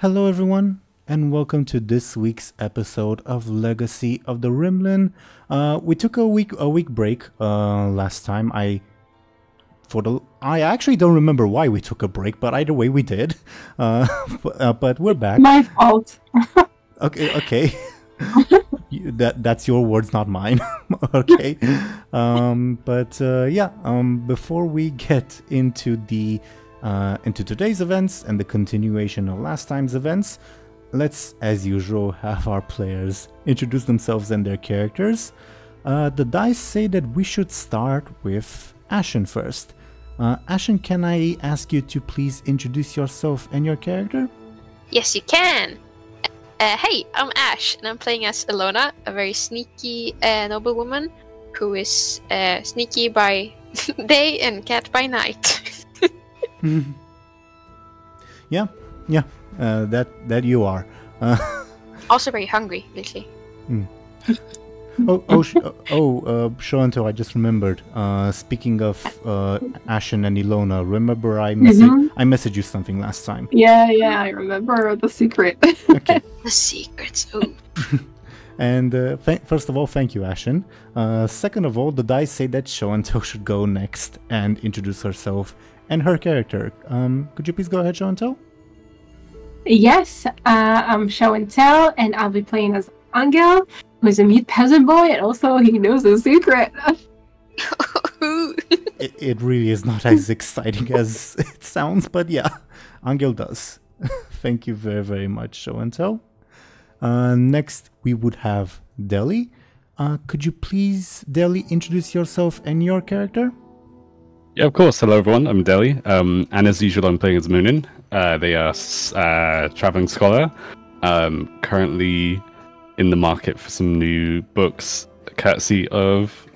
Hello everyone, and welcome to this week's episode of Legacy of the Rimlen. We took a week break last time. I actually don't remember why we took a break, but either way we did. But we're back. My fault. Okay. That's your words, not mine. Okay. Before we get into today's events and the continuation of last time's events, let's, as usual, have our players introduce themselves and their characters. The dice say that we should start with Ashen first. Ashen, can I ask you to please introduce yourself and your character? Yes, you can! Hey, I'm Ash, and I'm playing as Illona, a very sneaky noblewoman who is sneaky by day and cat by night. Yeah, that you are. Also very hungry lately. Show&Tell, I just remembered. Speaking of Ashen and Illona, remember I messaged you something last time. Yeah, I remember the secret. Okay. The secrets. Ooh. And first of all, thank you, Ashen. Second of all, the dice say that Show&Tell should go next and introduce herself and her character. Could you please go ahead, Show&Tell? Yes, I'm Show&Tell, and I'll be playing as Anghel, who is a meat peasant boy, and also he knows the secret. It really is not as exciting as it sounds, but yeah, Anghel does. Thank you very, very much, Show&Tell. Next, we would have Dely. Could you please, Dely, introduce yourself and your character? Yeah, of course. Hello, everyone. I'm Dely. And as usual, I'm playing as Muninn. They are traveling scholar. Currently in the market for some new books, courtesy of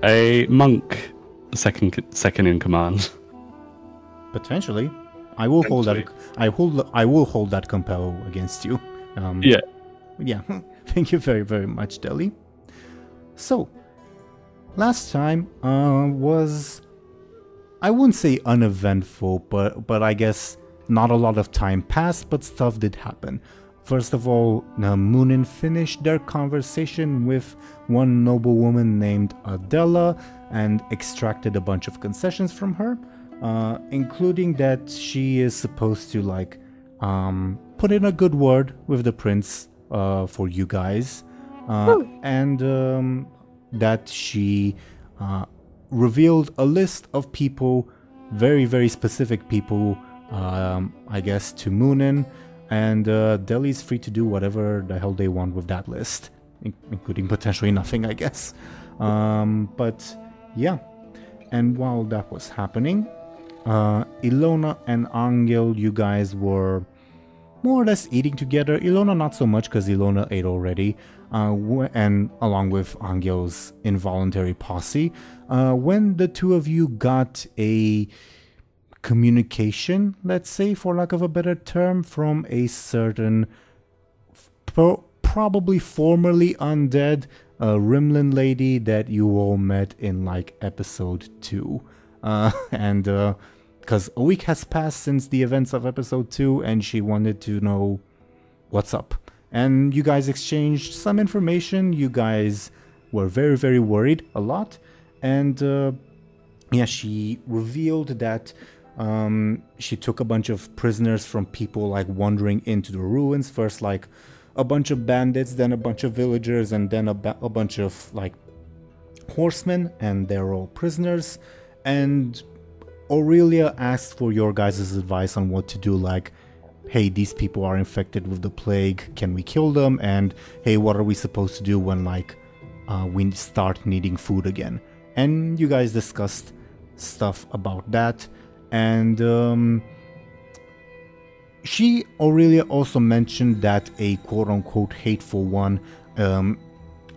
a monk, second in command. Potentially, I will hold that. I will hold that compel against you. Yeah. Thank you very, very much, Dely. So, last time was, I wouldn't say uneventful, but I guess not a lot of time passed, but stuff did happen. First of all, Muninn finished their conversation with one noblewoman named Adela and extracted a bunch of concessions from her, including that she is supposed to put in a good word with the prince for you guys, and that she revealed a list of people, very, very specific people, I guess, to Muninn, and Dely's free to do whatever the hell they want with that list, including potentially nothing, I guess. But yeah, and while that was happening, Illona and Anghel, you guys were more or less eating together. Illona not so much, because Illona ate already, and along with Anghel's involuntary posse, when the two of you got a communication, let's say, for lack of a better term, from a certain probably formerly undead Rimlen lady that you all met in episode 2, and because a week has passed since the events of episode 2, and she wanted to know what's up. And you guys exchanged some information. You guys were very, very worried a lot. And she revealed that she took a bunch of prisoners from people wandering into the ruins. First a bunch of bandits, then a bunch of villagers, and then a bunch of horsemen, and they're all prisoners. And Aurelia asked for your guys' advice on what to do, hey, these people are infected with the plague, can we kill them? And hey, what are we supposed to do when we start needing food again? And you guys discussed stuff about that. And Aurelia also mentioned that a quote-unquote hateful one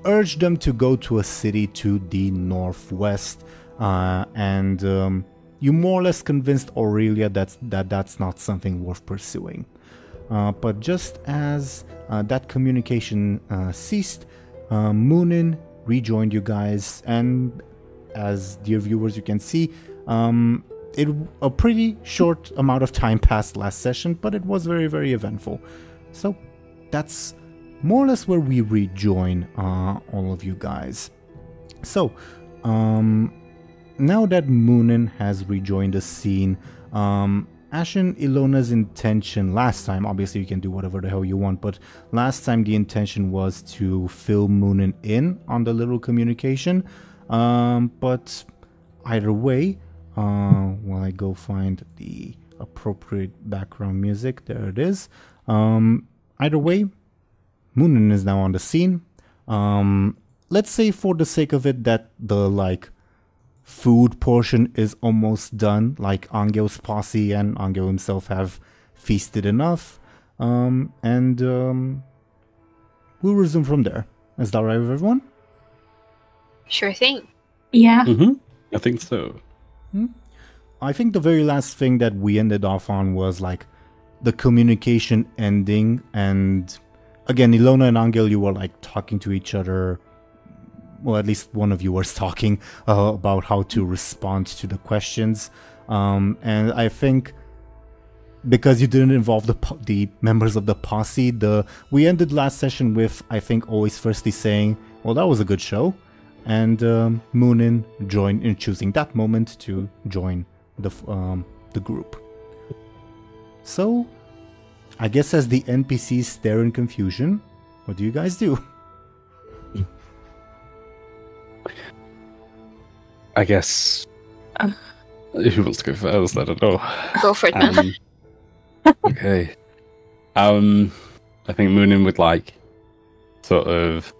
urged them to go to a city to the northwest, and you more or less convinced Aurelia that's not something worth pursuing. But just as that communication ceased, Muninn rejoined you guys, and as dear viewers you can see, a pretty short amount of time passed last session, but it was very, very eventful. So that's more or less where we rejoin all of you guys. So now that Muninn has rejoined the scene, Ashen, Illona's intention last time, obviously you can do whatever the hell you want, but last time the intention was to fill Muninn in on the little communication. But either way, while I go find the appropriate background music, there it is. Either way, Muninn is now on the scene. Let's say for the sake of it that the food portion is almost done, like Anghel's posse and Anghel himself have feasted enough, and we'll resume from there. Is that right with everyone? Sure thing. Yeah. I think so. I think the very last thing that we ended off on was the communication ending, and again, Illona and Anghel, you were talking to each other. Well, at least one of you was talking about how to respond to the questions, and I think because you didn't involve the members of the posse, we ended last session with, I think, always firstly saying, well, that was a good show, and Muninn joined in choosing that moment to join the group. So I guess as the NPCs stare in confusion, what do you guys do? I guess who wants to go first? I don't know. Go for it, man. Okay. I think Muninn would sort of.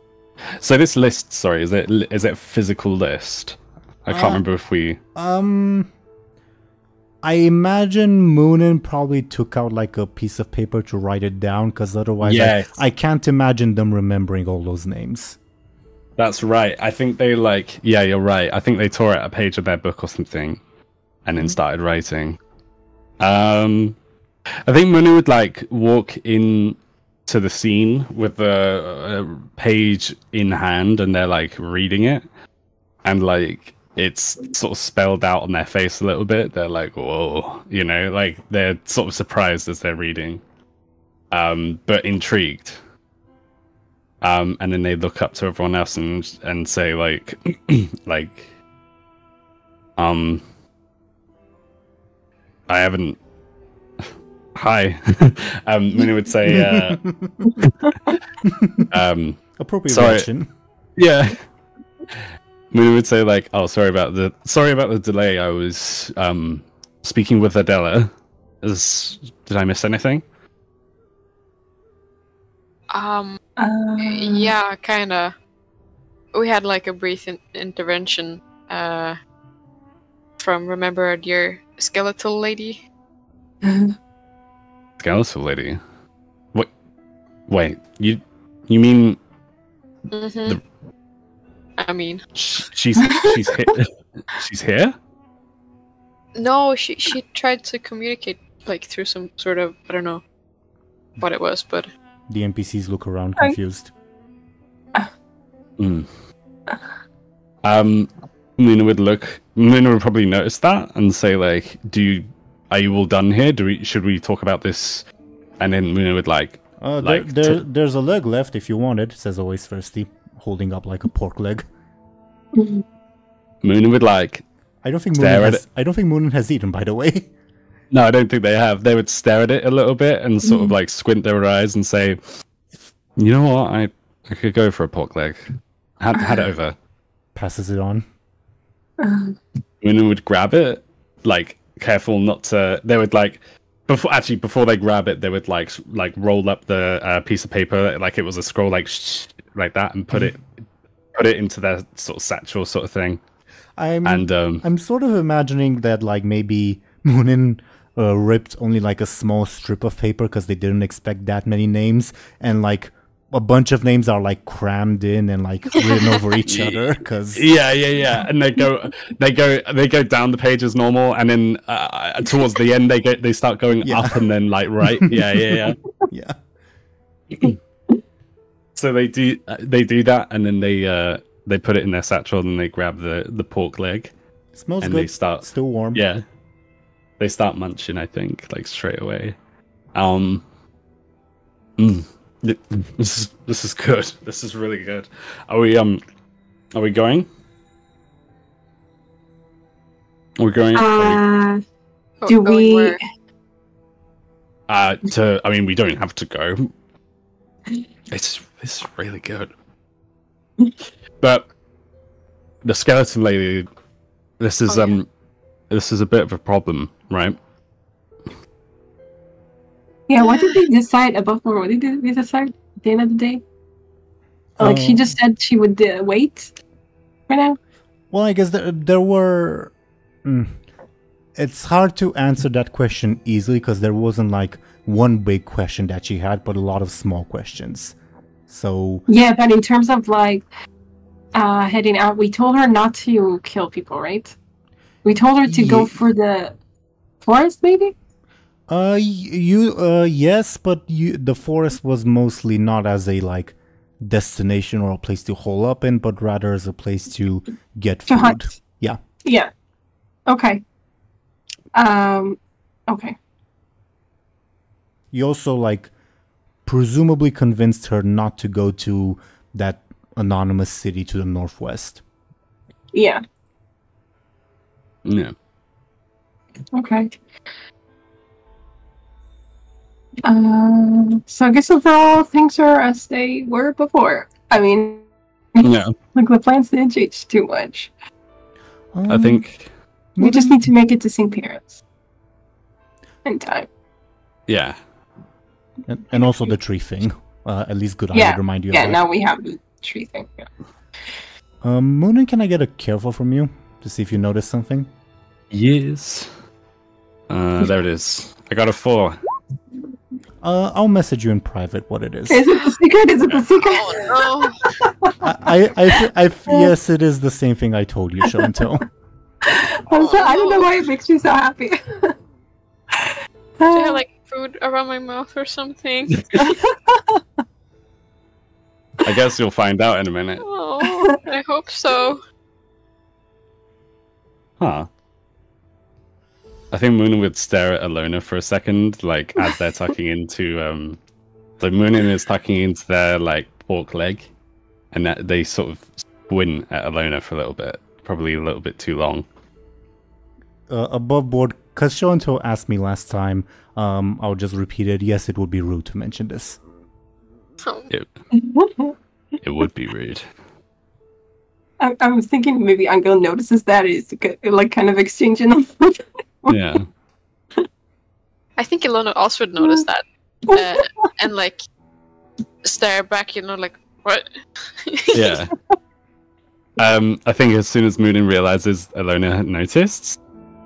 So this list, sorry, is it a physical list? I can't remember if we. I imagine Muninn probably took out a piece of paper to write it down, because otherwise, yes. I can't imagine them remembering all those names. That's right. I think they yeah, you're right. I think they tore out a page of their book or something, and then started writing. I think Muninn would walk in to the scene with the page in hand, and they're reading it, and it's sort of spelled out on their face a little bit. They're whoa, they're sort of surprised as they're reading, but intrigued. And then they look up to everyone else and say I haven't. Hi. Muninn would say appropriate reaction. Yeah. Muninn would say oh, sorry about the delay. I was speaking with Adela. Did I miss anything? Yeah, kinda. We had a brief intervention from, remember your skeletal lady? Skeletal lady? What? Wait, you mean? I mean, she's here. She's here? No, she tried to communicate through some sort of, I don't know what it was, but the NPCs look around confused. Muninn would probably notice that and say are you all done here? Should we talk about this? And then Muninn would there's a leg left if you want it, says always thirsty, holding up a pork leg. Muninn would I don't think Muninn has eaten, by the way. No, I don't think they have. They would stare at it a little bit and sort of squint their eyes and say, you know what, I could go for a pork leg. Hand it over. Passes it on. Muninn would grab it, careful not to. They would before they grab it, they would roll up the piece of paper like it was a scroll, like that, and put it into their sort of satchel sort of thing. I'm sort of imagining that maybe Muninn ripped only a small strip of paper because they didn't expect that many names, and a bunch of names are crammed in and written over each other. Cause yeah, and they go down the page as normal, and then towards the end they start going up and then right. Yeah. So they do that, and then they put it in their satchel and they grab the pork leg. Smells and good. They start still warm. Yeah, they start munching. I think like straight away. This is good. This is really good. Are we going? Are we going? Do we? I mean, we don't have to go. It's really good. But the skeleton lady, this is this is a bit of a problem, right? Yeah, what did they decide above board? What did they decide at the end of the day? Like, she just said she would wait for now? Well, I guess there were... It's hard to answer that question easily because there wasn't like one big question that she had, but a lot of small questions. So... Yeah, but in terms of like heading out, we told her not to kill people, right? We told her to go for the forest, maybe? Yes, but the forest was mostly not as a like destination or a place to hole up in, but rather as a place to get food. Hunt. Yeah. Yeah. Okay. Okay. You also like presumably convinced her not to go to that anonymous city to the northwest. Yeah. Yeah. Okay. So I guess overall things are as they were before. I mean, yeah. Like the plans didn't change too much. I think we just need to make it to St. Pierre's in time. Yeah. And also the tree thing. At least good. I would remind you of that. Yeah, now we have the tree thing. Yeah. Muninn, can I get a careful from you to see if you notice something? Yes. There it is. I got a 4. I'll message you in private what it is. Is it the secret? Is it the secret? Oh, no. Yes, it is the same thing I told you, Show&Tell. I don't know why it makes me so happy. Do I have like food around my mouth or something? I guess you'll find out in a minute. Oh, I hope so. Huh. I think Muninn would stare at Illona for a second, like, as they're tucking into, so Muninn is tucking into their, like, pork leg, and that they sort of squint at Illona for a little bit, probably a little bit too long. Above board, because Show&Tell asked me last time, I'll just repeat it. Yes, it would be rude to mention this. Oh. It would be rude. I was thinking maybe Anghel notices that is like kind of exchanging them. Yeah. I think Illona also would notice that. And like stare back, like, what? Yeah. I think as soon as Muninn realizes Illona had noticed,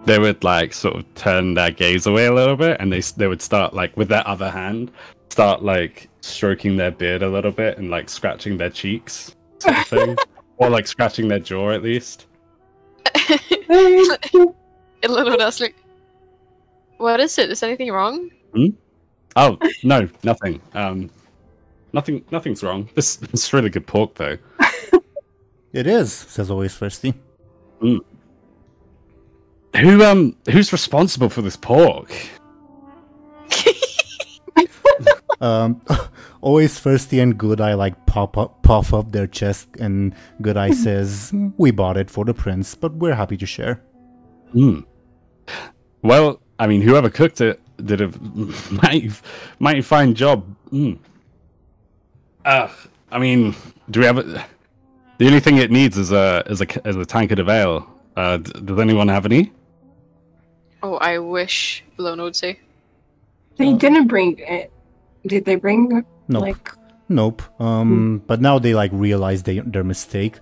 they would like sort of turn their gaze away a little bit, and they would start like with their other hand, start like stroking their beard a little bit and like scratching their cheeks, sort of thing. Or like scratching their jaw at least. Illona does like, what is it? Is anything wrong? Oh no, nothing. Nothing's wrong. This is really good pork though. It is, says always thirsty. Who's responsible for this pork? Always thirsty and Goodeye like puff up their chest, and Goodeye says, "We bought it for the prince, but we're happy to share." Well, I mean, whoever cooked it did a mighty fine job. I mean, do we have a? The only thing it needs is a tankard of ale. Does anyone have any? Oh, I wish Illona would say. They didn't bring it. Did they bring? Nope. Like... Nope. But now they like realize their mistake,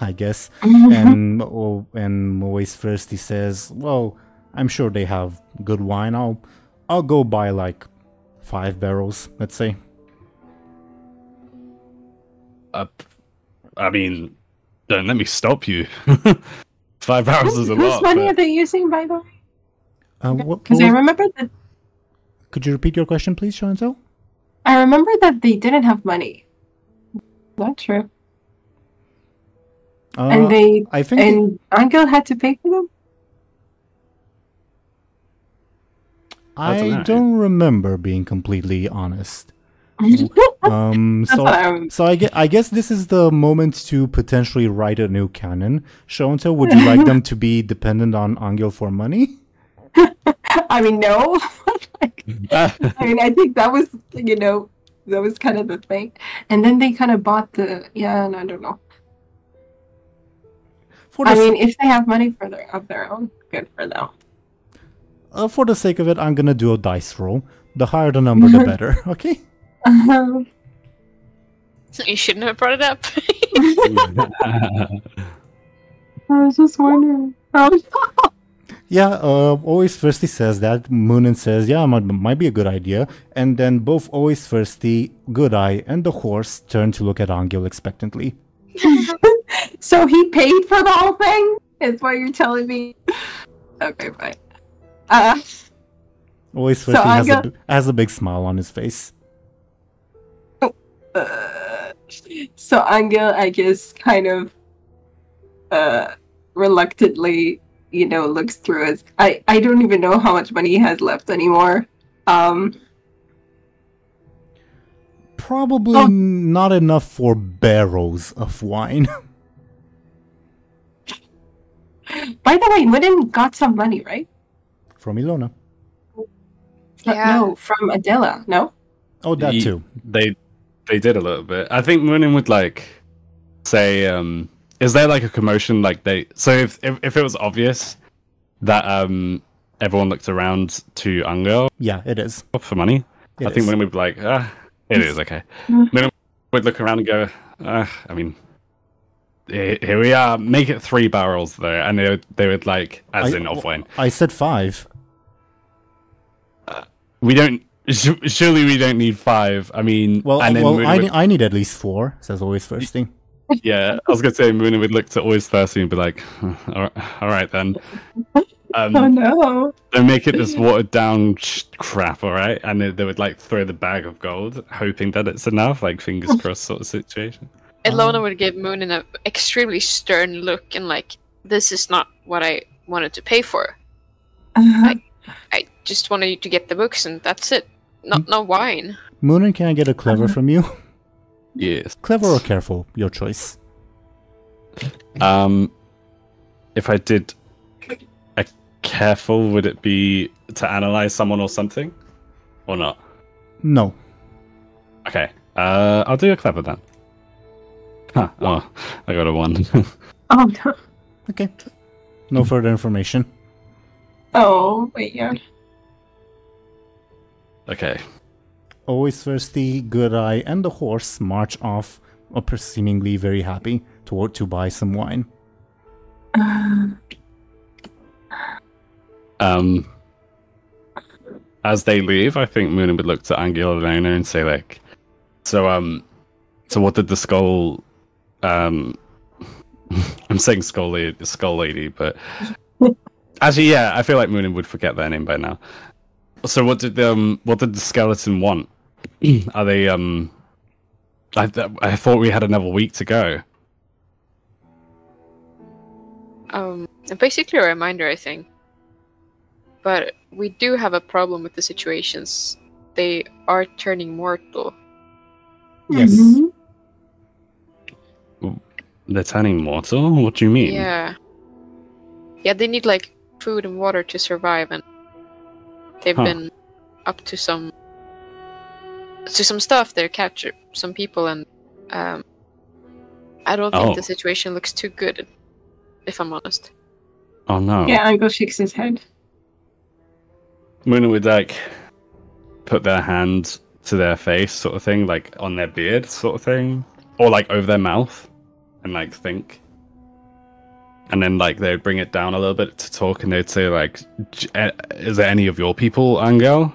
I guess. And always thirsty says, "Well, I'm sure they have good wine. I'll go buy like 5 barrels, let's say." I mean, don't let me stop you. 5 hours is a lot. Whose money are they using, by the way? Because I remember that. Could you repeat your question, please, Show&Tell? I remember that they didn't have money. Not true. I think Anghel had to pay for them. I don't remember being completely honest. So I guess this is the moment to potentially write a new canon. Show&Tell, would you like them to be dependent on Anghel for money? I mean, no. I mean, I think that was, that was kind of the thing. And then they kind of bought I don't know. I mean, if they have money of their own, good for them. For the sake of it, I'm gonna do a dice roll. The higher the number, the better. Okay. You shouldn't have brought it up. I was just wondering. Yeah, Always Thirsty says that. Muninn says, yeah, might be a good idea. And then both Always Thirsty, Good Eye, and the horse turn to look at Anghel expectantly. So he paid for the whole thing? Is what you're telling me? Okay, fine. Always Thirsty has a big smile on his face. So Anghel, I guess, kind of reluctantly, looks through his... I don't even know how much money he has left anymore. Probably not enough for barrels of wine. By the way, Muninn got some money, right? From Illona. Yeah. No, from Adela, no? Oh, that too. They did a little bit. I think Muninn would say, is there a commotion so if it was obvious that everyone looked around to Anghel? Yeah, it is. For money? I think Muninn would be like, it is, okay. Muninn would look around and go, I mean, here we are, make it 3 barrels though, and they would of wine. I said 5. We don't. Surely we don't need 5. I mean, I need at least 4. Says Always Thirsty. Yeah, I was gonna say Muninn would look to Always Thirsty and be like, all right then. Oh no! They make it this watered down crap, all right, and they would throw the bag of gold, hoping that it's enough, fingers crossed sort of situation. Illona would give Muninn an extremely stern look and this is not what I wanted to pay for. I just wanted you to get the books and that's it. No wine. Muninn, can I get a clever from you? Yes. Clever or careful? Your choice. If I did a careful, would it be to analyze someone or something? Or not? No. Okay. I'll do a clever then. Huh. Oh, I got a 1. Oh no. Okay. No further information. Oh, wait, yeah. Okay. Always Thirsty, Good Eye, and the horse march off, seemingly very happy, to buy some wine. As they leave, I think Muninn would look to Anghel and Illona and say so what did the skull I'm saying skull lady, but actually, yeah, I feel like Muninn would forget their name by now. So what did the skeleton want? Are they I thought we had another week to go. Basically a reminder, I think. But we do have a problem with the situations. They are turning mortal. Yes. Mm-hmm. They're turning mortal? What do you mean? Yeah. Yeah, they need food and water to survive, and they've been up to some stuff. They're captured some people, and I don't think the situation looks too good, if I'm honest. Oh no. Yeah, Anghel shakes his head. Muninn would put their hand to their face, sort of thing, on their beard, sort of thing, or over their mouth, and think. And then they'd bring it down a little bit to talk, and they'd say is there any of your people, Anghel?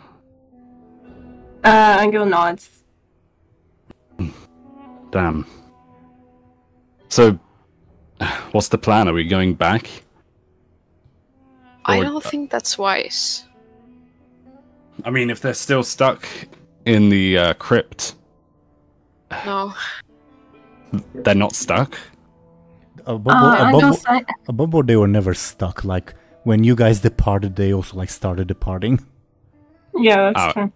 Anghel nods. Damn. So, what's the plan? Are we going back? I don't think that's wise. I mean, if they're still stuck in the crypt... No. They're not stuck? Above board, they were never stuck. When you guys departed, they also started departing. Yeah, that's true.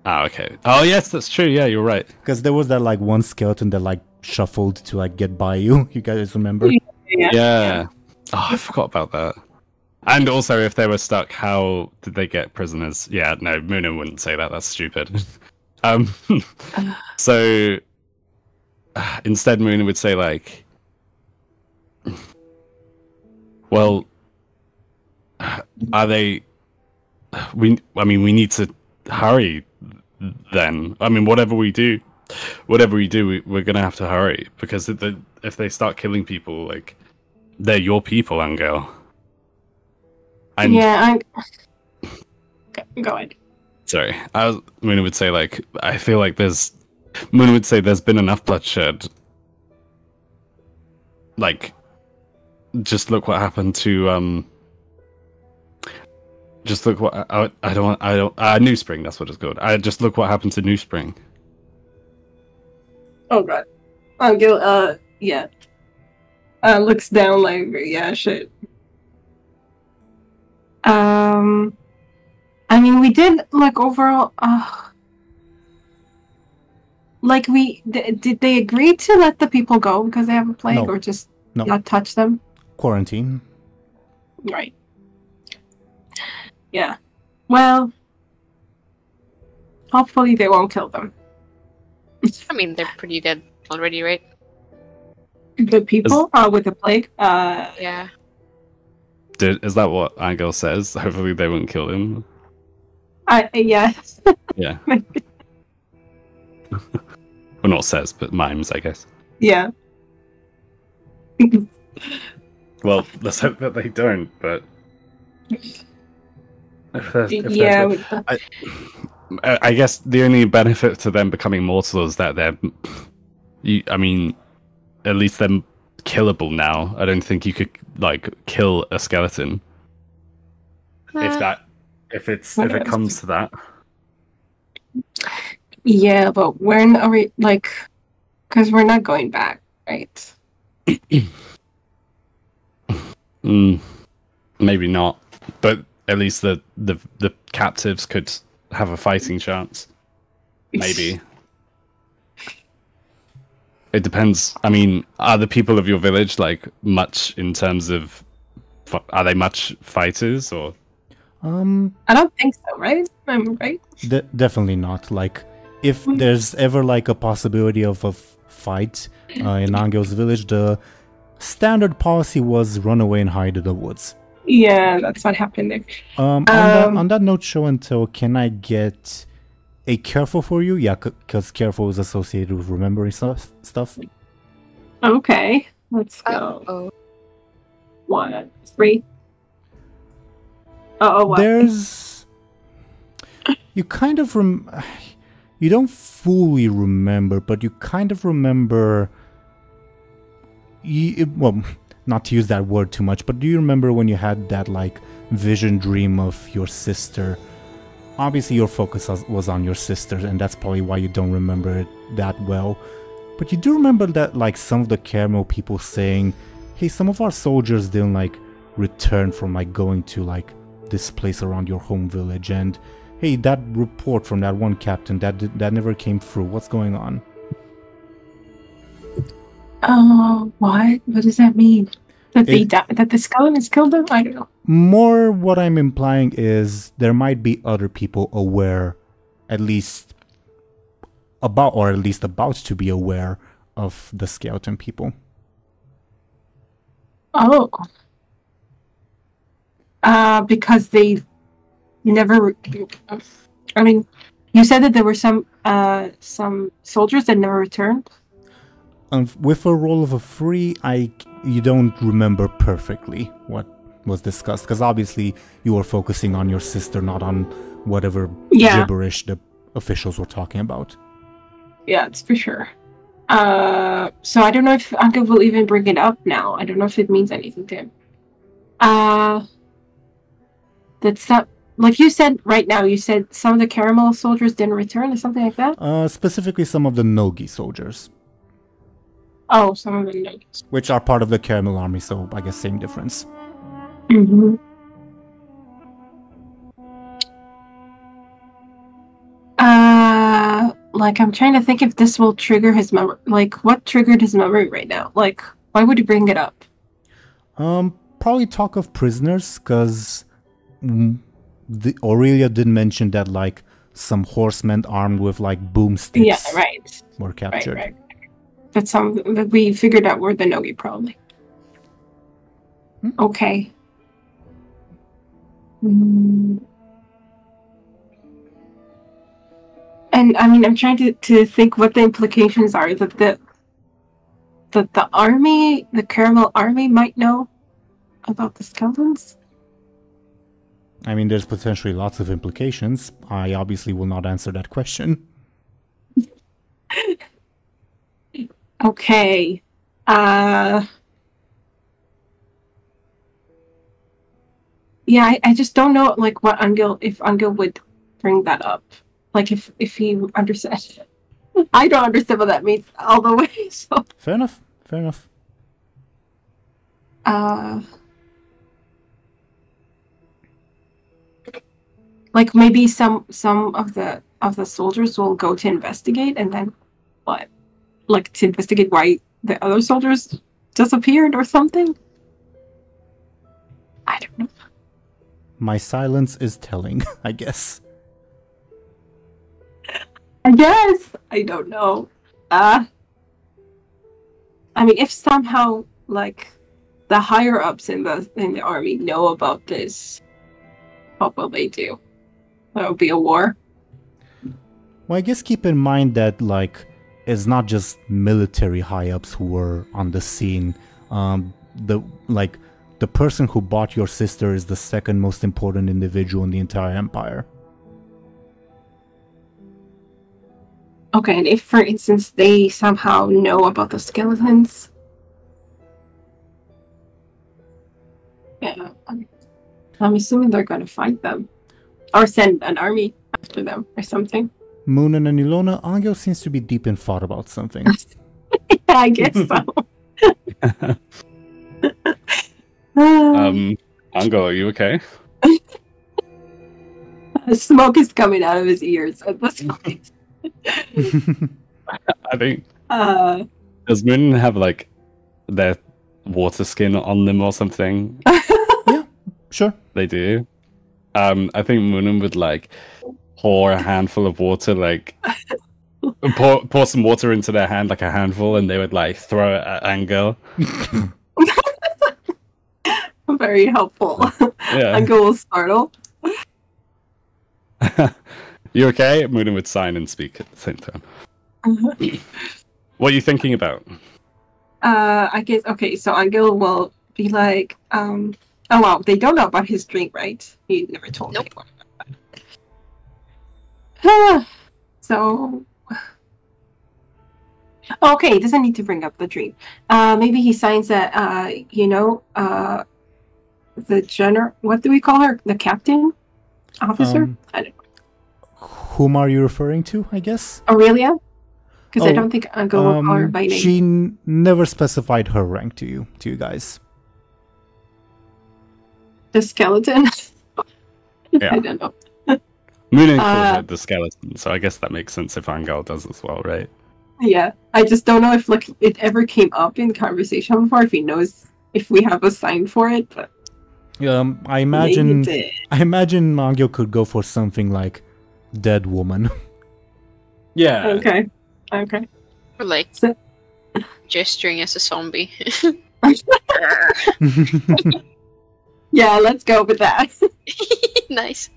Oh, okay. Oh, yes, that's true. Yeah, you're right. Because there was that like one skeleton that like shuffled to like get by you. You guys remember? Yeah. Oh, I forgot about that. And also, if they were stuck, how did they get prisoners? Yeah, no, Muninn wouldn't say that. That's stupid. So instead, Muninn would say like, "Well, are they? We need to hurry. Then, I mean, whatever we do, we're gonna have to hurry because if they start killing people, like, they're your people, Anghel." And go ahead. Sorry, Muninn would say like, I feel like Muninn would say there's been enough bloodshed. Like, just look what happened to just look what New Spring. That's what it's called. Just look what happened to New Spring. Oh god, Anghel. Yeah. Looks down like shit. I mean, we did like overall. Like did they agree to let the people go because they have a plague, or just not touch them? Quarantine. Right. Yeah. Well, hopefully they won't kill them. I mean, they're pretty dead already, right? The people with the plague. Yeah. Is that what Anghel says? Hopefully they won't kill him. Yeah. Yeah. Well, not says, but mimes, I guess. Yeah. Well, let's hope that they don't, but... I guess the only benefit to them becoming mortal is that they're... I mean, at least they're killable now. I don't think you could, like, kill a skeleton. If it comes to that. Yeah, but when are we, like... Because we're not going back, right? Maybe not, but at least the captives could have a fighting chance. Maybe. It depends. I mean, are the people of your village like much in terms of? Are they much fighters or? I don't think so. Right? I'm right. Definitely not. Like, if there's ever like a possibility of a fight in Anghel's village, the standard policy was run away and hide in the woods. Yeah, that's what happened there. On that note, Show&Tell, can I get a careful for you? Yeah, because careful is associated with remembering stuff. Okay, let's go. 1, 3. What? There's... You kind of you don't fully remember, but you kind of remember... well, not to use that word too much, but do you remember when you had that, like, vision dream of your sister? Obviously, your focus was on your sister, and that's probably why you don't remember it that well. But you do remember that, like, some of the Caramel people saying, hey, some of our soldiers didn't, like, return from, like, going to, like, this place around your home village, and, hey, that report from that one captain, that never came through. What's going on? What? What does that mean? That that the skeletons killed them? I don't know. More what I'm implying is there might be other people aware, at least about to be aware of the skeleton people. Oh. Because they never... I mean, you said that there were some soldiers that never returned? With a roll of a 3, you don't remember perfectly what was discussed, because obviously you were focusing on your sister, not on whatever gibberish the officials were talking about. Yeah, it's for sure. So I don't know if Anghel will even bring it up now. I don't know if it means anything to him. That's not... Like you said right now, you said some of the Caramel soldiers didn't return or something like that? Specifically some of the Nogi soldiers. Oh, some of the Nogis. Which are part of the Caramel army, so I guess same difference. Mm-hmm. Like, I'm trying to think if this will trigger his memory. Like, what triggered his memory right now? Like, why would he bring it up? Probably talk of prisoners, because Aurelia did mention that, like, some horsemen armed with, like, boomsticks were captured. Right. That we figured out were the Nogi, probably. Okay. And I mean, I'm trying to think what the implications are that the army, the Caramel army, might know about the skeletons. I mean, there's potentially lots of implications. I obviously will not answer that question. Okay. Yeah, I just don't know, like, what if Anghel would bring that up. Like, if he understands. I don't understand what that means all the way, so... Fair enough. Like, maybe some of the soldiers will go to investigate, and then what? Like, to investigate why the other soldiers disappeared or something? I don't know. My silence is telling, I guess. I don't know. I mean, if somehow, like, the higher ups in the army know about this, what will they do? That would be a war. Well, I guess keep in mind that, like, it's not just military high ups who were on the scene. The person who bought your sister is the second most important individual in the entire empire. Okay, and if, for instance, they somehow know about the skeletons... Yeah, I'm assuming they're going to fight them. Or send an army after them, or something. Muninn and Illona, Anghel seems to be deep in thought about something. Yeah, I guess so. Anghel, are you okay? Smoke is coming out of his ears at this point. I think... does Muninn have, like, their water skin on them or something? Yeah, sure. They do. I think Muninn would, like, pour a handful of water, like... pour some water into their hand, like a handful, and they would, like, throw it at Anghel. Very helpful. Yeah. Anghel will startle. You okay? Muninn would sign and speak at the same time. What are you thinking about? I guess, okay, so Anghel will be like, oh wow, they don't know about his drink, right? He never told anyone about that. So, okay, he doesn't need to bring up the dream. Maybe he signs that, the general, what do we call her? The captain? Officer? I don't know. Whom are you referring to, I guess? Aurelia? Because I don't think Anghel will call her by name. She never specified her rank to you guys. The skeleton? Yeah. I don't know. Muninn calls it the skeleton, so I guess that makes sense if Anghel does as well, right? Yeah, I just don't know if, like, it ever came up in conversation before, if he knows if we have a sign for it, but... I imagine Anghel could go for something like dead woman. Yeah. Okay. Or, like, gesturing as a zombie. Yeah, let's go with that. Nice.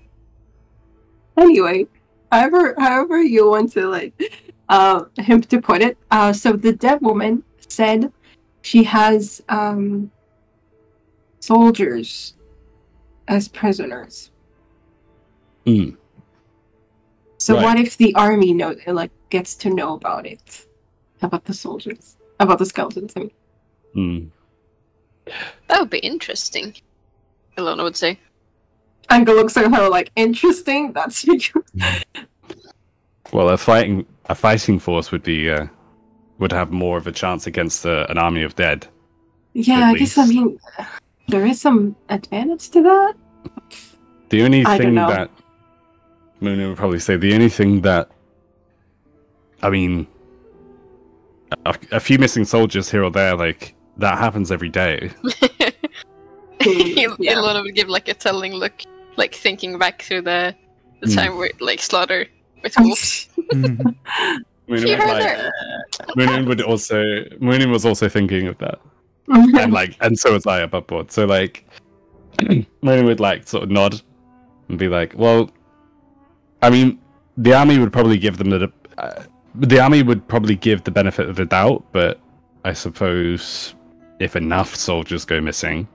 Anyway, however you want to, like, him to put it, so the dead woman said she has soldiers as prisoners. So right. What if the army gets to know about it? About the soldiers? About the skeletons, I mean. That would be interesting, Illona would say. Anghel looks at her like, interesting? That's Well, a fighting force would have more of a chance against an army of dead. Yeah, I guess, I mean, there is some advantage to that. The only thing that Muninn would probably say, the only thing that I mean, a few missing soldiers here or there, like that happens every day. Illona would give like a telling look, like thinking back through the time where like slaughter with wolves. Muninn was also thinking of that, and so was I above board. So like, Muninn would like sort of nod and be like, "Well, I mean, the army would probably give them the benefit of the doubt, but I suppose if enough soldiers go missing,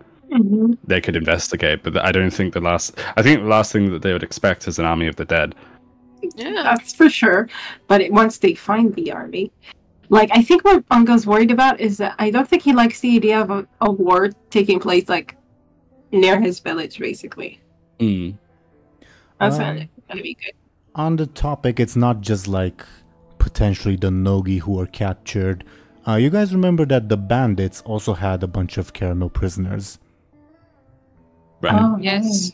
they could investigate. But I don't think the last thing that they would expect is an army of the dead." Yeah, that's for sure. But once they find the army, like I think what Anghel's worried about is that I don't think he likes the idea of a war taking place like near his village, basically. That's gonna be good. On the topic, it's not just like potentially the Nogi who were captured. You guys remember that the bandits also had a bunch of Teeironor prisoners. Right. Oh, Yes.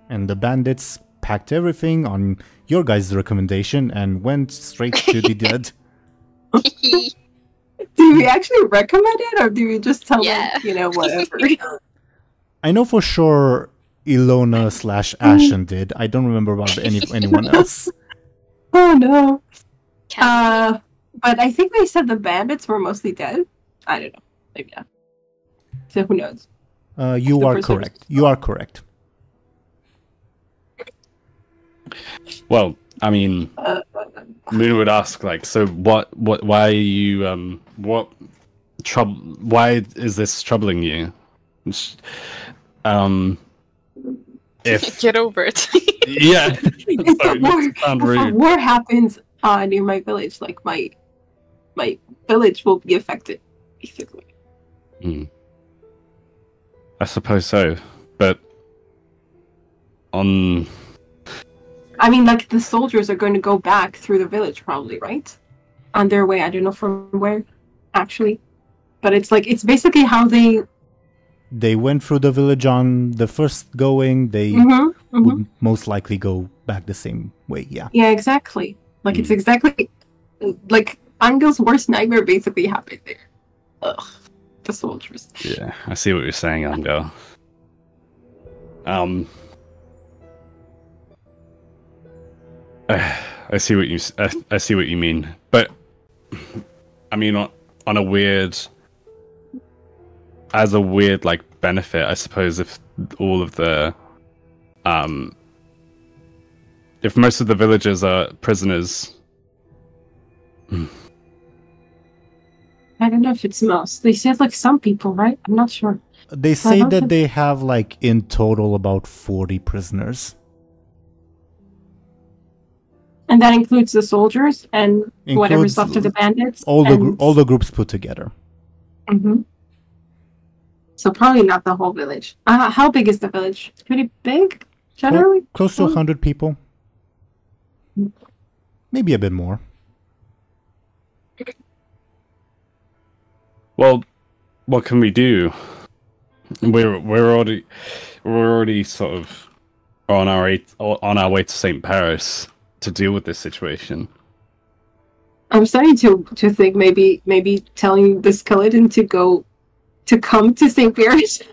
And the bandits packed everything on your guys' recommendation and went straight to the dead. Do we actually recommend it, or do we just tell them, whatever? I know for sure Illona/Ashen did. I don't remember about anyone else. Oh no. But I think they said the bandits were mostly dead. I don't know. Maybe not. So who knows? You are correct. You are correct. Well, I mean, Moon would ask, like, so why are you, why is this troubling you? Get over it. Yeah. If a war happens near my village, like my village will be affected, basically. I suppose so, but I mean, like, the soldiers are going to go back through the village, probably, right? On their way. I don't know from where, actually. But it's basically how they... They went through the village on the first going. They would most likely go back the same way, yeah. Yeah, exactly. Like, it's exactly... Like, Anghel's worst nightmare basically happened there. Ugh. The soldiers. Yeah, I see what you're saying, Anghel. I see what you mean, but I mean, on a weird like benefit, I suppose if all of the if most of the villagers are prisoners. I don't know if it's most. They said like some people, right? I'm not sure. They say that they have like in total about 40 prisoners. And that includes the soldiers and whatever's left of the bandits. All the groups put together. So probably not the whole village. How big is the village? Pretty big, generally? Well, close to 100 people. Maybe a bit more. Well, what can we do? We're already sort of on our way to St. Paris to deal with this situation. I'm starting to think maybe telling the skeleton to come to St. Paris,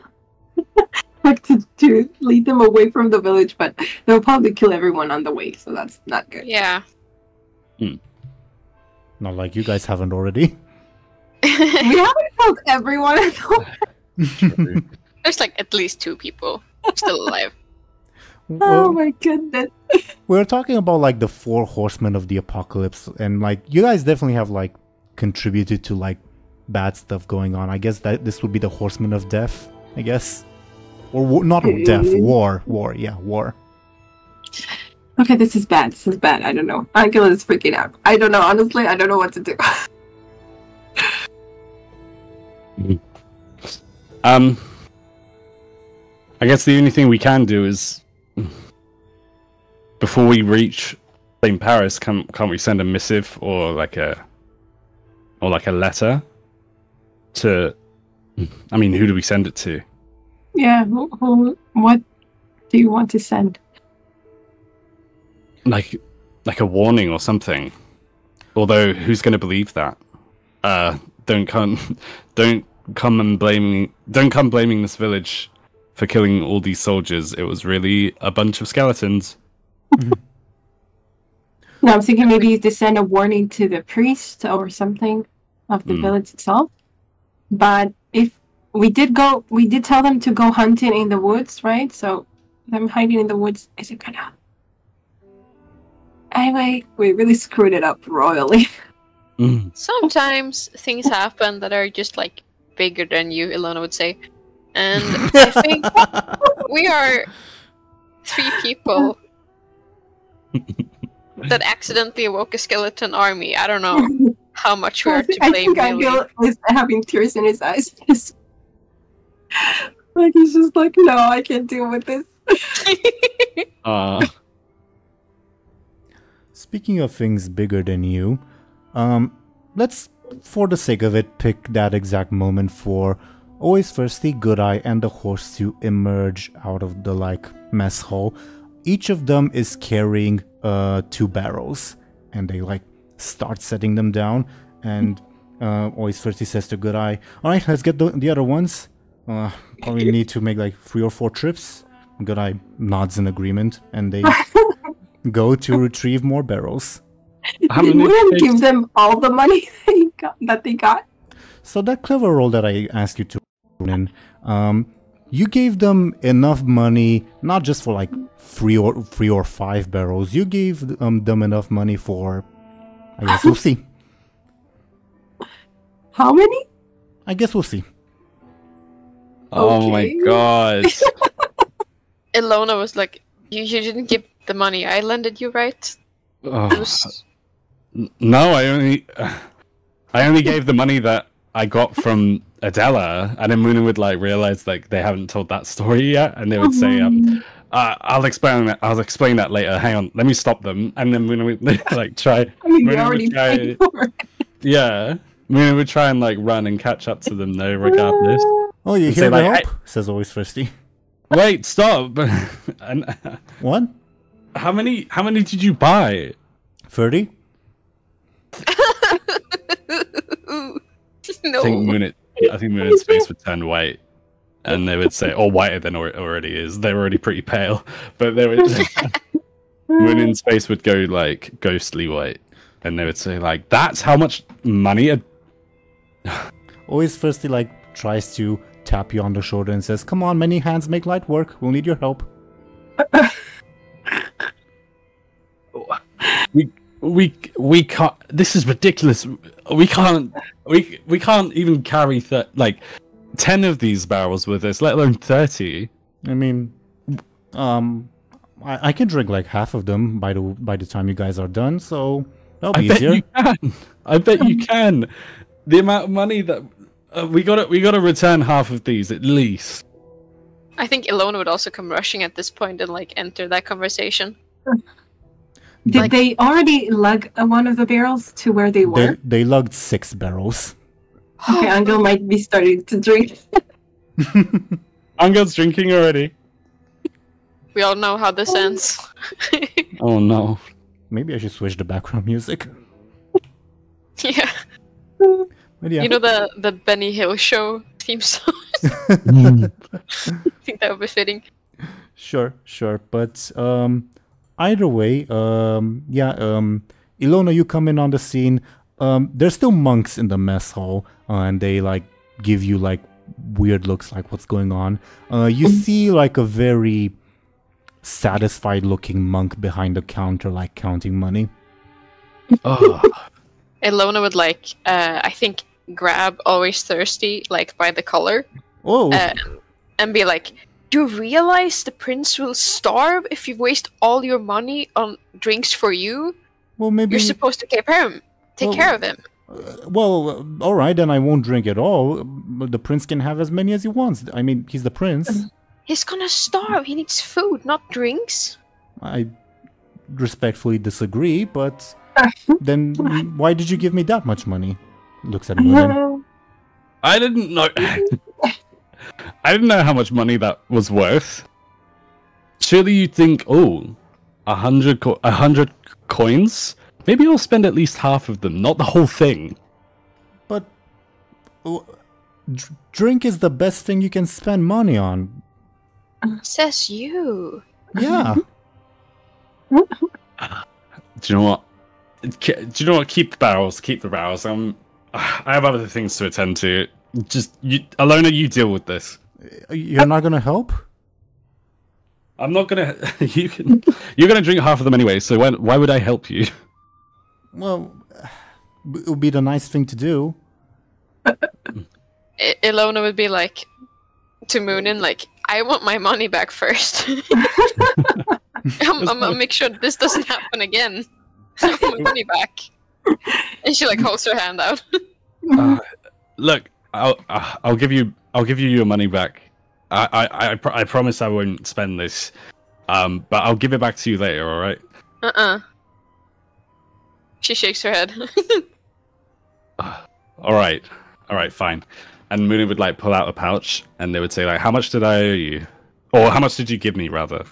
like to lead them away from the village, but they'll probably kill everyone on the way, so that's not good. Yeah. Not like you guys haven't already. We haven't killed everyone. There's like at least 2 people still alive. Oh my goodness. We're talking about like the 4 horsemen of the apocalypse, and like you guys definitely have like contributed to like bad stuff going on. I guess that this would be the horsemen of death, I guess. Or not death, war. Yeah, war. Okay, this is bad. I don't know. Anghel is freaking out. I don't know. Honestly, I don't know what to do. I guess the only thing we can do is, before we reach St. Paris, can't we send a missive or like a letter to? I mean, who do we send it to? Yeah, what do you want to send? Like a warning or something, Although, who's going to believe that? Don't come blaming this village for killing all these soldiers. It was really a bunch of skeletons. No, I'm thinking maybe to send a warning to the priest or something of the village itself. But if we did tell them to go hunting in the woods, right? So them hiding in the woods isn't gonna. Anyway, we really screwed it up royally. Sometimes things happen that are just like bigger than you, Illona would say. And I think we are 3 people that accidentally awoke a skeleton army. I don't know how much we are to blame. I think Anghel is having tears in his eyes. Like he's just like, no, I can't deal with this. Speaking of things bigger than you, let's, for the sake of it, pick that exact moment for always firstly Good Eye and the horse to emerge out of the mess hall. Each of them is carrying 2 barrels, and they start setting them down. And always firstly says to Good Eye, "All right, let's get the other ones. Probably need to make 3 or 4 trips." Good Eye nods in agreement, and they go to retrieve more barrels. You wouldn't give them all the money that they got. So that clever roll that I asked you to put in, you gave them enough money, not just for 3 or 5 barrels. You gave them enough money for, I guess we'll see. How many? I guess we'll see. Oh my god. Illona was like, you didn't give the money I lended you, right? No, I only gave the money that I got from Adela, and then Muninn would realize they haven't told that story yet, and they would say, I'll explain that later. Hang on, let me stop them. And then Muninn would try. I mean, you already paid for it. Yeah, Muninn would try and run and catch up to them though, regardless. Oh, you hear the help? Says always thirsty. Wait, stop. And, what? How many did you buy? 30? No. I think Muninn's face would turn white, and they would say, "Oh, whiter than it already is." They're already pretty pale, but they would. Muninn's face would go ghostly white, and they would say, "That's how much money." Always firstly tries to tap you on the shoulder and says, "Come on, many hands make light work. We'll need your help." We can't. This is ridiculous. We can't even carry 10 of these barrels with us, let alone 30. I mean, I can drink half of them by the time you guys are done, so that'll be easier. I bet you can. The amount of money that we gotta return half of these at least. I think Illona would also come rushing at this point and enter that conversation. Did they already lug one of the barrels to where they were? They lugged 6 barrels. Okay, Anghel might be starting to drink. Anghel's drinking already. We all know how this ends. Oh no. Maybe I should switch the background music. Yeah. But yeah. You know the Benny Hill show theme song? I think that would be fitting. Sure. But either way, Illona, you come in on the scene. There's still monks in the mess hall, and they give you weird looks, what's going on. You see a very satisfied looking monk behind the counter, counting money. Oh. Illona would I think grab Always Thirsty by the collar. Oh. And be like, "Do you realize the prince will starve if you waste all your money on drinks for you? Well, maybe you're supposed to take care of him." Well, all right, then I won't drink at all. But the prince can have as many as he wants. I mean, he's the prince. He's gonna starve. He needs food, not drinks. I respectfully disagree, but then why did you give me that much money? Looks at Muninn. I didn't know. I didn't know how much money that was worth. Surely you'd think, 100 coins? Maybe I'll spend at least half of them, not the whole thing. But drink is the best thing you can spend money on. Says you. Yeah. Do you know what? Keep the barrels. Keep the barrels. I have other things to attend to. Illona, you deal with this. You're not gonna help? I'm not gonna. You're gonna drink half of them anyway. So why would I help you? Well, it would be the nice thing to do. Illona would be like to Muninn, like, I want my money back first. I'm gonna make sure this doesn't happen again. I want my money back. And she like holds her hand out. Look, I'll give you your money back. I promise I won't spend this. But I'll give it back to you later. All right? She shakes her head. All right, fine. And Muninn would like pull out a pouch, and they would say like, "How much did I owe you?" Or "How much did you give me?" rather.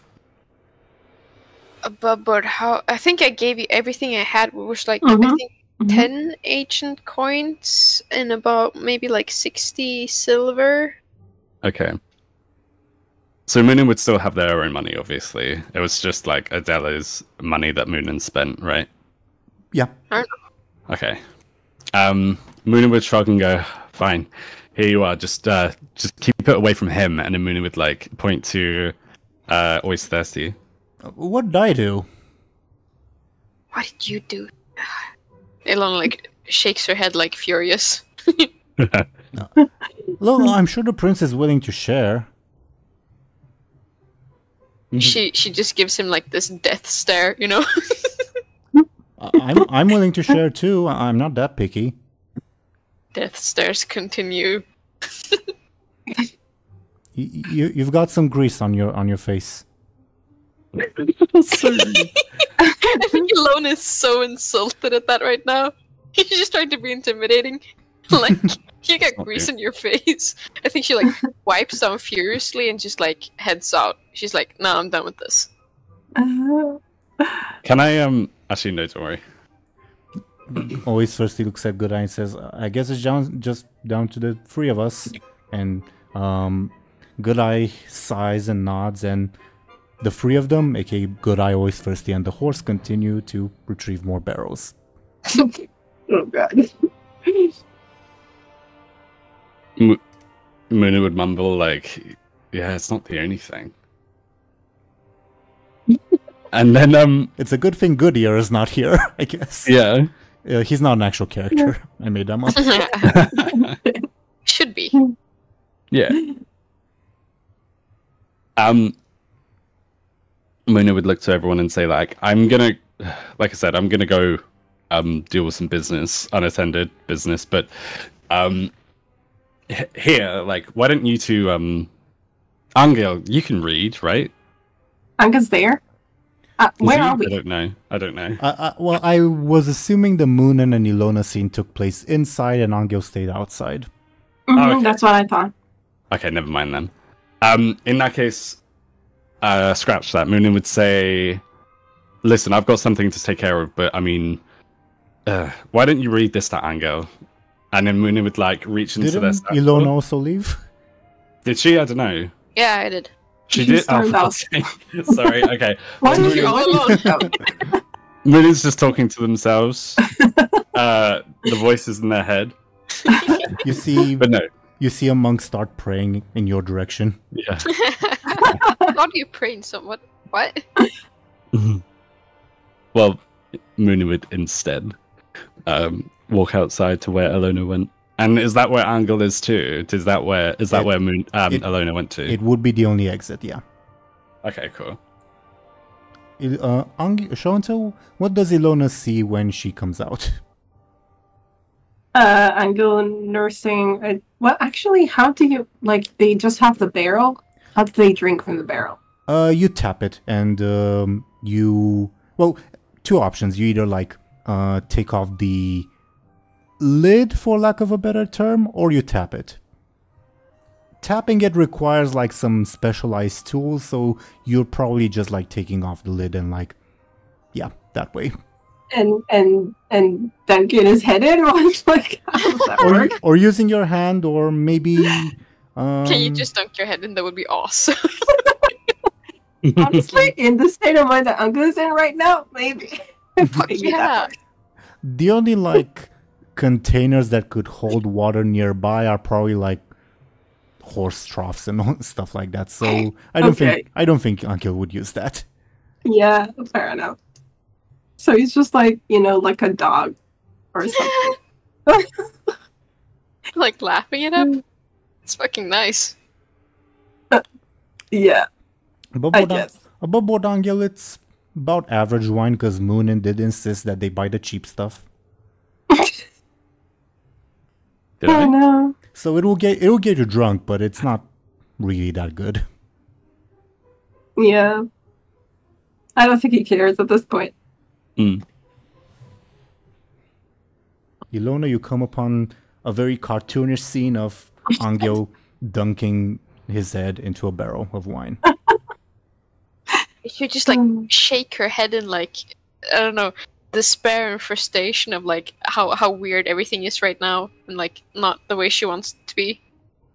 But how? I think I gave you everything I had, which was like I think 10 ancient coins and about maybe like 60 silver. Okay. So Muninn would still have their own money, obviously. It was just like Adela's money that Muninn spent, right? Yeah. I don't know. Okay. Muninn would shrug and go, "Fine, here you are. Just keep it away from him." And then Muninn would like point to Always Thirsty. What did I do? What did you do? Illona like shakes her head like furious. Look, I'm sure the prince is willing to share. She just gives him like this death stare, you know. I'm willing to share too. I'm not that picky. Death stares continue. You've got some grease on your face. I think Illona is so insulted at that right now. He's just trying to be intimidating. Like, you got grease on your face. I think she like wipes down furiously and just like heads out. She's like, "No, I'm done with this." Can I actually no, don't worry. Always first he looks at Good Eye and says, "I guess it's just down to the three of us." And Good Eye sighs and nods, and the three of them, aka Good Eye, Always Thirsty, and the horse, continue to retrieve more barrels. Oh god. Muninn would mumble like, "Yeah, it's not the only thing." And then it's a good thing Goodyear is not here, I guess. Yeah. He's not an actual character. I made that up. Should be. Yeah. Muninn would look to everyone and say like, I'm gonna go deal with some business, unattended business, but here, like, why don't you two Anghel, you can read, right? Anghel's there. Where are we? I don't know. Well, I was assuming the Muninn and Illona scene took place inside and Anghel stayed outside. Okay. That's what I thought. Okay, never mind then. In that case, scratch that. Muninn would say, "Listen, I've got something to take care of, but I mean, why don't you read this to Anghel?" And then Muninn would like reach into their stuff. Illona also leave? Did she? I don't know. Yeah, I did. She did. Oh, sorry. Okay. Why don't you all alone? Muninn's just talking to themselves. The voices in their head. You see, but no. You see a monk start praying in your direction. Yeah. How do you pray in somewhat? What? Well, Muninn would instead walk outside to where Illona went. And is that where Anghel is too? Is that where Illona went to? It would be the only exit, yeah. Okay, cool. Show&Tell, what does Illona see when she comes out? Anghel nursing. Well, actually, how do you they just have the barrel? How do they drink from the barrel? You tap it, and two options. You either take off the lid, for lack of a better term, or you tap it. Tapping it requires some specialized tools, so you're probably just taking off the lid and yeah, that way. and dunking his head in? Like, how does that work? Or using your hand, or maybe. Can you just dunk your head in? That would be awesome. Honestly, in the state of mind that Anghel is in right now, maybe. Yeah. The only like containers that could hold water nearby are probably like horse troughs and stuff like that. So I don't think Anghel would use that. Yeah, fair enough. So he's just like, like a dog or something. Like laughing it up. It's fucking nice. Yeah. I guess. About Anghel, it's about average wine because Muninn did insist that they buy the cheap stuff. Did I? know. So it'll get you drunk, but it's not really that good. Yeah. I don't think he cares at this point. Illona, you come upon a very cartoonish scene of Anghel dunking his head into a barrel of wine. You should just like shake her head in like, I don't know, despair and frustration of like how weird everything is right now and like not the way she wants it to be.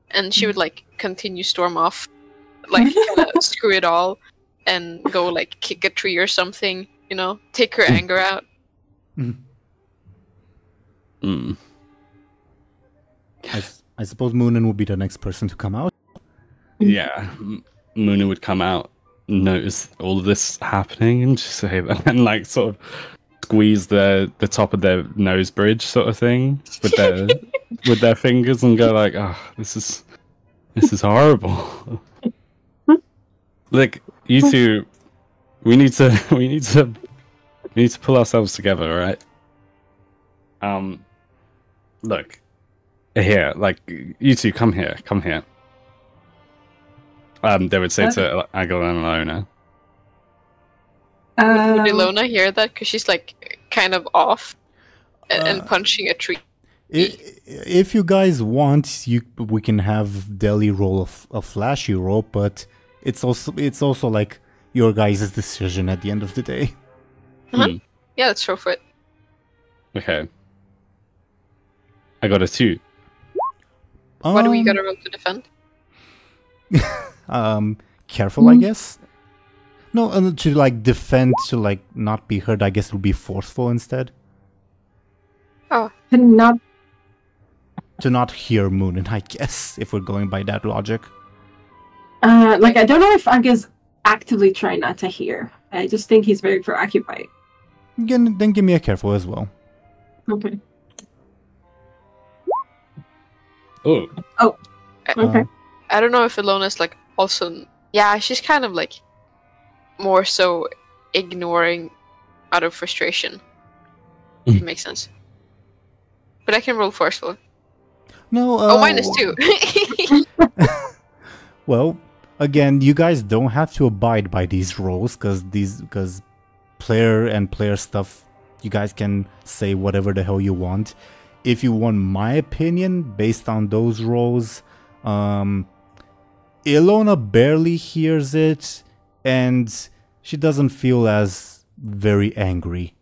And she would like continue storm off, like screw it all and go like kick a tree or something, take her anger out. I suppose Muninn would be the next person to come out. Yeah, Muninn would come out, notice all of this happening, and just say that, and like sort of squeeze the top of their nose bridge, sort of thing, with their fingers, and go like, "Oh, this is horrible." Like, you two, we need to pull ourselves together, all right? Look, here, like, you two, come here. They would say to Anghel and Illona. Would Illona hear that? Because she's like kind of off and punching a tree. If you guys want, we can have Deli roll a flashy roll, but it's also like your guys' decision at the end of the day. Yeah, let's throw for it. Okay. I got a 2. What do we gotta roll to defend? Careful, I guess. No, to like defend, to like not be hurt. I guess it would be forceful instead. Oh, to not hear Muninn, I guess, if we're going by that logic. Like, I don't know if Anghel's actively trying not to hear. I just think he's very preoccupied. Then give me a careful as well. Okay. Oh. Okay. I don't know if Illona's like also... Yeah, she's kind of like more so ignoring out of frustration. If it makes sense. But I can roll forceful. No, -2. Well, again, you guys don't have to abide by these rolls, because player stuff, you guys can say whatever the hell you want. If you want my opinion based on those rolls, Illona barely hears it, and she doesn't feel as very angry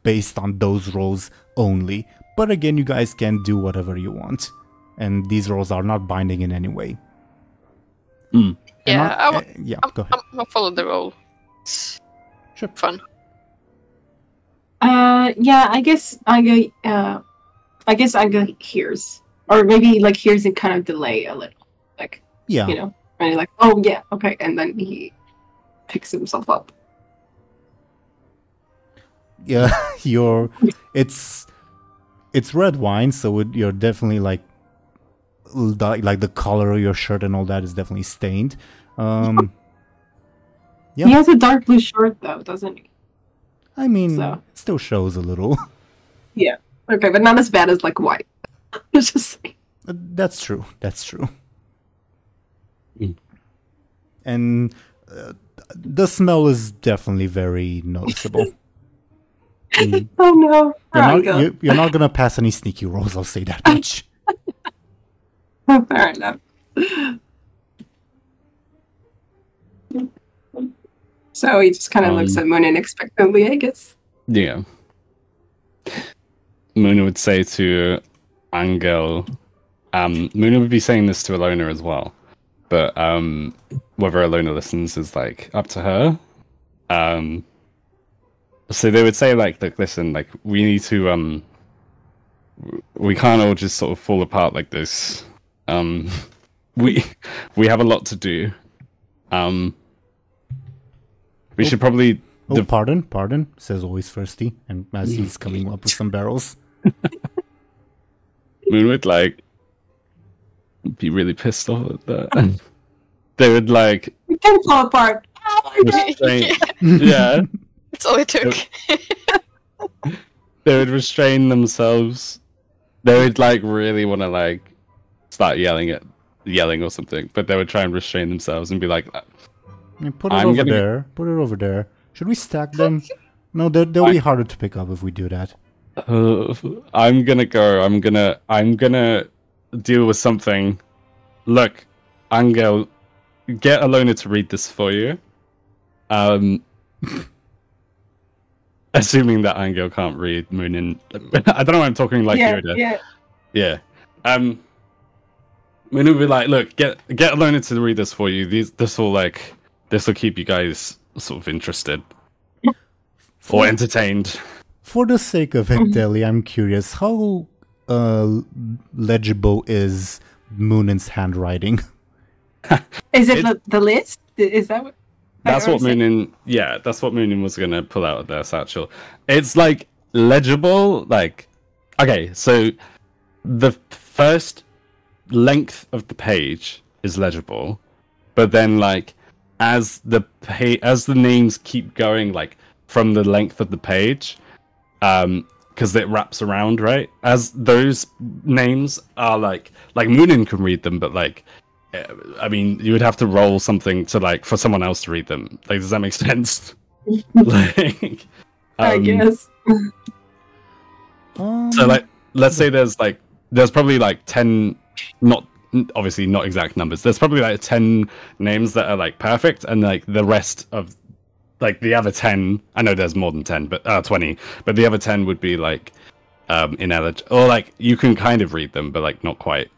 based on those rolls only. But again, you guys can do whatever you want, and these rolls are not binding in any way. Yeah, go ahead. I'll follow the roll. It's fun. Yeah, I guess Anghel hears, or maybe like hears and kind of delay a little, like and you're like, oh yeah, okay, and then he picks himself up. Yeah, it's red wine, so you're definitely like the color of your shirt and all that is definitely stained. Yeah. He has a dark blue shirt though, doesn't he? I mean, it still shows a little. Yeah. Okay, but not as bad as like white. Just saying. That's true. And the smell is definitely very noticeable. Oh no! You're not gonna pass any sneaky rolls. I'll say that much. Fair enough. So he just kind of looks at Muninn expectantly, I guess. Yeah. Muninn would say to Anghel, Muninn would be saying this to Illona as well, but whether Illona listens is like up to her. So they would say like, look, listen, like we need to we can't all just sort of fall apart like this. We have a lot to do. We should probably. Oh, pardon, says always thirsty, and as he's coming up with some barrels. Moon would like be really pissed off at that. They would like. We can fall apart. Oh my God. Yeah. That's all it took. They would restrain themselves. They would like really want to like start yelling or something, but they would try and restrain themselves and be like, Put it over there. Put it over there. Should we stack them? No, they'll be harder to pick up if we do that. I'm gonna go. I'm gonna deal with something. Look, Anghel, get Illona to read this for you. Assuming that Anghel can't read Muninn. I don't know why I'm talking like Yoda. Yeah. Muninn will be like, look, get Illona to read this for you. This will keep you guys sort of interested or entertained. For the sake of it, Deli, I'm curious, how legible is Muninn's handwriting? Is it the list? Is that what? That's what Muninn. Yeah, that's what Muninn was gonna pull out of their satchel. It's like legible. Like, okay, so the first length of the page is legible, but then like as the names keep going, like from the length of the page, because it wraps around, right? As those names are like Muninn can read them, but like. I mean, you would have to roll something to like for someone else to read them. Like, does that make sense? Like, I guess. So, like, let's say there's probably like 10, obviously not exact numbers. There's probably like 10 names that are like perfect, and like the rest of like the other 10. I know there's more than 10, but 20. But the other 10 would be like ineligible, or like you can kind of read them, but like not quite.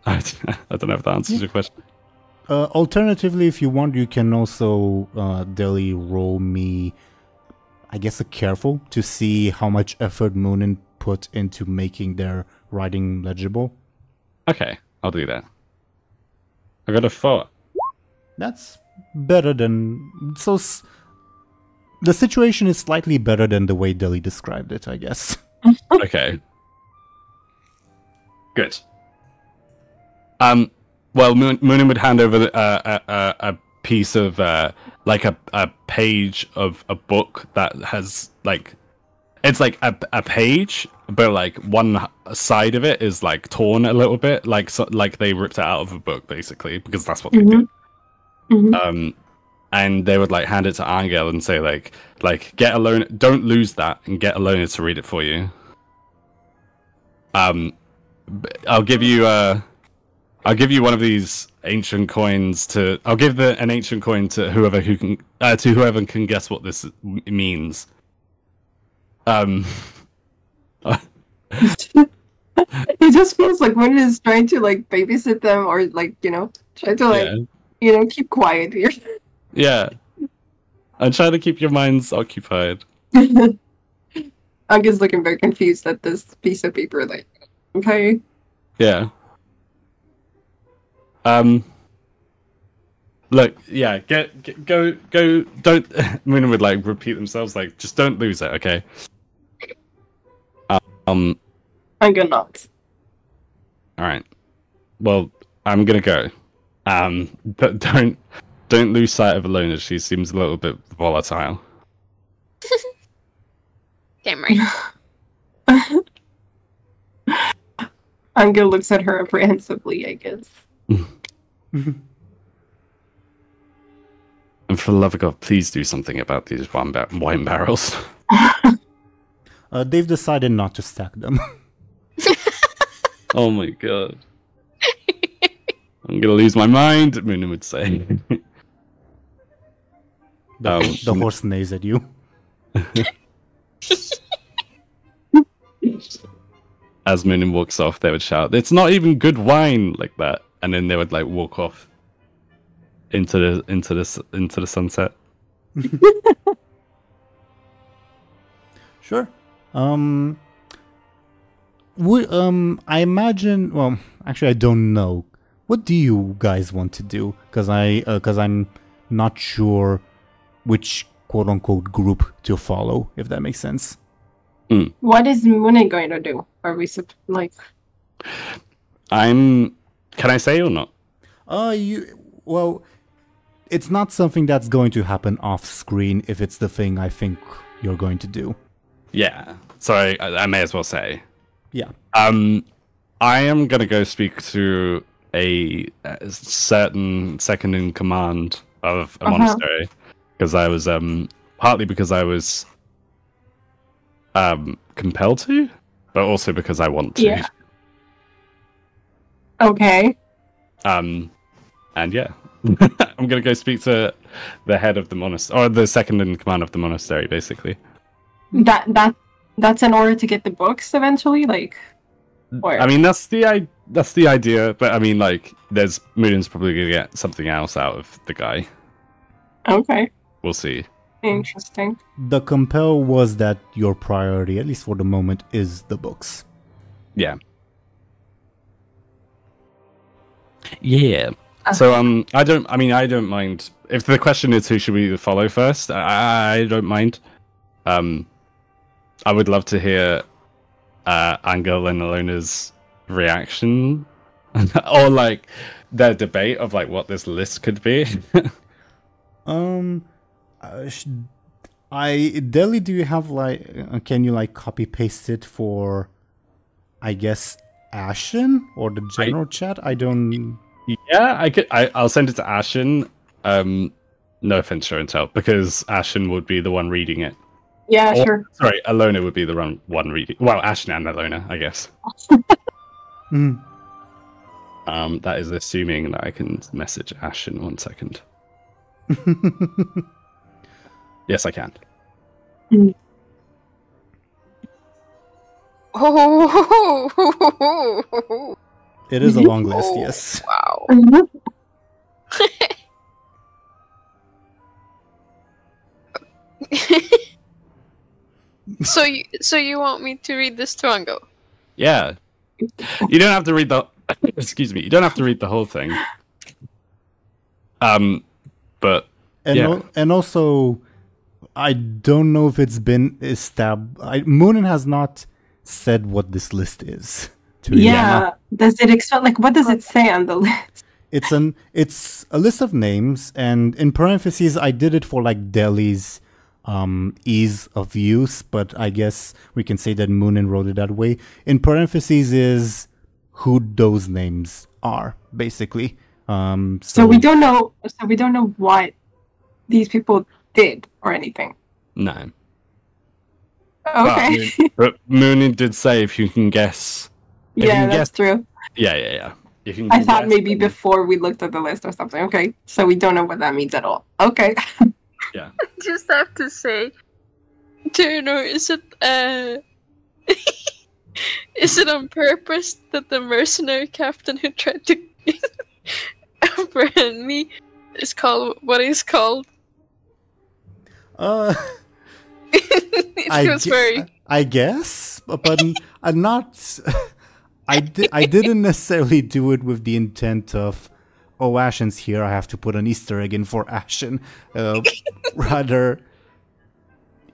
I don't know if that answers your question. Alternatively, if you want, you can also Deli roll me, I guess, a careful to see how much effort Muninn put into making their writing legible. Okay, I'll do that. I got a 4. That's better than... So the situation is slightly better than the way Deli described it, I guess. Okay. Good. Well, Muninn would hand over a piece of like a page of a book that has like it's like a page, but like one side of it is like torn a little bit, like like they ripped it out of a book basically, because that's what they did. And they would like hand it to Anghel and say like get Illona, don't lose that, and get Illona to read it for you. I'll give you one of these ancient coins to. I'll give an ancient coin to whoever can guess what this means. It just feels like one is trying to like babysit them, or like try to like keep quiet here. Yeah, I'm trying to keep your minds occupied. I'm just looking very confused at this piece of paper. Like, okay. Yeah. Look, yeah, go, don't, Muninn would like repeat themselves, like, just don't lose it, okay? I'm gonna not. Alright. Well, I'm gonna go. But don't lose sight of Illona, she seems a little bit volatile. Damn right. Anghel looks at her apprehensively, I guess. And for the love of God, please do something about these wine barrels. They've decided not to stack them. Oh my God. I'm gonna lose my mind, Muninn would say. The horse neighs at you. As Muninn walks off, they would shout, "It's not even good wine!" like that, and then they would like walk off into the sunset. Sure. I imagine. Well, actually, I don't know. What do you guys want to do? Because I'm not sure which quote unquote group to follow, if that makes sense. What is Muninn going to do? Are we like? Can I say or not? Well, it's not something that's going to happen off screen if it's the thing I think you're going to do. Yeah. Sorry, I may as well say. Yeah. I am gonna go speak to a certain second in command of a monastery, because I was partly because I was compelled to, but also because I want to. Yeah. Okay. And yeah, I'm gonna go speak to the head of the monastery, or the second in command of the monastery, basically. That's in order to get the books eventually, like. Or... I mean, that's the idea, but I mean, like, Muninn's probably gonna get something else out of the guy. Okay. We'll see. Interesting. The compel was that your priority, at least for the moment, is the books. Yeah. Yeah. So I don't mind if the question is who should we follow first. I don't mind. I would love to hear Anghel and Illona's reaction, or like their debate of like what this list could be. Deli, do you have like? Can you like copy paste it for? I guess Ashen or the general chat. I don't. Yeah, I could. I'll send it to Ashen. No offense, Show&Tell, because Ashen would be the one reading it. Yeah, sure. Sorry, Illona would be the one reading. Well, Ashen and Illona, I guess. That is assuming that I can message Ashen. 1 second. Yes, I can. It is a long list, yes. Wow. So you want me to read this to Anghel? Yeah. You don't have to read the. Excuse me. You don't have to read the whole thing. But and also, I don't know if it's been established. Muninn has not said what this list is. Yeah. Does it explain? Like, what does it say on the list? It's a list of names, and in parentheses, I did it for like Deli's ease of use, but I guess we can say that Muninn wrote it that way. In parentheses is who those names are, basically. So we don't know. So we don't know what these people did or anything. No. Okay. But Muninn did say if you can guess. Yeah, that's true. Yeah. If you can I thought guess, maybe before we looked at the list or something. Okay, so we don't know what that means at all. Okay. Yeah. Just have to say, Teeironor, is it on purpose that the mercenary captain who tried to apprehend me is called what he's called? It feels very. I guess, but I'm not. I didn't necessarily do it with the intent of, oh, Ashen's here, I have to put an Easter egg in for Ashen. Rather,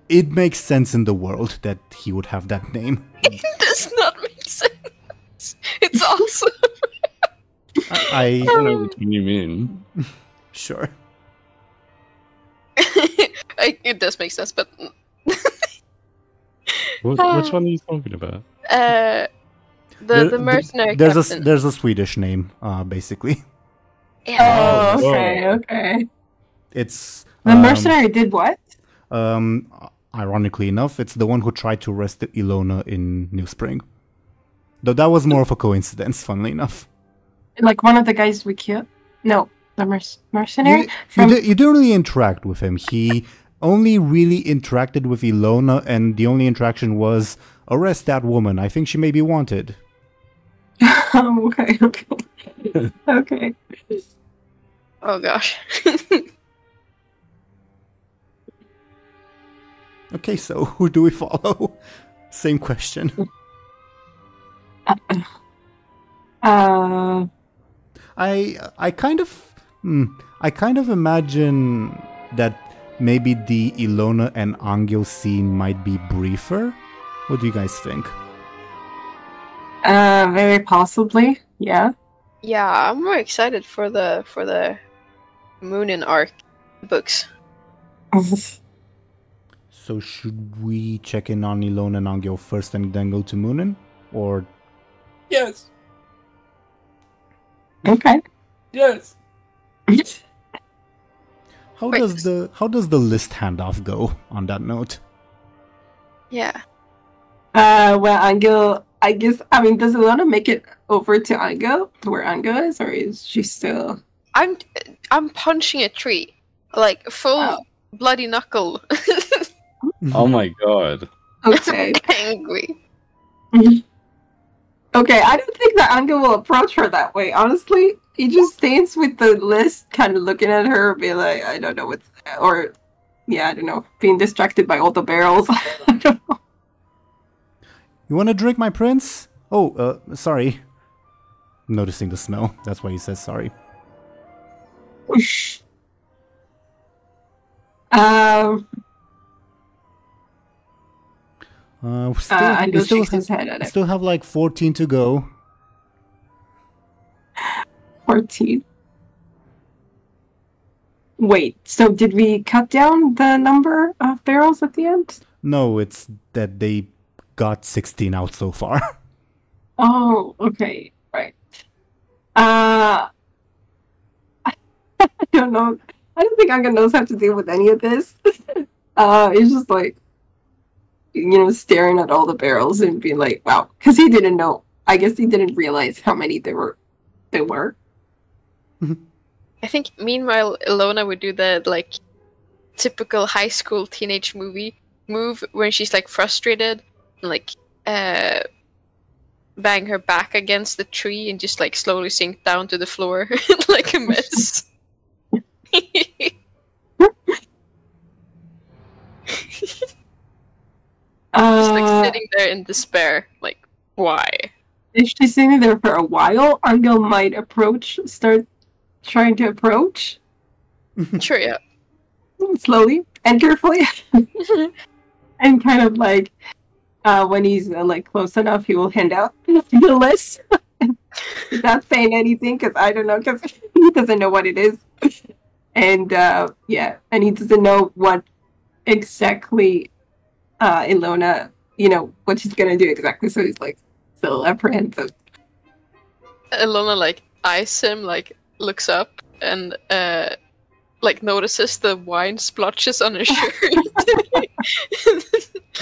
it makes sense in the world that he would have that name. It does not make sense. It's awesome. I don't know what you mean. Sure. It does make sense, but... Which one are you talking about? The mercenary captain. There's a Swedish name, basically. Yeah. Oh, okay. It's the mercenary did what? Ironically enough, it's the one who tried to arrest Illona in New Spring. Though that was more of a coincidence, funnily enough. Like one of the guys we killed? No, mercenary. You didn't really interact with him. He only really interacted with Illona, and the only interaction was arrest that woman. I think she may be wanted. Okay. Okay. Oh gosh. Okay, so who do we follow? Same question. I kind of imagine that maybe the Illona and Anghel scene might be briefer. What do you guys think? Very possibly. Yeah. Yeah, I'm more excited for the Muninn arc books. So should we check in on Illona and Anghel first and then go to Muninn? Or Yes. Okay. Yes. how does the list handoff go on that note? Yeah. Well, Anghel, I guess, does Illona make it over to Anghel, where Anghel is, or is she still... I'm punching a tree. Like, full bloody knuckle. Oh my god. Okay. Angry. Okay, I don't think that Anghel will approach her that way, honestly. He just stands with the list, kind of looking at her, be like, I don't know what's... Or, yeah, I don't know, being distracted by all the barrels. I don't know. You want a drink, my prince? Oh, sorry. Noticing the smell. That's why he says sorry. We still have like 14 to go. 14. Wait, so did we cut down the number of barrels at the end? No, it's that they got 16 out so far. Oh, okay, right. I don't know. I don't think Anghel knows how to deal with any of this. It's just like, staring at all the barrels and being like, wow. Because he didn't know. I guess he didn't realize how many there were. I think, meanwhile, Illona would do the, like, typical high school teenage movie move when she's, like, frustrated and, like, bang her back against the tree and just, like, slowly sink down to the floor like a mess. Just like sitting there in despair, like, why? If she's sitting there for a while, Anghel might start trying to approach. Sure, yeah. Slowly and carefully. And kind of like, when he's like close enough, he will hand out the list. Without saying anything, because I don't know, because he doesn't know what it is. And and he doesn't know what exactly Illona, what she's gonna do exactly. So he's like still apprehensive. Illona like eyes him, like looks up and like notices the wine splotches on his shirt. I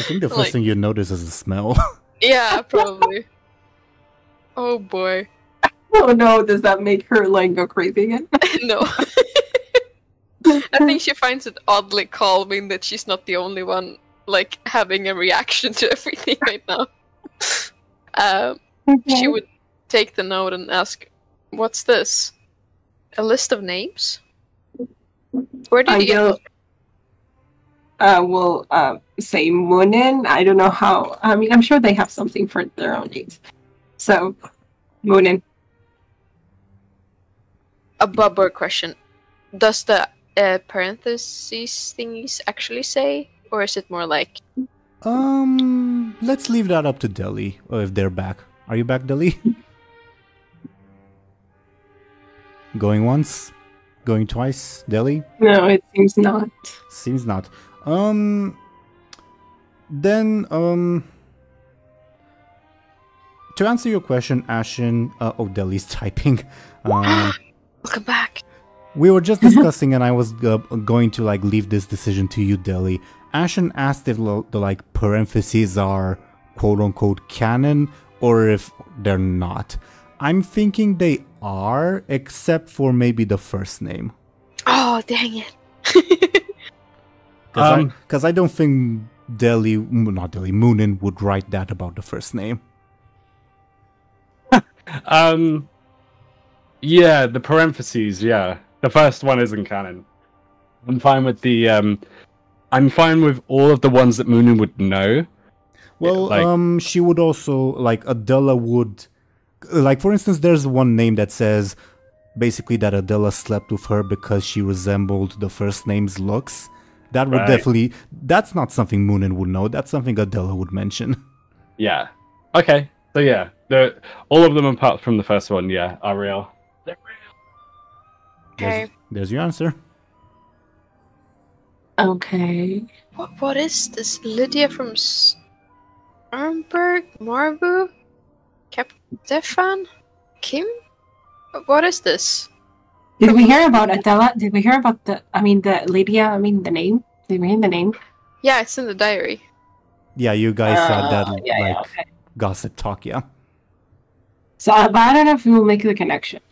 think the first thing you notice is the smell. Yeah, probably. Oh boy. Oh no, does that make her like go crazy again? No. I think she finds it oddly calming that she's not the only one like having a reaction to everything right now. She would take the note and ask, "What's this? A list of names? Where did you get it?" Will say Muninn. I don't know how. I mean, I'm sure they have something for their own names. So, Muninn. A bubber question: does the parentheses thingies actually say, or is it more like? Let's leave that up to Dely. If they're back, are you back, Dely? Going once, going twice, Dely? No, it seems not. Seems not. Then, to answer your question, Ashen, Dely's typing. Welcome back. We were just discussing, and I was going to like leave this decision to you, Dely. Ashen asked if the like parentheses are quote unquote canon or if they're not. I'm thinking they are, except for maybe the first name. Oh, dang it. Because I don't think Muninn would write that about the first name. Yeah, the parentheses, yeah. The first one isn't canon. I'm fine with the, I'm fine with all of the ones that Muninn would know. Well, she would also, like, Adela would... Like, for instance, there's one name that says, basically, that Adela slept with her because she resembled the first name's looks. That would definitely... That's not something Muninn would know. That's something Adela would mention. Yeah. Okay. So, yeah. All of them, apart from the first one, yeah, are real. They're real. Okay. There's your answer. Okay. What is this? Lydia from Arnberg? Marbu? Stefan? Kim? What is this? Did we hear about Adela? Did we hear about the Lydia, the name? Did we hear the name? Yeah, it's in the diary. Yeah, you guys had that, gossip talk, yeah. So, but I don't know if we will make the connection.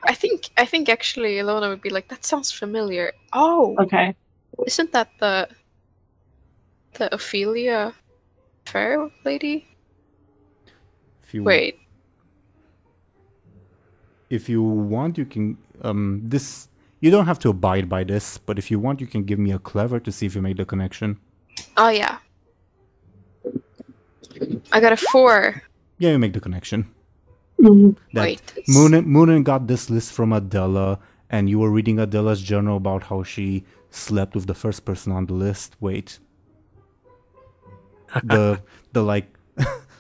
I think actually Illona would be like, that sounds familiar. Oh! Okay. Isn't that the Ophelia fair lady? Wait. If you want, you can... you don't have to abide by this, but if you want, you can give me a clever to see if you make the connection. Oh, yeah. I got a 4. Yeah, you make the connection. Wait. Muninn got this list from Adela, and you were reading Adela's journal about how she slept with the first person on the list. Wait. The like...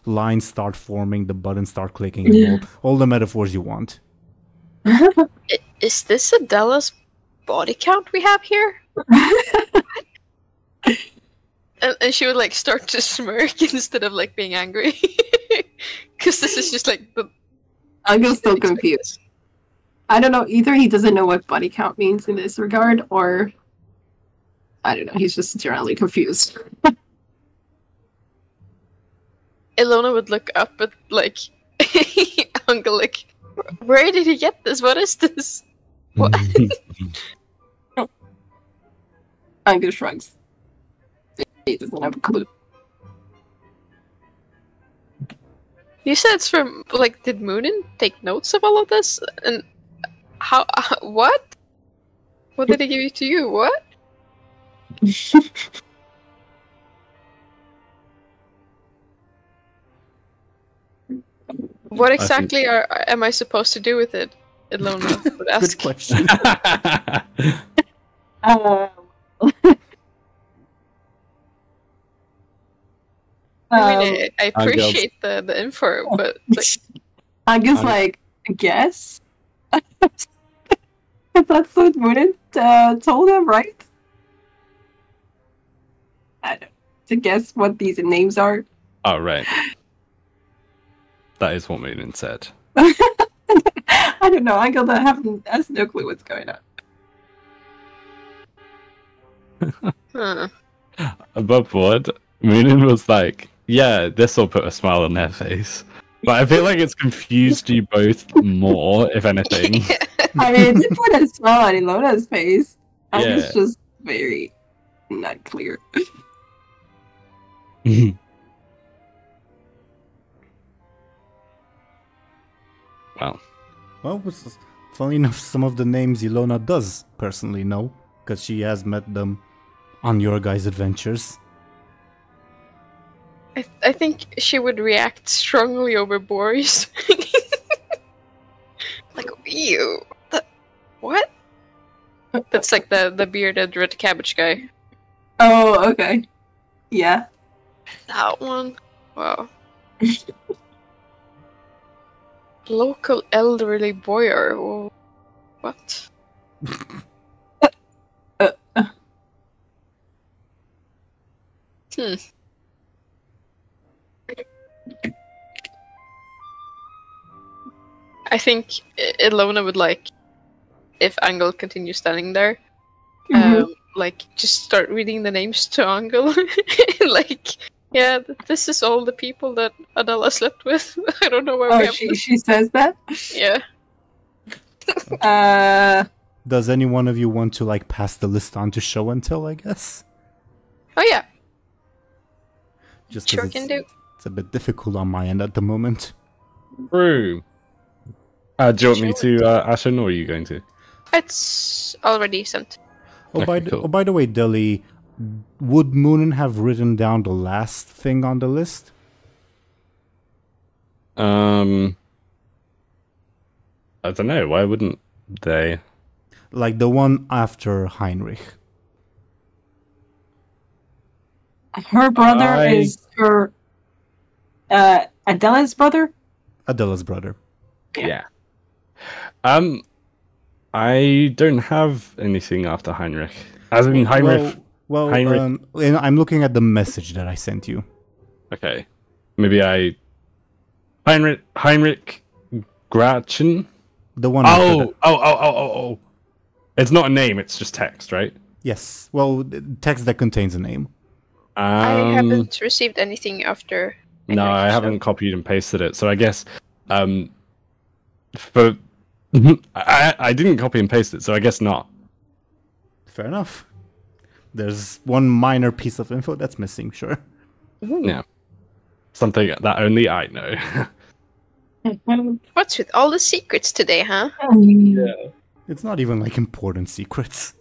lines start forming, the buttons start clicking, and all the metaphors you want. Is this Adela's body count we have here? and she would like start to smirk instead of like being angry. Because this is just like the... I'm still confused. I don't know, either he doesn't know what body count means in this regard, or... I don't know, he's just generally confused. Illona would look up at, like, Anghel, like, where did he get this? What is this? What? Anghel shrugs. He doesn't have a clue. You said it's from, like, did Muninn take notes of all of this? And how, what? What did he give it to you? What? What exactly am I supposed to do with it? Illona would ask. Good question. I mean, I appreciate the info, but like, I guess, like, guess? If that's what Muninn told him, right? I don't know. To guess what these names are. Oh, right. That is what Muninn said. I don't know. I has no clue what's going huh. Above board, Muninn was like, yeah, this will put a smile on their face. But I feel like it's confused you both more, if anything. I mean, it did put a smile on Illona's face. I was just very not clear. Well, funny enough, some of the names Illona does personally know, because she has met them on your guys' adventures. I think she would react strongly over Boris. Like, ew. What? That's like the bearded red cabbage guy. Oh, okay. Yeah. That one? Wow. Local elderly boyar. Oh, what? I think Illona would like, if Anghel continues standing there, like just start reading the names to Anghel, like Yeah, this is all the people that Adela slept with. I don't know where we Oh, have she says that? Yeah. Does any one of you want to like pass the list on to Show&Tell, I guess? Oh yeah. Just Sure 'cause can do. it's a bit difficult on my end at the moment. True. Do you want me to, Ashen, or are you going to? It's already sent. Oh, Okay, cool. by the way, Deli, would Muninn have written down the last thing on the list? I don't know. Why wouldn't they? Like the one after Heinrich. Her brother is her Adela's brother? Adela's brother. Yeah. I don't have anything after Heinrich. As in Heinrich. Heinrich. I'm looking at the message that I sent you. Okay. Maybe Heinrich Gratchen? The one after that. Oh. It's not a name, it's just text, right? Yes. Well, text that contains a name. I haven't received anything after. No, Heinrich, I so- haven't copied and pasted it. So I guess for I didn't copy and paste it, so I guess not. Fair enough. There's one minor piece of info that's missing, sure. Yeah. Something that only I know. What's with all the secrets today, huh? It's not even like important secrets.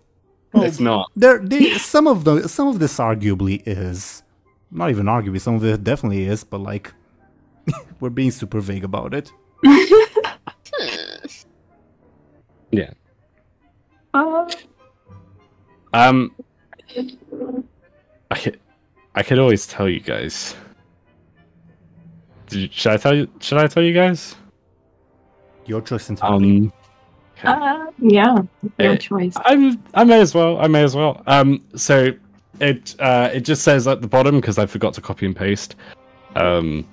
It's not. Some of this arguably is. Not even arguably, some of it definitely is, but like we're being super vague about it. Yeah. I could always tell you guys. Should I tell you? Should I tell you guys? Your choice entirely. Yeah, your choice. I may as well. So it just says at the bottom, because I forgot to copy and paste. It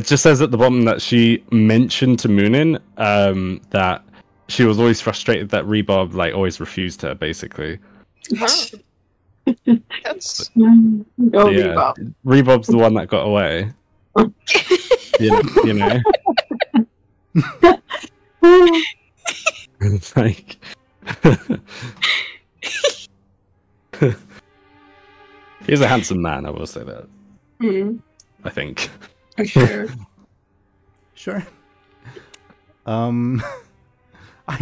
just says at the bottom that she mentioned to Muninn that she was always frustrated that Rebob like always refused her, basically. That's Go Yeah. Rebob. Rebob's the one that got away. you know. It's like he's a handsome man, I will say that. I think. Sure. Sure. I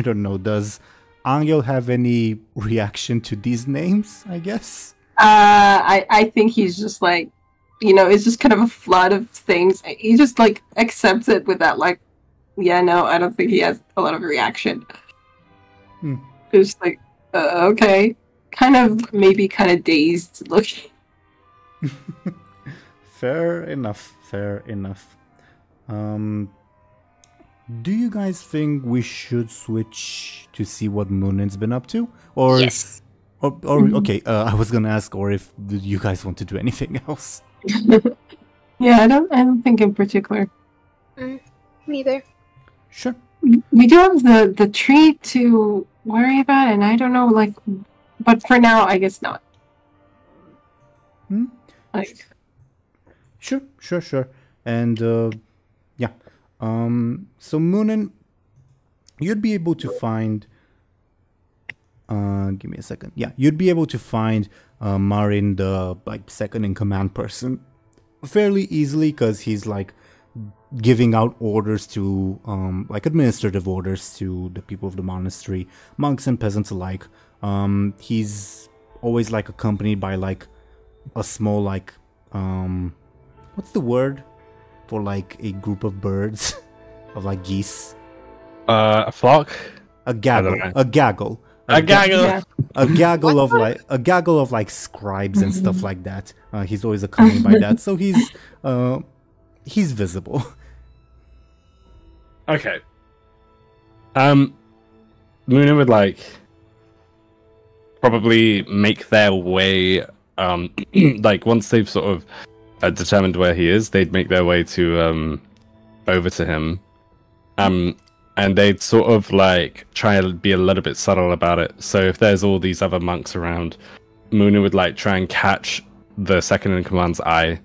don't know. Does Anghel have any reaction to these names, I guess? I think he's just like, it's just kind of a flood of things. He just like accepts it with that like, yeah, no, I don't think he has a lot of reaction. Just like, okay, kind of dazed looking. Fair enough. Do you guys think we should switch to see what Muninn's been up to? Or yes. Okay, I was gonna ask, or if you guys want to do anything else. Yeah, I don't think in particular. Neither. Sure. We do have the tree to worry about, and I don't know, like, but for now, I guess not. Like, Sure. And yeah. So Muninn, you'd be able to find. Give me a second. Yeah, you'd be able to find Marin, the like second in command person, fairly easily, because he's like giving out orders to like administrative orders to the people of the monastery, monks and peasants alike. He's always like accompanied by like a small like what's the word for like a group of birds of like geese? A flock? A gaggle. know. A gaggle. A gaggle. yeah. A gaggle of like scribes and stuff like that. He's always accompanied by that, so he's visible. Okay. Muninn would like probably make their way. Like once they've sort of determined where he is, they'd make their way to over to him. And they'd sort of like try to be a little bit subtle about it. So if there's all these other monks around, Muninn would like try and catch the second in command's eye.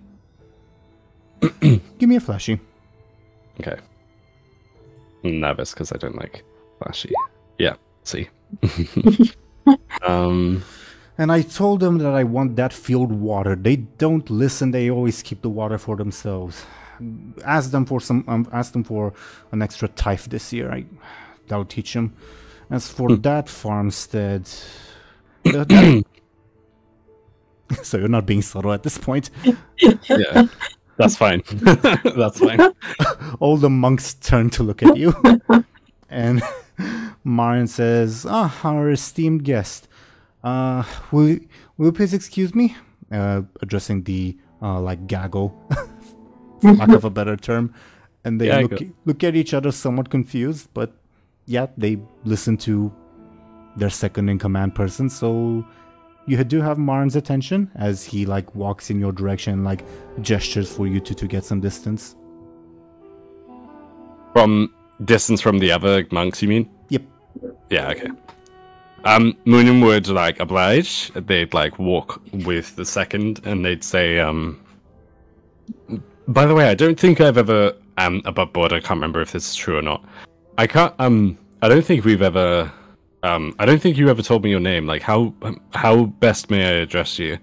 Give me a flashy. Okay. I'm nervous because I don't like flashy. Yeah, see. And I told them that I want that field water. They don't listen. They always keep the water for themselves. Ask them for an extra tithe this year. That'll teach them. As for that farmstead, so you're not being subtle at this point. Yeah, that's fine. That's fine. All the monks turn to look at you, and Muninn says, our esteemed guest, will you please excuse me? Addressing the gaggle, for lack of a better term. And they look at each other somewhat confused, but yeah, they listen to their second in command person. So you do have Marinn's attention as he walks in your direction, gestures for you to get some distance. From distance from the other monks, you mean? Yep. Yeah, okay. Muninn would oblige. They'd walk with the second, and they'd say, by the way, I don't think I've ever above board. I can't remember if this is true or not. I can't. I don't think we've ever. I don't think you ever told me your name. How best may I address you?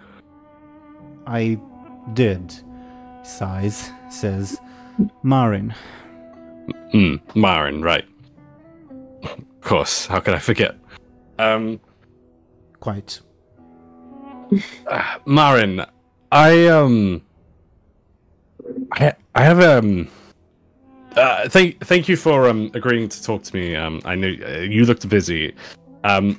I did. Sighs, says, Muninn. Muninn, right. Of course. How could I forget? Quite. Muninn, I have thank you for agreeing to talk to me. I knew you looked busy. Well,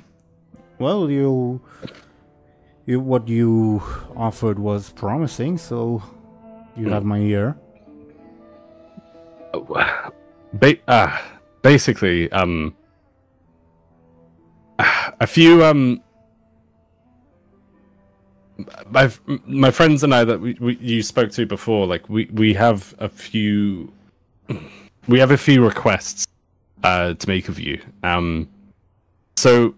what you offered was promising, so you have my ear. Basically, a few my friends and I that you spoke to before, we have a few requests to make of you. So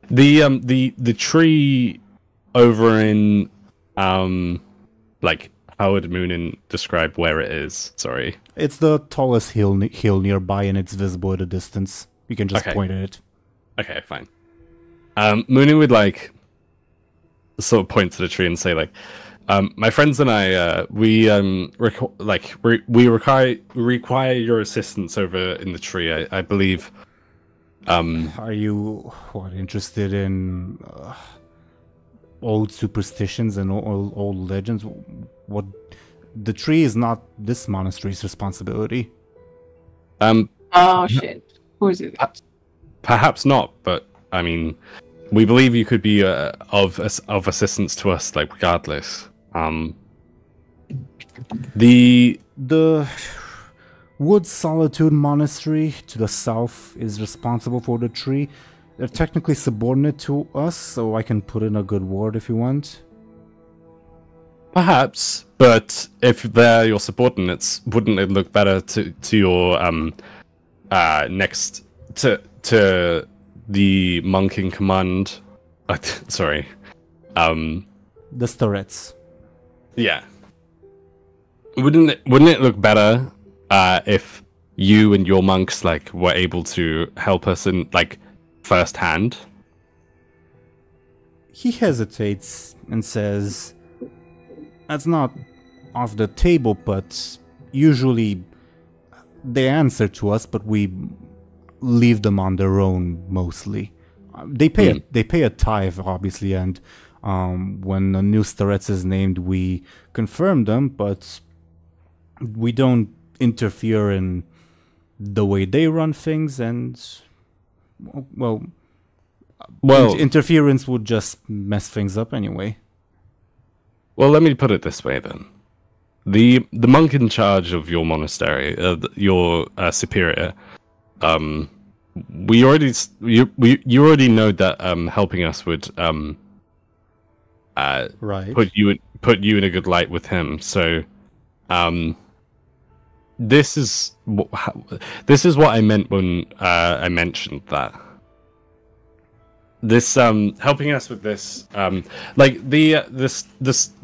the tree over in how would Muninn describe where it is? Sorry. It's the tallest hill nearby, and it's visible at a distance. You can just point at it. Okay, fine. Muninn would sort of point to the tree and say my friends and I we require your assistance over in the tree. I believe. Are you interested in old superstitions and old legends? What the tree is not this monastery's responsibility. Oh shit! Who is it? Perhaps not, but I mean, we believe you could be of assistance to us, regardless. The Wood Solitude Monastery to the south is responsible for the tree. They're technically subordinate to us, so I can put in a good word if you want. Perhaps, but if they're your subordinates, wouldn't it look better to your next to the monk in command? Sorry, the Starets. Yeah. Wouldn't it look better if you and your monks were able to help us in first hand? He hesitates and says, "That's not off the table, but usually they answer to us, but we leave them on their own mostly. They pay a tithe, obviously, and when a new starets is named, we confirm them, but we don't interfere in the way they run things, and well, interference would just mess things up anyway." Well, let me put it this way then: the monk in charge of your monastery, your superior, you already know that helping us would right. put you in a good light with him. So, this is what I meant when I mentioned that. this helping us with this like the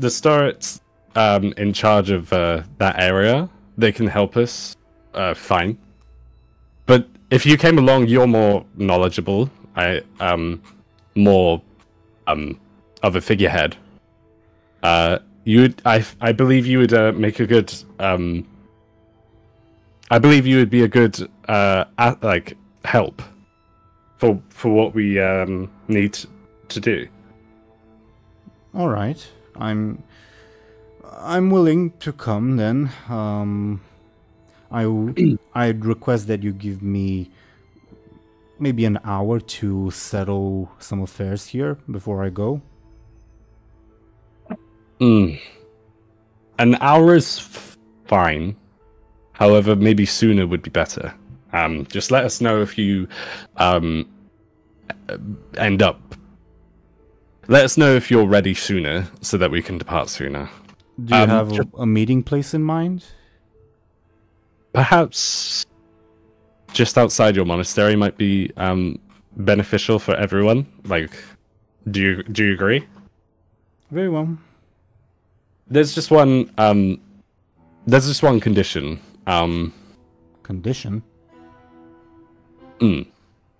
store's in charge of that area. They can help us fine, but if you came along, you're more knowledgeable. More of a figurehead. I believe you would make a good I believe you would be a good like help for what we need to do. All right, I'm willing to come then. I'd request that you give me maybe an hour to settle some affairs here before I go. An hour is fine. However, maybe sooner would be better. Just let us know if you end up. Let us know if you're ready sooner, so that we can depart sooner. Do you have a meeting place in mind? Perhaps just outside your monastery might be beneficial for everyone. Like, do you agree? Very well. There's just one condition. Condition?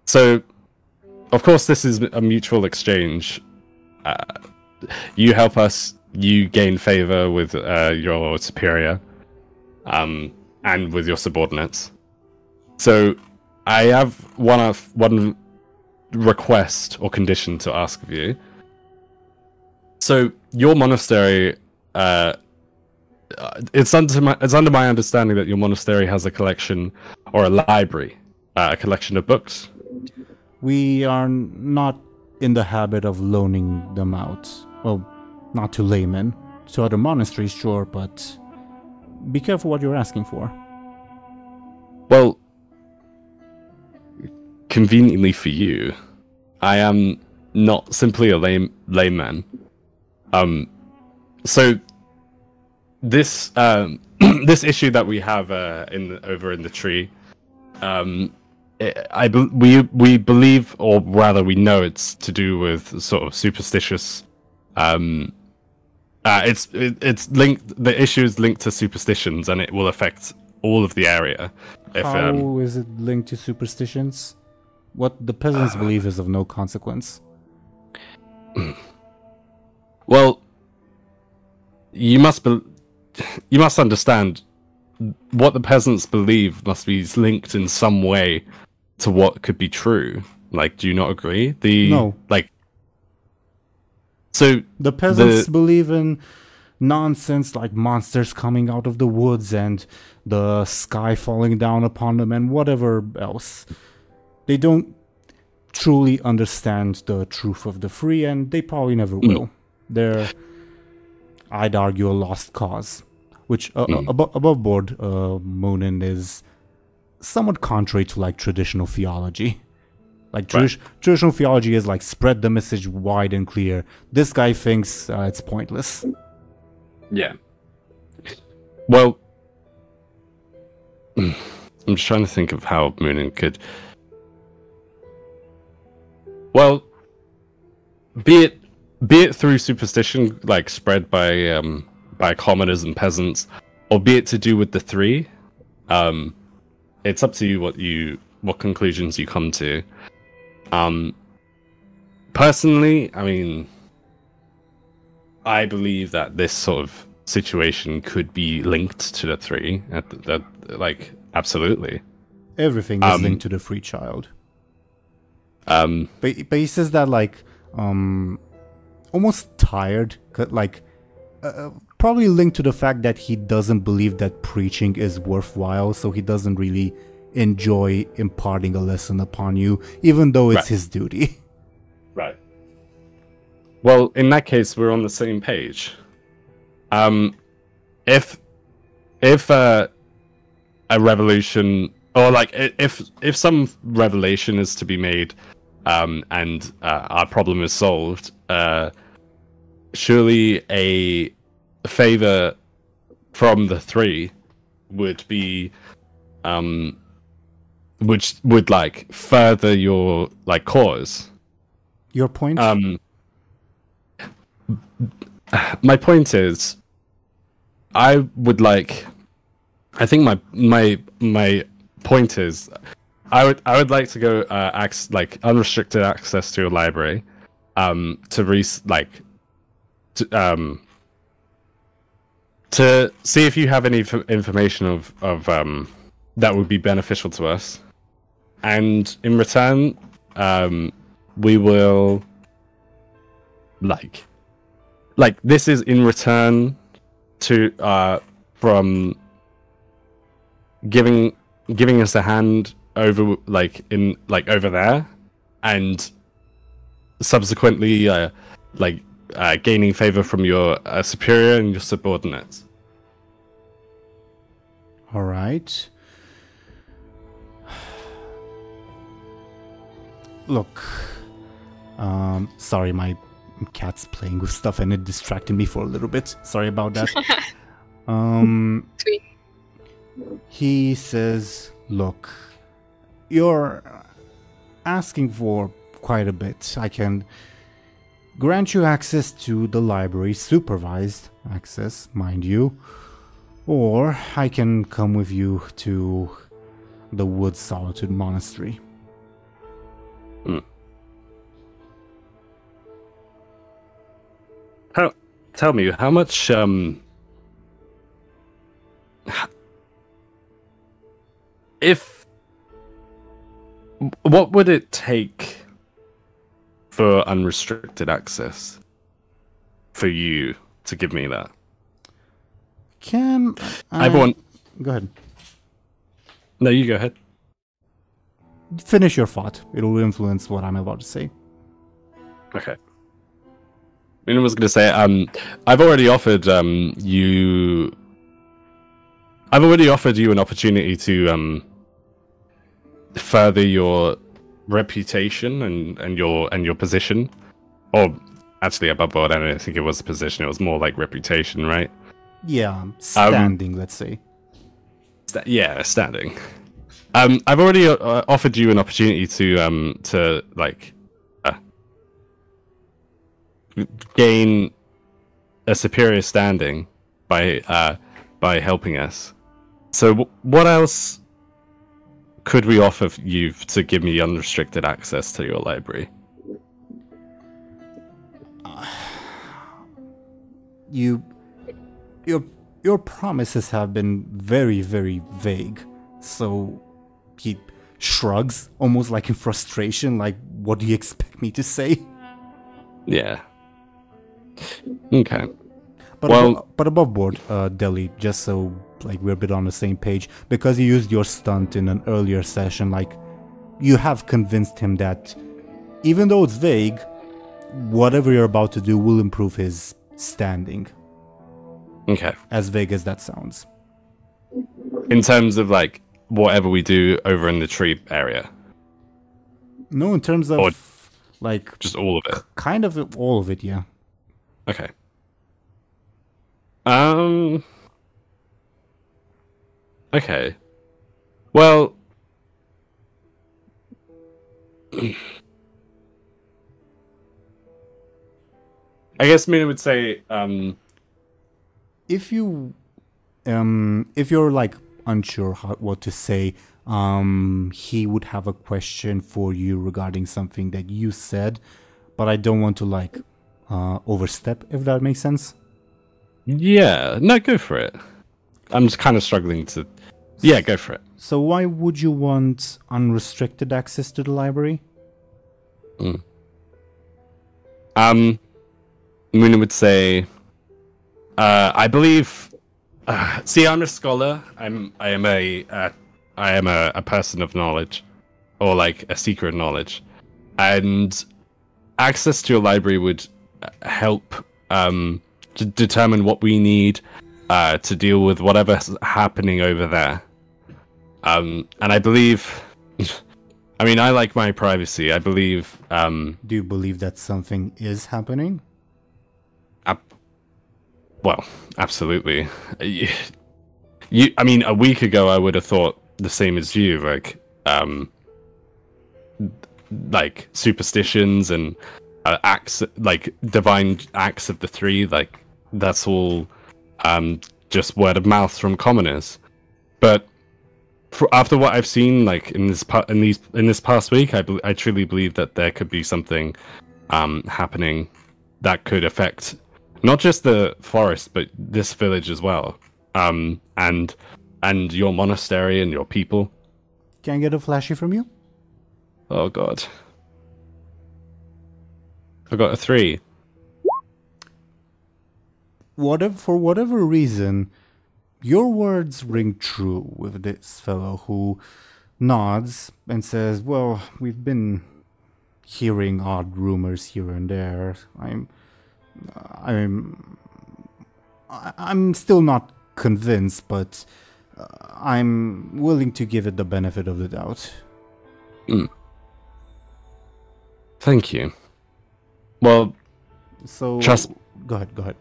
So, of course, this is a mutual exchange. You help us, you gain favor with your superior, and with your subordinates. So, I have one request or condition to ask of you. So, your monastery, it's under my understanding that your monastery has a collection or a library, a collection of books. We are not in the habit of loaning them out. Well, not to laymen. To other monasteries, sure, but be careful what you're asking for. Well, conveniently for you, I am not simply a layman. So this this issue that we have over in the tree, we believe, or rather, we know it's to do with sort of superstitious. It's linked. The issue is linked to superstitions, and it will affect all of the area. How is it linked to superstitions? What the peasants believe is of no consequence. Well, you must understand what the peasants believe must be linked in some way to what could be true. Like, do you not agree? No. So the peasants believe in nonsense like monsters coming out of the woods and the sky falling down upon them and whatever else. They don't truly understand the truth of the free, and they probably never will. They're, I'd argue, a lost cause, which above board, Muninn is somewhat contrary to like traditional theology. Like traditional theology is like spread the message wide and clear. This guy thinks it's pointless. Yeah. Well, I'm just trying to think of how Muninn could. Well, be it through superstition, like spread by commoners and peasants, or be it to do with the three. It's up to you what conclusions you come to. Personally, I mean, I believe that this sort of situation could be linked to the three. Like, absolutely. Everything is linked to the free child. But he says that like almost tired, like probably linked to the fact that he doesn't believe that preaching is worthwhile, so he doesn't really enjoy imparting a lesson upon you, even though it's his duty. Right. Well, in that case, we're on the same page. If a revolution, or like if some revelation is to be made, and our problem is solved, surely a favor from the three would be, which would like further your like cause. Your point? My point is, I think my point is, I would like to go unrestricted access to a library, to see if you have any information of that would be beneficial to us, and in return, we will this is in return to from giving us a hand over over there, and subsequently gaining favor from your superior and your subordinates. All right. Look, sorry, my cat's playing with stuff and it distracted me for a little bit. Sorry about that. Sweet. He says, look, you're asking for quite a bit. I can grant you access to the library, supervised access, mind you, or I can come with you to the Wood Solitude Monastery. Tell me, how much what would it take for unrestricted access for you to give me that? Can I... Everyone... Go ahead. No, you go ahead. Finish your thought. It'll influence what I'm about to say. Okay. I was going to say, I've already offered you an opportunity to further your reputation and your position, or actually above all, I don't think it was a position; it was more like reputation, right? Yeah, standing, let's say. Standing. I've already offered you an opportunity to gain a superior standing by helping us. So what else could we offer you to give me unrestricted access to your library? Your promises have been very, very vague. So he shrugs, almost like in frustration, like, what do you expect me to say? Yeah. Okay. But above board, Deli, just so we're a bit on the same page, because you used your stunt in an earlier session, you have convinced him that even though it's vague, whatever you're about to do will improve his standing. Okay. As vague as that sounds. In terms of whatever we do over in the tree area. No, in terms of just all of it. Kind of all of it, yeah. Okay. Okay. Well, I guess Muninn would say, if you're unsure what to say, he would have a question for you regarding something that you said, but I don't want to overstep, if that makes sense. Yeah, no, go for it. I'm just kind of struggling to... Yeah, go for it. So why would you want unrestricted access to the library? Muninn would say, I believe... see, I'm a scholar. I am a person of knowledge, or a seeker of knowledge, and access to a library would help to determine what we need to deal with whatever's happening over there. And I believe, I mean, I like my privacy. I believe. Do you believe that something is happening? Well, absolutely. I mean, a week ago I would have thought the same as you. like superstitions and acts, like divine acts of the three, like that's all just word of mouth from commoners. But after what I've seen, like in this past week, I truly believe that there could be something happening that could affect not just the forest, but this village as well, and your monastery and your people. Can I get a flashy from you? Oh god, I got a 3. For whatever reason, your words ring true with this fellow, who nods and says, "Well, we've been hearing odd rumors here and there. I'm still not convinced, but I'm willing to give it the benefit of the doubt." Thank you. Well, so go ahead.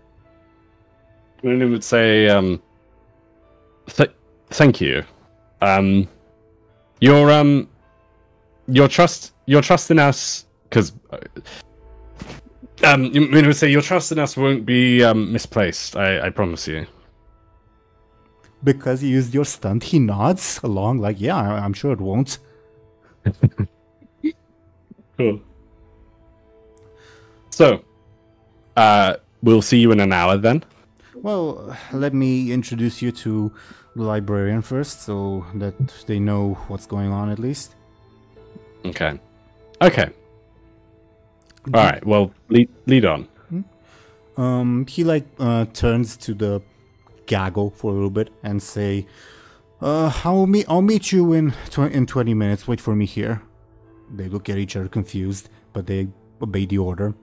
I would say, thank you. Your trust in us, because we would say your trust in us won't be misplaced. I promise you. Because he used your stunt, he nods along like, "Yeah, I'm sure it won't." Cool. So, we'll see you in an hour then. Well, let me introduce you to the librarian first, so that they know what's going on at least. Okay. All right. Well, lead on. He turns to the gaggle for a little bit and say, I'll meet you in 20 minutes. Wait for me here." They look at each other confused, but they obey the order.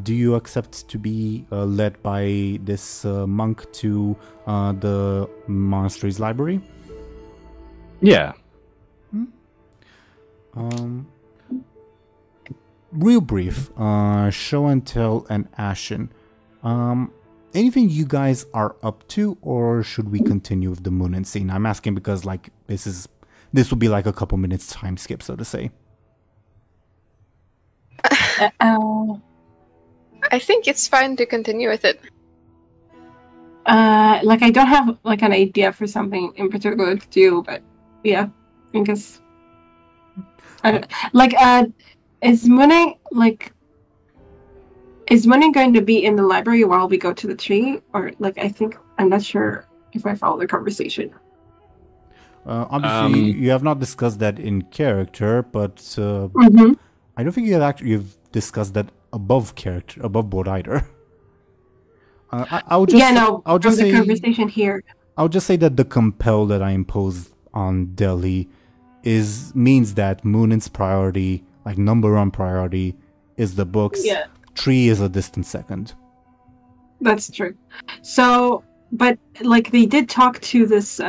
Do you accept to be led by this monk to the monastery's library? Yeah. Real brief. Show&Tell and Ashen. Anything you guys are up to, or should we continue with the Muninn scene? I'm asking because this will be like a couple minutes time skip, so to say. I think it's fine to continue with it. I don't have an idea for something in particular to do, but yeah, I guess. Is Muninn going to be in the library while we go to the tree, or I'm not sure if I follow the conversation. Obviously, you have not discussed that in character, but I don't think you've discussed that above board either. I'll just say the conversation here. I'll just say that the compel that I imposed on Dely means that Muninn's priority, like number one priority, is the books. Yeah. Tree is a distant second. That's true. So, but they did talk to this.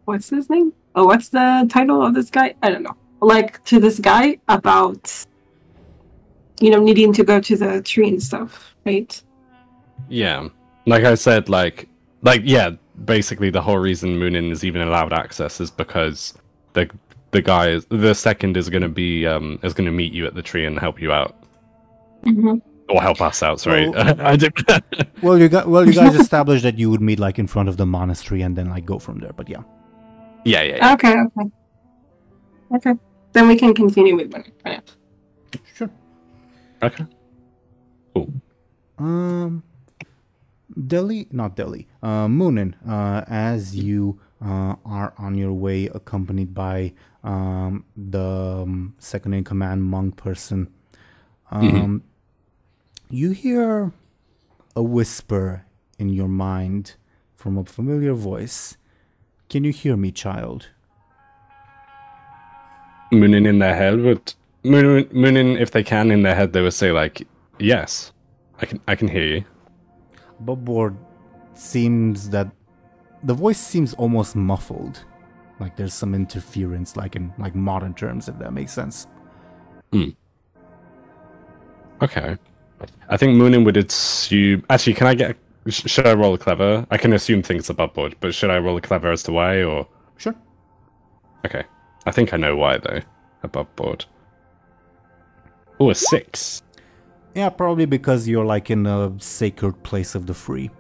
What's his name? Oh, what's the title of this guy? I don't know. To this guy about, needing to go to the tree and stuff, right? Yeah. Like I said, yeah, basically the whole reason Muninn is even allowed access is because the second is going to be is going to meet you at the tree and help you out. Or help us out, sorry. Well, you guys established that you would meet in front of the monastery and then go from there, but yeah. Yeah. Okay. Then we can continue with one. Sure. Okay. Cool. Muninn, as you are on your way accompanied by the second in command monk person, you hear a whisper in your mind from a familiar voice. "Can you hear me, child?" Muninn in their head would Muninn, if they can, in their head they would say yes, I can hear you. Above board, seems that the voice seems almost muffled, like there's some interference, in modern terms, if that makes sense. Okay. I think Muninn would assume. Actually, can I get? Should I roll a clever? I can assume things above board, but should I roll a clever as to why, or? Sure. Okay. I think I know why though. Above board. Oh, a 6. Yeah, probably because you're like in a sacred place of the free,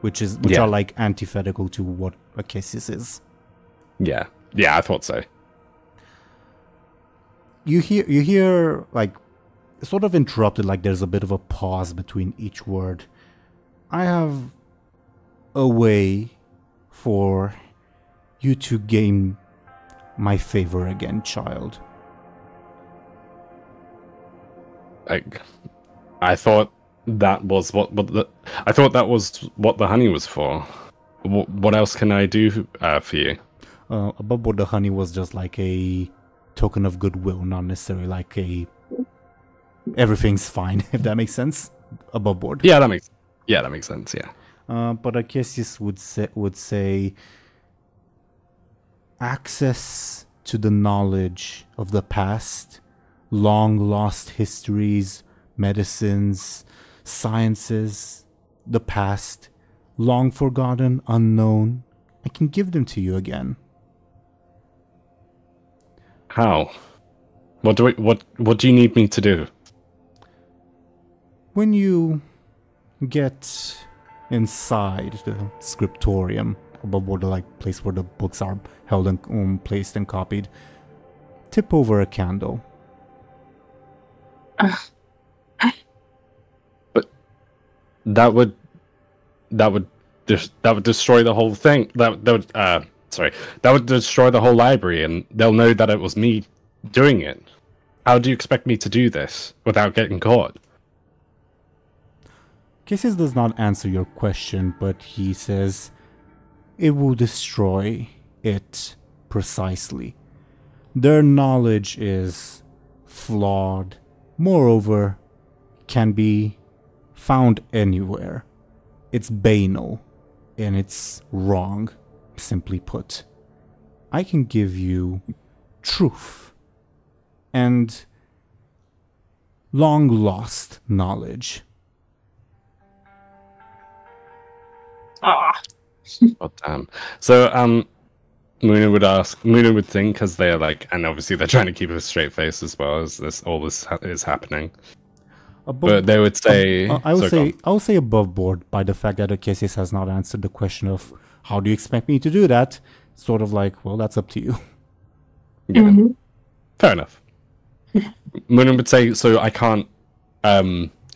which Yeah. are like antithetical to what a Cassius is. Yeah. Yeah, I thought so. You hear like sort of interrupted, like there's a bit of a pause between each word. I have a way for you to gain my favor again, child. I thought that was what the honey was for. What else can I do for you? Above board, the honey was just like a token of goodwill, not necessarily like a everything's fine, if that makes sense. Above board. Yeah, that makes sense. Yeah. But I guess this would say access to the knowledge of the past, long lost histories, medicines, sciences, the past, long forgotten, unknown. I can give them to you again. How? What do you need me to do? When you get inside the scriptorium, above board, the like place where the books are held and placed and copied, tip over a candle. But that would destroy the whole thing. That would destroy the whole library, and they'll know that it was me doing it. How do you expect me to do this without getting caught? Cassius does not answer your question, but he says it will destroy it precisely. Their knowledge is flawed, moreover, can be found anywhere. It's banal, and it's wrong, simply put. I can give you truth and long-lost knowledge. Ah. Oh damn. So Muninn would think, because they're like, and obviously they're trying to keep a straight face as well as this is happening. But they would say, I would say above board by the fact that Cassius has not answered the question of how do you expect me to do that. Sort of like, well, that's up to you. Yeah. Mm-hmm. Fair enough. Muninn would say, so I can't.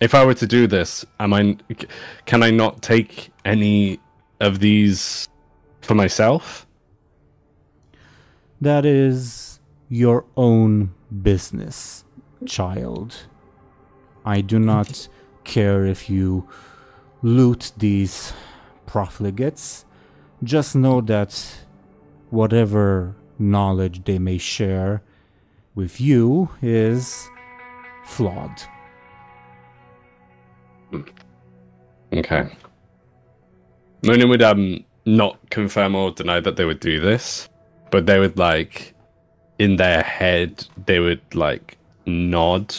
If I were to do this, can I not take any of these for myself? That is your own business, child. I do not care if you loot these profligates. Just know that whatever knowledge they may share with you is flawed. Okay. Muninn would not confirm or deny that they would do this, but they would like in their head they would like nod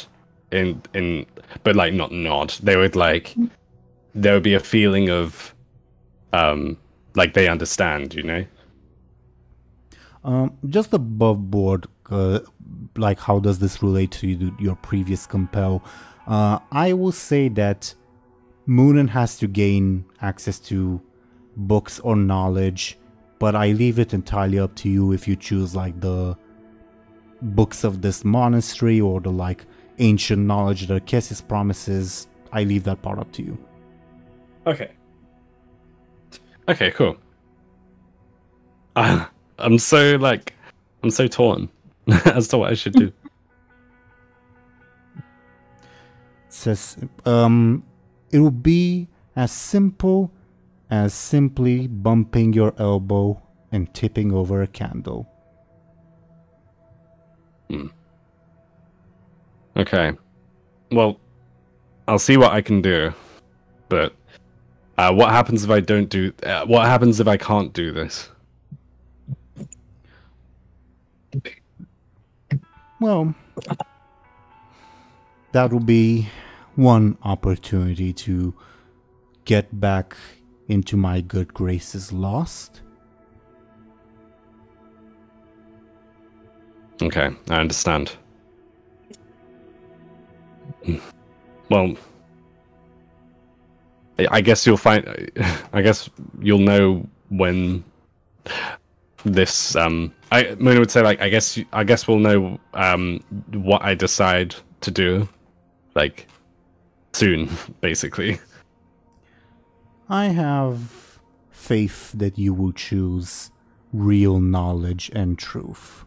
but like not nod. They would like there would be a feeling of like they understand, you know? Just above board, like how does this relate to your previous compel? I will say that Muninn has to gain access to books or knowledge, but I leave it entirely up to you if you choose like the books of this monastery or the like ancient knowledge that Cassius promises. I leave that part up to you. Okay, cool. I'm so torn as to what I should do. It says, it will be as simple as simply bumping your elbow and tipping over a candle. Okay. Well, I'll see what I can do. But what happens if I don't do? What happens if I can't do this? Well, that will be one opportunity to get back into my good graces lost. Okay, I understand. Well, I guess you'll find. I guess you'll know when this. Mona would say, like, I guess we'll know what I decide to do, like, soon, basically. I have faith that you will choose real knowledge and truth.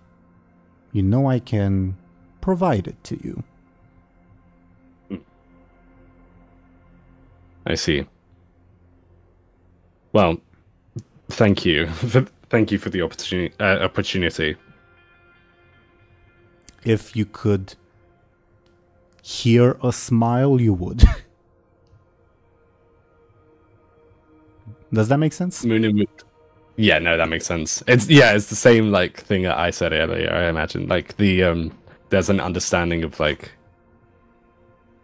You know I can provide it to you. I see. Well, thank you. Thank you for the opportunity. If you could hear a smile, you would. Does that make sense? Muninn would. Yeah, no, that makes sense. It's the same like thing that I said earlier. I imagine like the there's an understanding of like.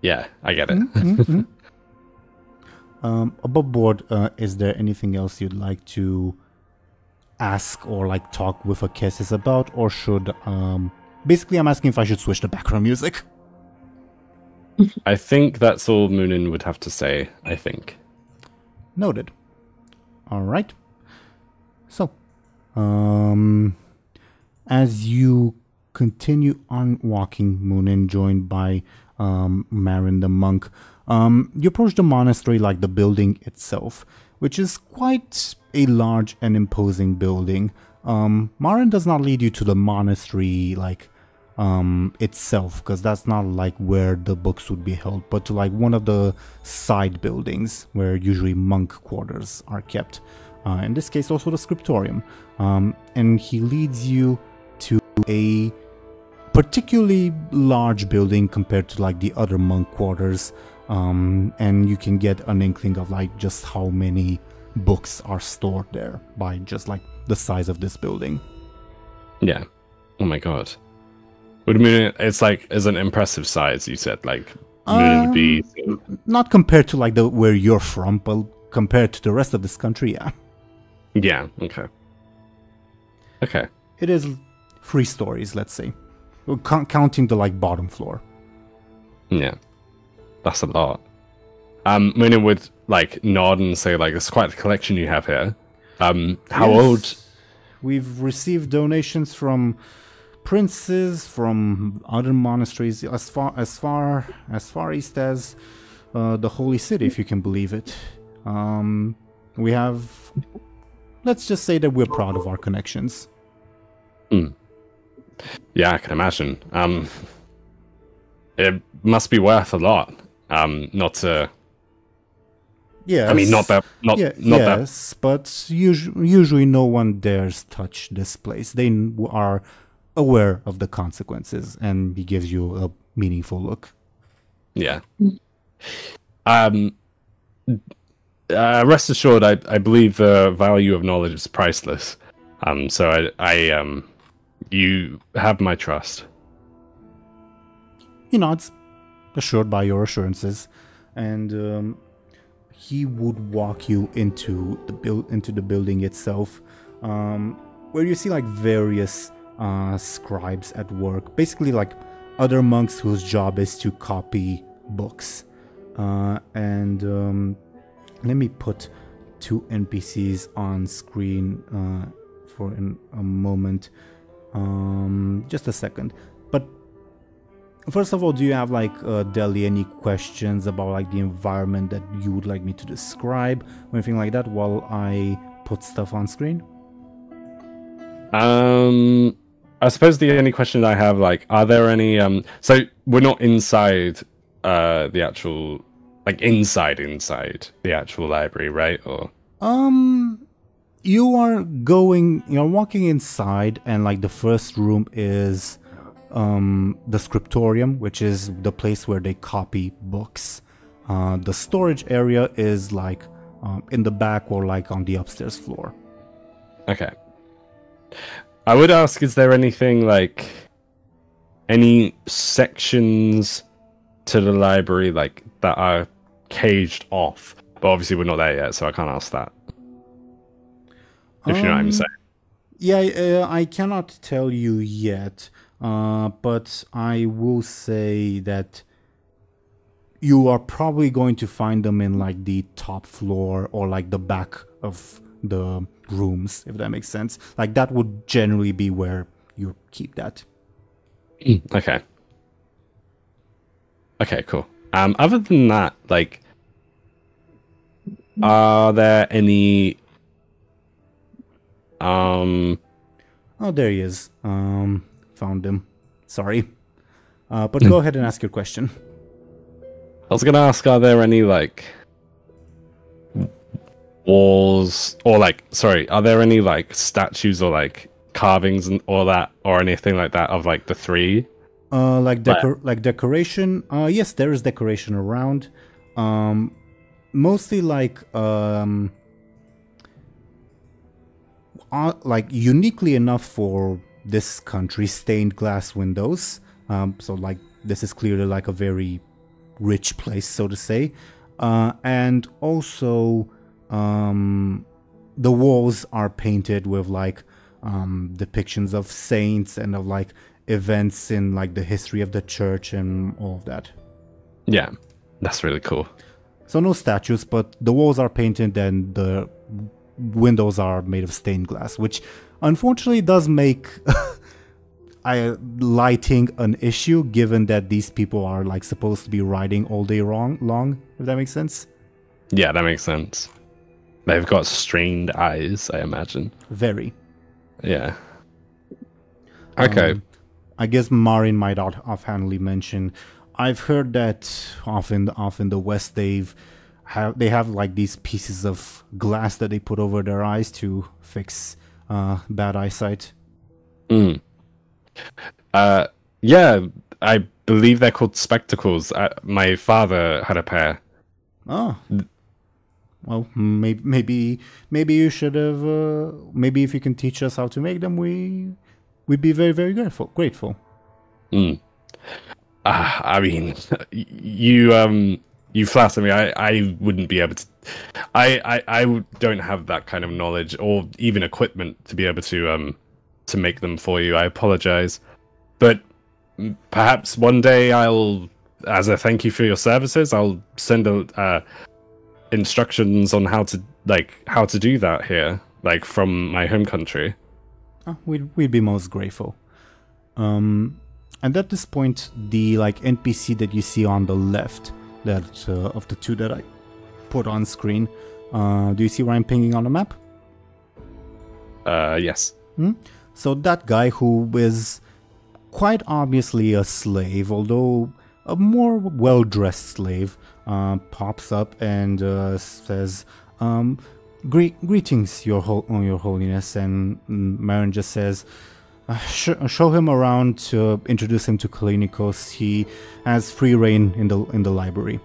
Yeah, I get it. Mm-hmm. Above board, is there anything else you'd like to ask or like talk with Akesis about, or should basically I'm asking if I should switch the background music. I think that's all Muninn would have to say. I think. Noted. All right. So, as you continue on walking, Muninn, joined by Marin the monk, you approach the monastery, like the building itself, which is quite a large and imposing building. Marin does not lead you to the monastery, like, itself, because that's not like where the books would be held, but to like one of the side buildings where usually monk quarters are kept. In this case, also the scriptorium. And he leads you to a particularly large building compared to like the other monk quarters. And you can get an inkling of like just how many books are stored there by just like the size of this building. Yeah. Oh my god. Would mean it's like as an impressive size, you said, like Muninn would be not compared to like the where you're from, but compared to the rest of this country, yeah. Yeah, okay. Okay. It is 3 stories, let's say. Counting the like bottom floor. Yeah. That's a lot. Muninn would like nod and say like it's quite the collection you have here. How old? We've received donations from princes, from other monasteries as far east as the Holy City, if you can believe it. We have, let's just say that we're proud of our connections. Yeah, I can imagine. It must be worth a lot. Not to. Yes. I mean, not that. Yes, but usually no one dares touch this place. They are aware of the consequences, and he gives you a meaningful look. Yeah. Rest assured, I believe the value of knowledge is priceless. So I you have my trust. He nods, assured by your assurances, and he would walk you into the building itself, where you see like various scribes at work, basically like other monks whose job is to copy books. And let me put 2 NPCs on screen for a moment. Just a second. But first of all, do you have like Deli any questions about like the environment that you would like me to describe or anything like that while I put stuff on screen? I suppose the only question I have, like, are there any so we're not inside the actual, like, inside the actual library, right? Or you're walking inside, and like the first room is the scriptorium, which is the place where they copy books. The storage area is like in the back or like on the upstairs floor. Okay. I would ask, is there anything like any sections to the library like that are caged off? But obviously we're not there yet, so I can't ask that. If you know what I'm saying. Yeah, I cannot tell you yet. but I will say that you are probably going to find them in like the top floor or like the back of the rooms, if that makes sense. Like that would generally be where you keep that. Okay. Okay, cool. Other than that, like, are there any? Oh, there he is. Found him. Sorry. But go ahead and ask your question. I was gonna ask, are there any like walls or like, sorry, are there any like statues or like carvings and all that or anything like that of like the three? Like decoration. Yes, there is decoration around. Mostly like uniquely enough for this country, stained glass windows. So like this is clearly like a very rich place, so to say. And also the walls are painted with like depictions of saints and of like events in like the history of the church and all of that. Yeah, that's really cool. So no statues, but the walls are painted and the windows are made of stained glass, which unfortunately does make lighting an issue, given that these people are like supposed to be riding all day long, if that makes sense. Yeah, that makes sense. They've got strained eyes, I imagine. Very. Yeah. Okay. I guess Marin might offhandedly mention, I've heard that often in the West they have like these pieces of glass that they put over their eyes to fix bad eyesight. Yeah, I believe they're called spectacles. My father had a pair. Oh. Well, maybe you should have. Maybe if you can teach us how to make them, we'd be very, very grateful. I mean, you flatter me. I wouldn't be able to. I don't have that kind of knowledge or even equipment to be able to make them for you. I apologize, but perhaps one day I'll, as a thank you for your services, I'll send instructions on how to do that here, like from my home country. Oh, we'd be most grateful. And at this point, the like NPC that you see on the left, that of the two that I put on screen, do you see where I'm pinging on the map? Yes. So that guy, who is quite obviously a slave, although a more well-dressed slave, pops up and says, "Greetings, your holiness." And Marin just says, "Show him around to introduce him to Kalinikos. He has free reign in the library."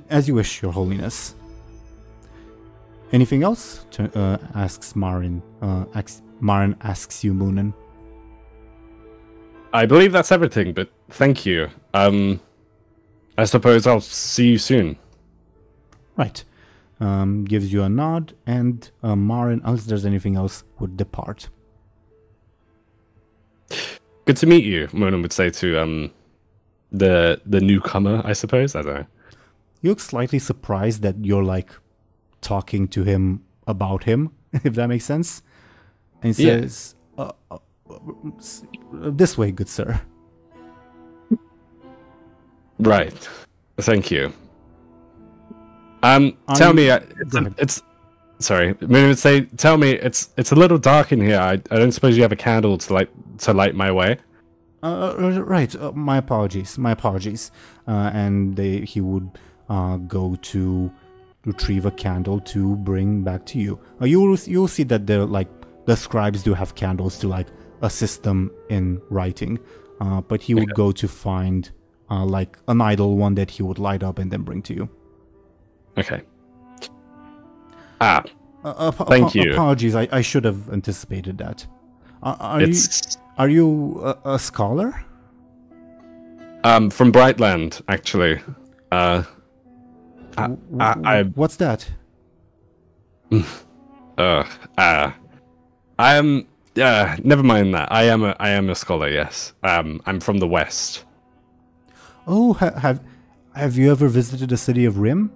As you wish, your holiness. Anything else? Asks Marin. Marin asks you, Muninn. I believe that's everything, but thank you. I suppose I'll see you soon. Right. Gives you a nod, and Marin, unless there's anything else, would depart. Good to meet you, Muninn would say to the newcomer, I suppose. I don't know. You look slightly surprised that you're like talking to him about him, if that makes sense. And he says, "This way, good sir." Right. Thank you. Tell me, it's sorry. Muninn would say, "Tell me, it's a little dark in here. I don't suppose you have a candle to light my way." Right. My apologies. And he would go to retrieve a candle to bring back to you. You'll see that the scribes do have candles to like assist them in writing, but he would go to find like an idle one that he would light up and then bring to you. Okay. Thank you. Apologies, I should have anticipated that. Are you a scholar? From Brightland, actually. What's that? never mind that. I am a scholar. Yes. I'm from the west. Oh, have you ever visited the city of Rim?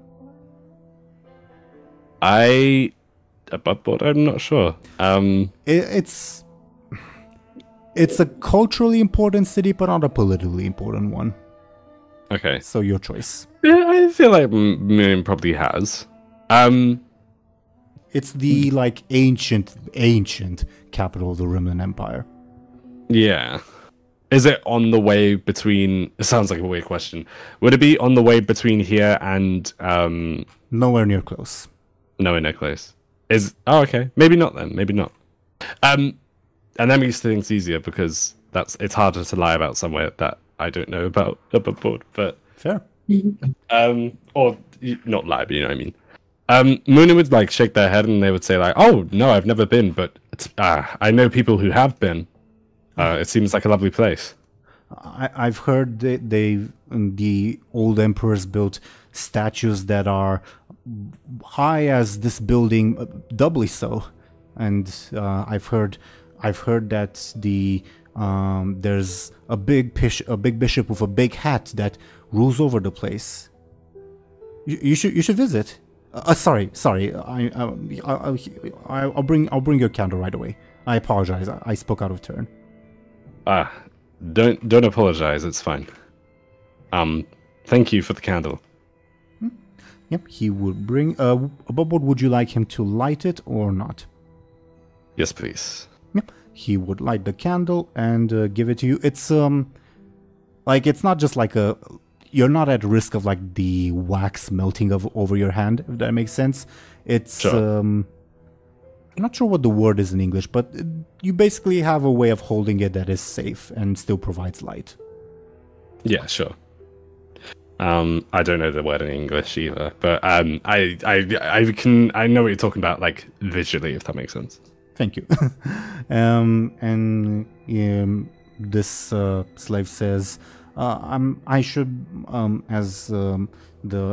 But I'm not sure. It's a culturally important city, but not a politically important one. Okay. So your choice. Yeah, I feel like Muninn probably has. It's the like ancient capital of the Rimlen Empire. Yeah. Is it on the way between? It sounds like a weird question. Would it be on the way between here and Nowhere near close. Nowhere near close. Okay. Maybe not then. Maybe not. And that makes things easier because it's harder to lie about somewhere that I don't know about board. But fair. Or not lie, but you know what I mean. Muninn would like shake their head and they would say like, "Oh no, I've never been, but I know people who have been. It seems like a lovely place." I've heard the old emperors built statues that are high as this building, doubly so, and I've heard that there's a big bishop with a big hat that rules over the place. You should visit. Sorry. I'll bring your candle right away. I apologize. I spoke out of turn. Don't apologize. It's fine. Thank you for the candle. Yep, he would bring. Bob, would you like him to light it or not? Yes, please. Yep, he would light the candle and give it to you. It's like it's not just like a. You're not at risk of like the wax melting over your hand, if that makes sense. It's sure. I'm not sure what the word is in English, but you basically have a way of holding it that is safe and still provides light. Yeah, sure. I don't know the word in English either, but I know what you're talking about, like visually, if that makes sense. Thank you. This slave says, I should, as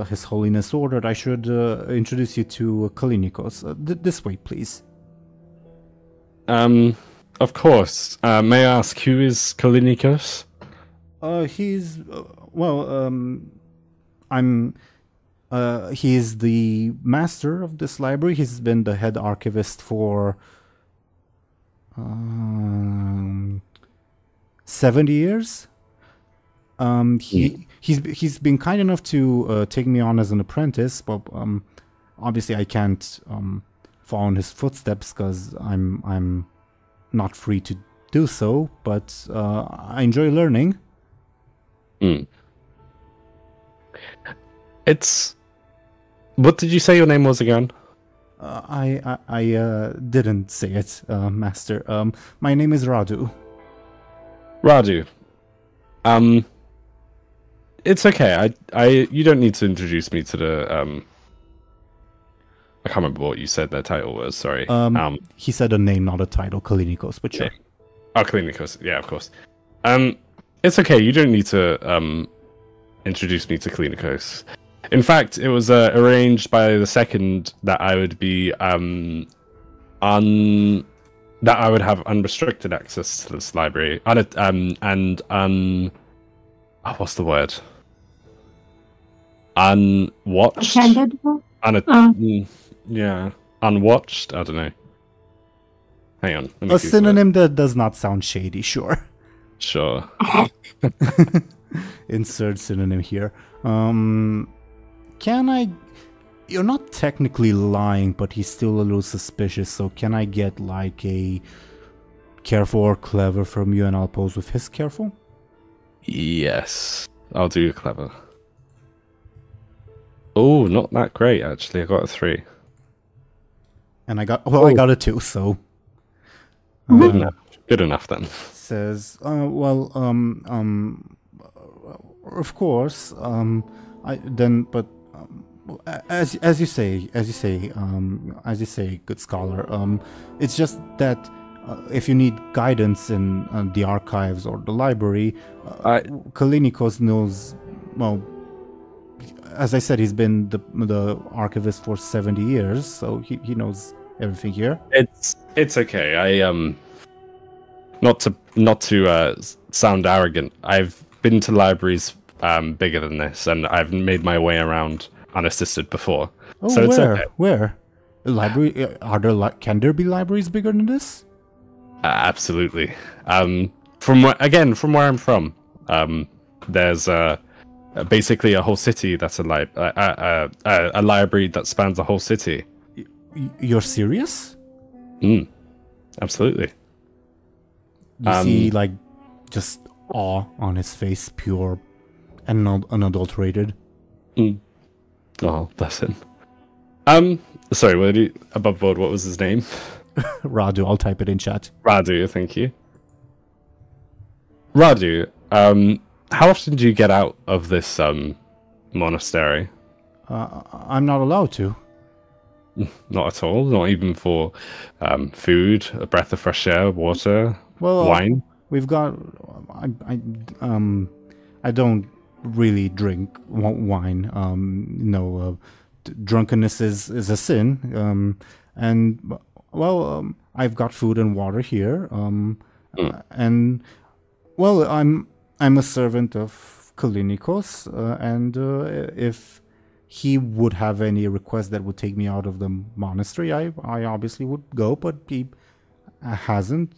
His Holiness ordered, I should introduce you to Kalinikos. This way, please. Of course. May I ask, who is Kalinikos? He's he's the master of this library. He's been the head archivist for 70 years. He's been kind enough to take me on as an apprentice, but obviously I can't follow in his footsteps because I'm not free to do so. But I enjoy learning. What did you say your name was again? I didn't say it, Master. My name is Radu. Radu. It's okay. You don't need to introduce me to the I can't remember what you said their title was, sorry. He said a name, not a title, Kalinikos, but sure. Yeah. Oh, Kalinikos, yeah, of course. It's okay, you don't need to introduce me to Kalinikos. In fact, it was arranged by the second that I would be that I would have unrestricted access to this library. What's the word? Unwatched? Yeah. Unwatched? I don't know. Hang on. A synonym that does not sound shady, sure. Sure. Insert synonym here. You're not technically lying, but he's still a little suspicious, so can I get like a careful or clever from you and I'll pose with his careful? Yes. I'll do clever. Oh, not that great actually. I got a 3. And I got a 2, so good enough then. Says, of course, as you say, good scholar. It's just that if you need guidance in the archives or the library, Kalinikos knows. Well, as I said, he's been the archivist for 70 years, so he knows everything here. It's okay. not to sound arrogant, I've been to libraries bigger than this, and I've made my way around unassisted before. Oh, so where? It's okay. Where? A library? Can there be libraries bigger than this? Absolutely. From where I'm from, there's basically a whole city that's a library that spans a whole city. You're serious? Absolutely. You see, like, just awe on his face, pure and not unadulterated. Oh, bless him. Sorry, above board, what was his name? Radu, I'll type it in chat. Radu, thank you. Radu, how often do you get out of this monastery? I'm not allowed to. Not at all? Not even for food, a breath of fresh air, water, wine? We've got... I don't really drink wine. Drunkenness is a sin. And, well, I've got food and water here. And, well, I'm a servant of Kalinikos, and if he would have any request that would take me out of the monastery, I obviously would go, but he hasn't.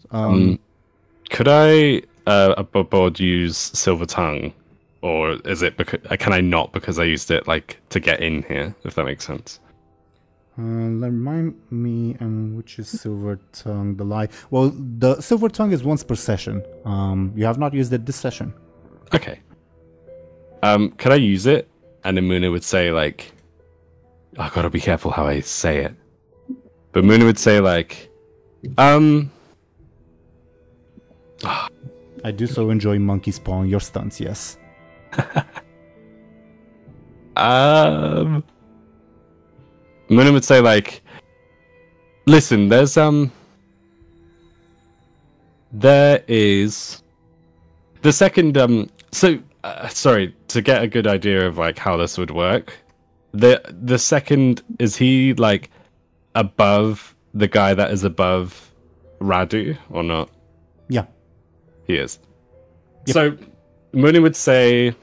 Could I, above board, use Silver Tongue? Or is it can I not because I used it like to get in here, if that makes sense? Remind me, which is Silver Tongue, the lie. Well, the Silver Tongue is once per session. You have not used it this session. Okay. Could I use it? And then Muninn would say like, I gotta be careful how I say it. But Muninn would say like, I do so enjoy monkeys pawing your stunts, yes. Muninn would say like, listen, there is the second sorry, to get a good idea of like how this would work, the second, is he like above the guy that is above Radu or not? Yeah, he is. Yep. So Muninn would say,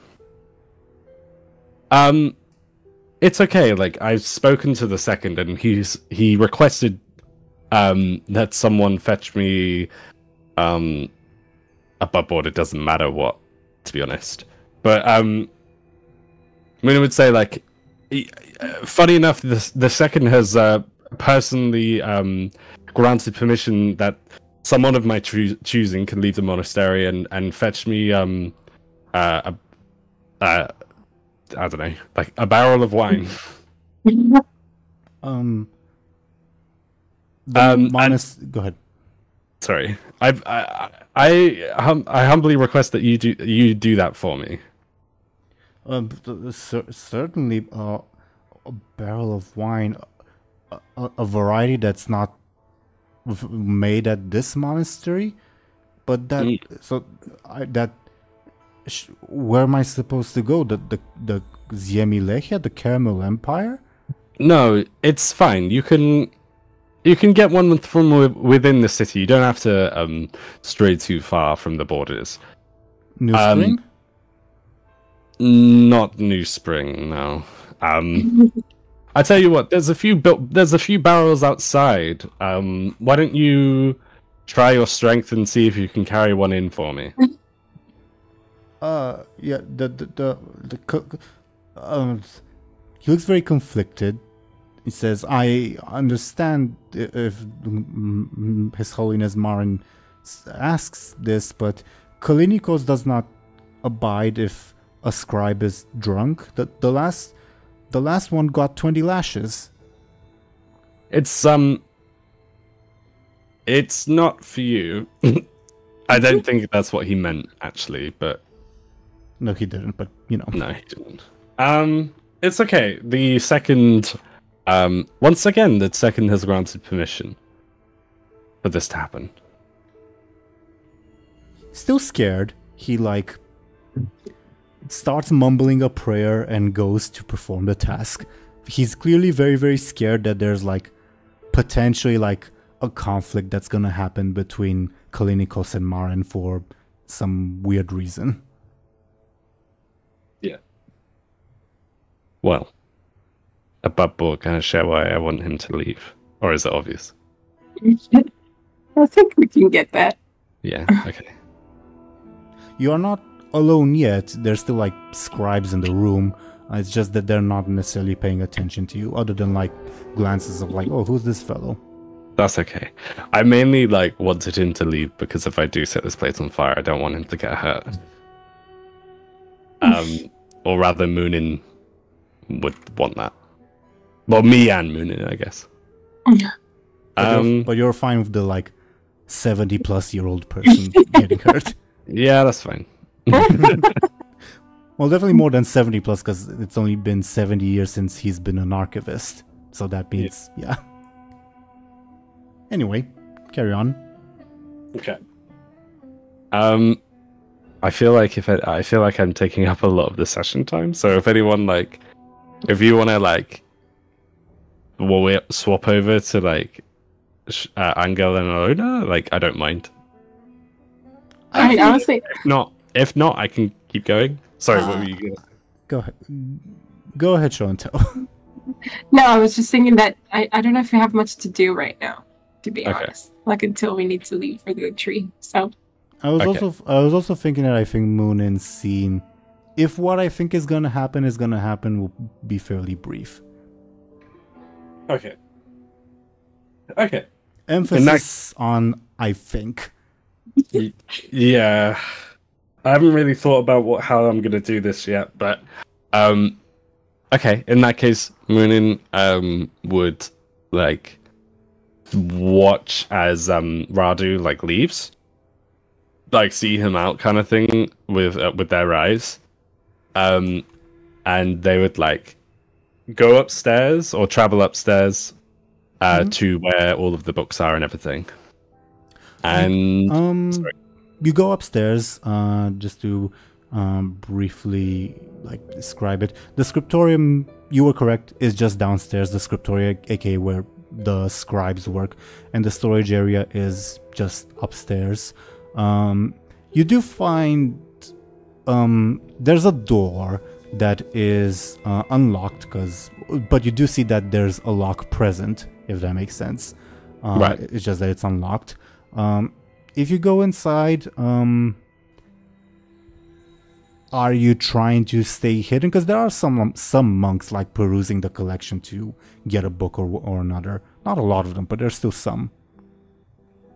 it's okay, like I've spoken to the second and he requested that someone fetch me above board. It doesn't matter what, to be honest. But Muninn would say like, funny enough, the second has personally granted permission that someone of my choosing can leave the monastery and fetch me I don't know, like a barrel of wine. Go ahead. Sorry, I humbly request that you do that for me. Certainly, a barrel of wine, a variety that's not made at this monastery, but that where am I supposed to go? The Ziemilechia, the Caramel Empire? No, it's fine. You can get one from within the city. You don't have to stray too far from the borders. New Spring? Not New Spring, no. I tell you what, there's a few barrels outside. Why don't you try your strength and see if you can carry one in for me? Yeah, he looks very conflicted. He says, I understand if His Holiness Marin asks this, but Kalinikos does not abide if a scribe is drunk. The last one got 20 lashes. It's not for you. I don't think that's what he meant, actually, but... No, he didn't, but, you know. No, he didn't. It's okay. The second... once again, the second has granted permission for this to happen. Still scared, he, like, starts mumbling a prayer and goes to perform the task. He's clearly very, very scared that there's, like, potentially, like, a conflict that's gonna happen between Kalinikos and Maren for some weird reason. Yeah. Well, above board, can I share why I want him to leave? Or is it obvious? I think we can get that. Yeah, okay. You are not alone yet. There's still like scribes in the room. It's just that they're not necessarily paying attention to you, other than like glances of like, oh, who's this fellow? That's okay. I mainly like wanted him to leave because if I do set this place on fire, I don't want him to get hurt. Or rather, Muninn would want that. Well, me and Muninn, I guess. But you're fine with the like 70-plus-year-old person getting hurt. Yeah, that's fine. Well, definitely more than 70 plus, because it's only been 70 years since he's been an archivist. So that means, yeah. Anyway, carry on. Okay. I feel like I'm taking up a lot of the session time. So if anyone if you want to we'll swap over to Anghel and Illona, I don't mind. I honestly. If not, I can keep going. Sorry, what were you gonna say? Go ahead. Go ahead, Show&Tell. No, I was just thinking that I don't know if we have much to do right now, to be honest. Until we need to leave for the tree. So I was also thinking that I think Muninn's scene, if what I think is gonna happen will be fairly brief. Okay. Okay. Emphasis on I think. Yeah. I haven't really thought about how I'm gonna do this yet, but okay, in that case, Muninn would watch as Radu leaves, see him out kind of thing with their eyes, and they would go upstairs or travel upstairs to where all of the books are and everything. And sorry. You go upstairs, just to briefly describe it. The scriptorium, you were correct, is just downstairs. The scriptorium, aka where the scribes work, and the storage area is just upstairs. You do find there's a door that is unlocked, but you do see that there's a lock present, if that makes sense. Right. It's just that it's unlocked. If you go inside, are you trying to stay hidden? Because there are some monks perusing the collection to get a book or another. Not a lot of them, but there's still some.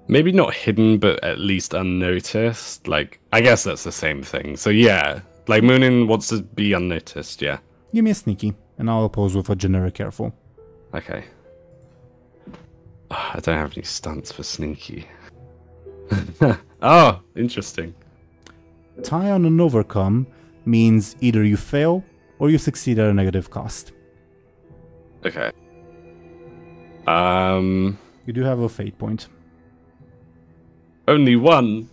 Maybe not hidden, but at least unnoticed. I guess that's the same thing. So yeah, Muninn wants to be unnoticed, yeah. Give me a sneaky, and I'll oppose with a generic careful. Okay. I don't have any stunts for sneaky. Oh, interesting. Tie on an overcome means either you fail or you succeed at a negative cost. Okay. You do have a fate point. Only one.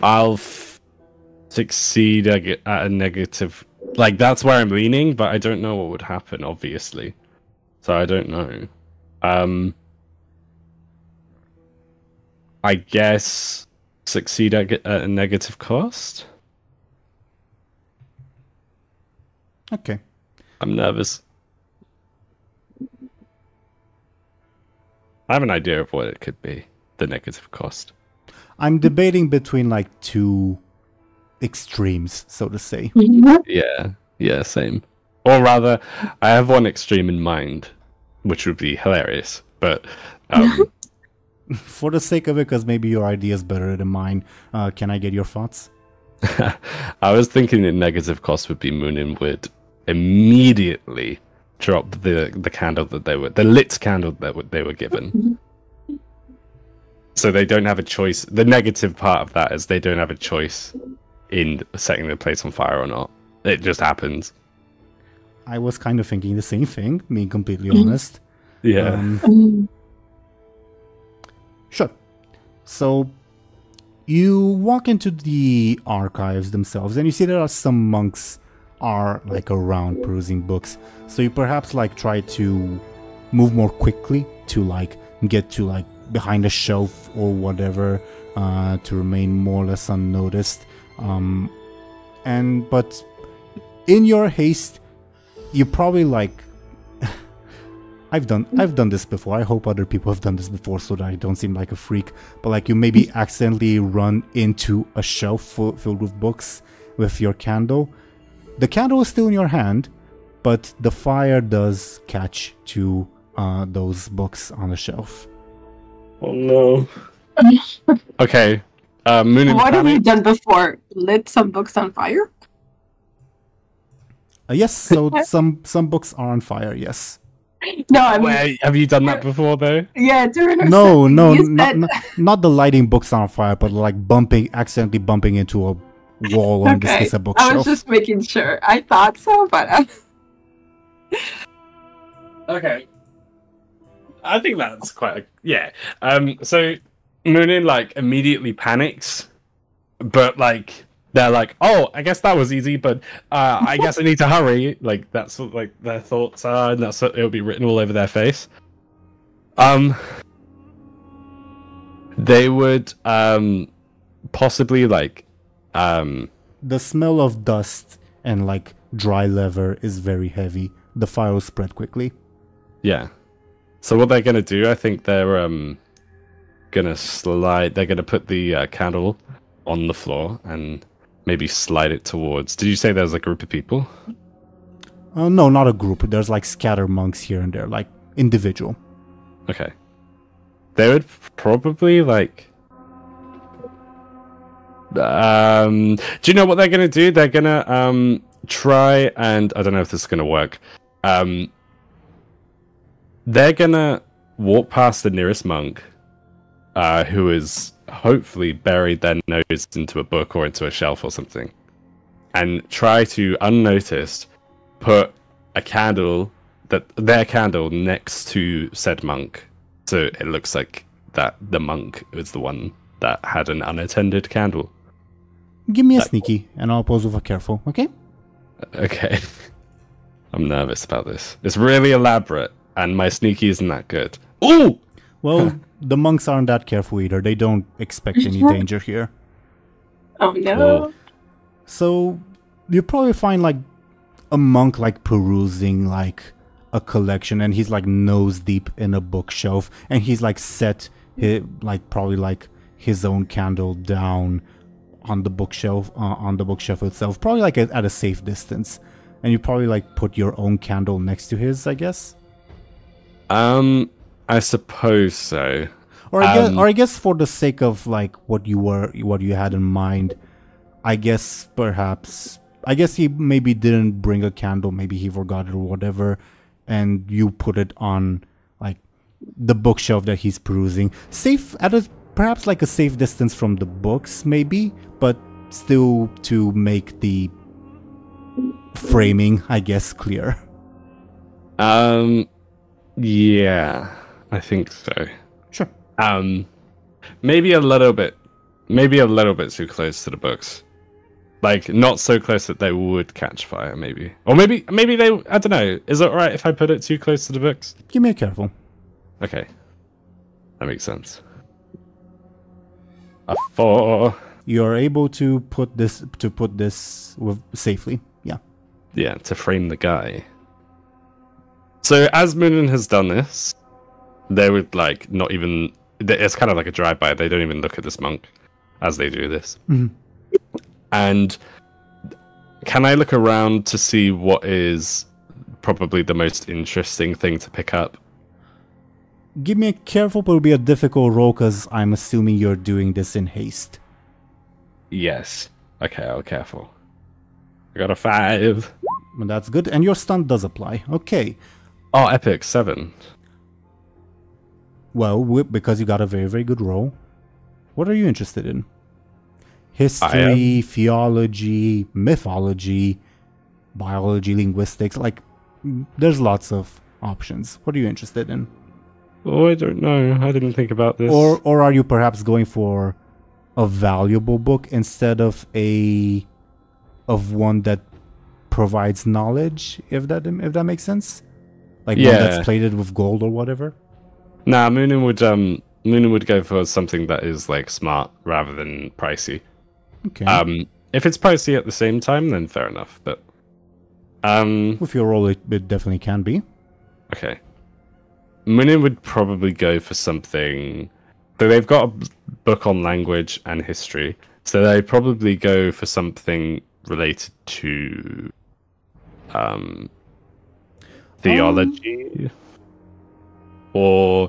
I'll succeed at a negative. That's where I'm leaning, but I don't know what would happen, obviously. So I don't know. I guess succeed at a negative cost? Okay. I'm nervous. I have an idea of what it could be, the negative cost. I'm debating between two extremes, so to say. Yeah, same. Or rather, I have one extreme in mind, which would be hilarious, but... For the sake of it, because maybe your idea is better than mine, can I get your thoughts? I was thinking the negative cost would be Muninn would immediately drop the candle that the lit candle that they were given. So they don't have a choice. The negative part of that is they don't have a choice in setting the place on fire or not. It just happens. I was kind of thinking the same thing, being completely honest. Yeah. Sure. So you walk into the archives themselves, and you see there are some monks are around perusing books. So you perhaps try to move more quickly to get to behind a shelf or whatever to remain more or less unnoticed. But in your haste, you probably like. I've done this before. I hope other people have done this before so that I don't seem like a freak. But like you maybe accidentally run into a shelf filled with books with your candle. The candle is still in your hand, but the fire does catch to those books on the shelf. Oh no. Okay. Muninn What have you panics. done before? Lit some books on fire? Yes, so some books are on fire. Yes. No, I mean, Wait, have you done that before though? yeah, Teeironor No, said- no, you not, said- not the lighting books on fire, but like accidentally bumping into a wall, or in this case a I bookshelf. was just making sure. I thought so, but Okay. I think that's quite yeah. So Muninn like immediately panics, but like they're like, oh, I guess that was easy, but I guess I need to hurry. Like that's what like their thoughts are, and that's what it'll be written all over their face. They would possibly like The smell of dust and like dry leather is very heavy. The fire will spread quickly. yeah. So what they're gonna do, I think they're gonna slide. They're gonna put the candle on the floor and maybe slide it towards. Did you say there's a group of people? No, not a group. There's like scattered monks here and there, like individual. Okay. They would probably like. Do you know what they're gonna do? They're gonna try and I don't know if this is gonna work. They're gonna walk past the nearest monk, who is hopefully buried their nose into a book or into a shelf or something, and try to unnoticed put a candle their candle next to said monk, so it looks like that the monk is the one that had an unattended candle. Give me a sneaky, and I'll pose with a careful. Okay. Okay. I'm nervous about this. It's really elaborate, and my sneaky isn't that good. Ooh! Well, the monks aren't that careful either. They don't expect any danger here. oh no. So you probably find like a monk like perusing like a collection, and he's like nose deep in a bookshelf, and he's like set probably like his own candle down on the bookshelf itself, probably like at a safe distance, and you probably like put your own candle next to his, I guess. I suppose so. Or I guess for the sake of like what you had in mind, I guess he maybe didn't bring a candle, maybe he forgot it or whatever, and you put it on like the bookshelf that he's perusing, safe at perhaps like a safe distance from the books, maybe, but still to make the framing, I guess, clear. Yeah, I think so. Sure. Maybe a little bit too close to the books. Like, not so close that they would catch fire, maybe. Or maybe they, I don't know. Is it alright if I put it too close to the books? Give me a careful. Okay. That makes sense. A 4. You're able to put this safely. Yeah. Yeah, to frame the guy. So, as Muninn has done this, they would, like, not even... It's kind of like a drive-by. They don't even look at this monk as they do this. Mm-hmm. And can I look around to see what is probably the most interesting thing to pick up? Give me a careful, but it'll be a difficult roll because I'm assuming you're doing this in haste. Yes. Okay, I'll careful. I got a 5. Well, that's good, and your stunt does apply. Okay. Oh, epic, 7. Well, because you got a very, very good roll, what are you interested in? History, theology, mythology, biology, linguistics, like, there's lots of options. What are you interested in? Oh, I don't know. I didn't think about this. Or are you perhaps going for a valuable book instead of one that provides knowledge, if that makes sense? Like one that's plated with gold or whatever? Nah, Muninn would Muninn would go for something that is like smart rather than pricey. Okay. If it's pricey at the same time, then fair enough. But with your role, it definitely can be. Okay. Muninn would probably go for something. So they've got a book on language and history, so they'd probably go for something related to theology. Or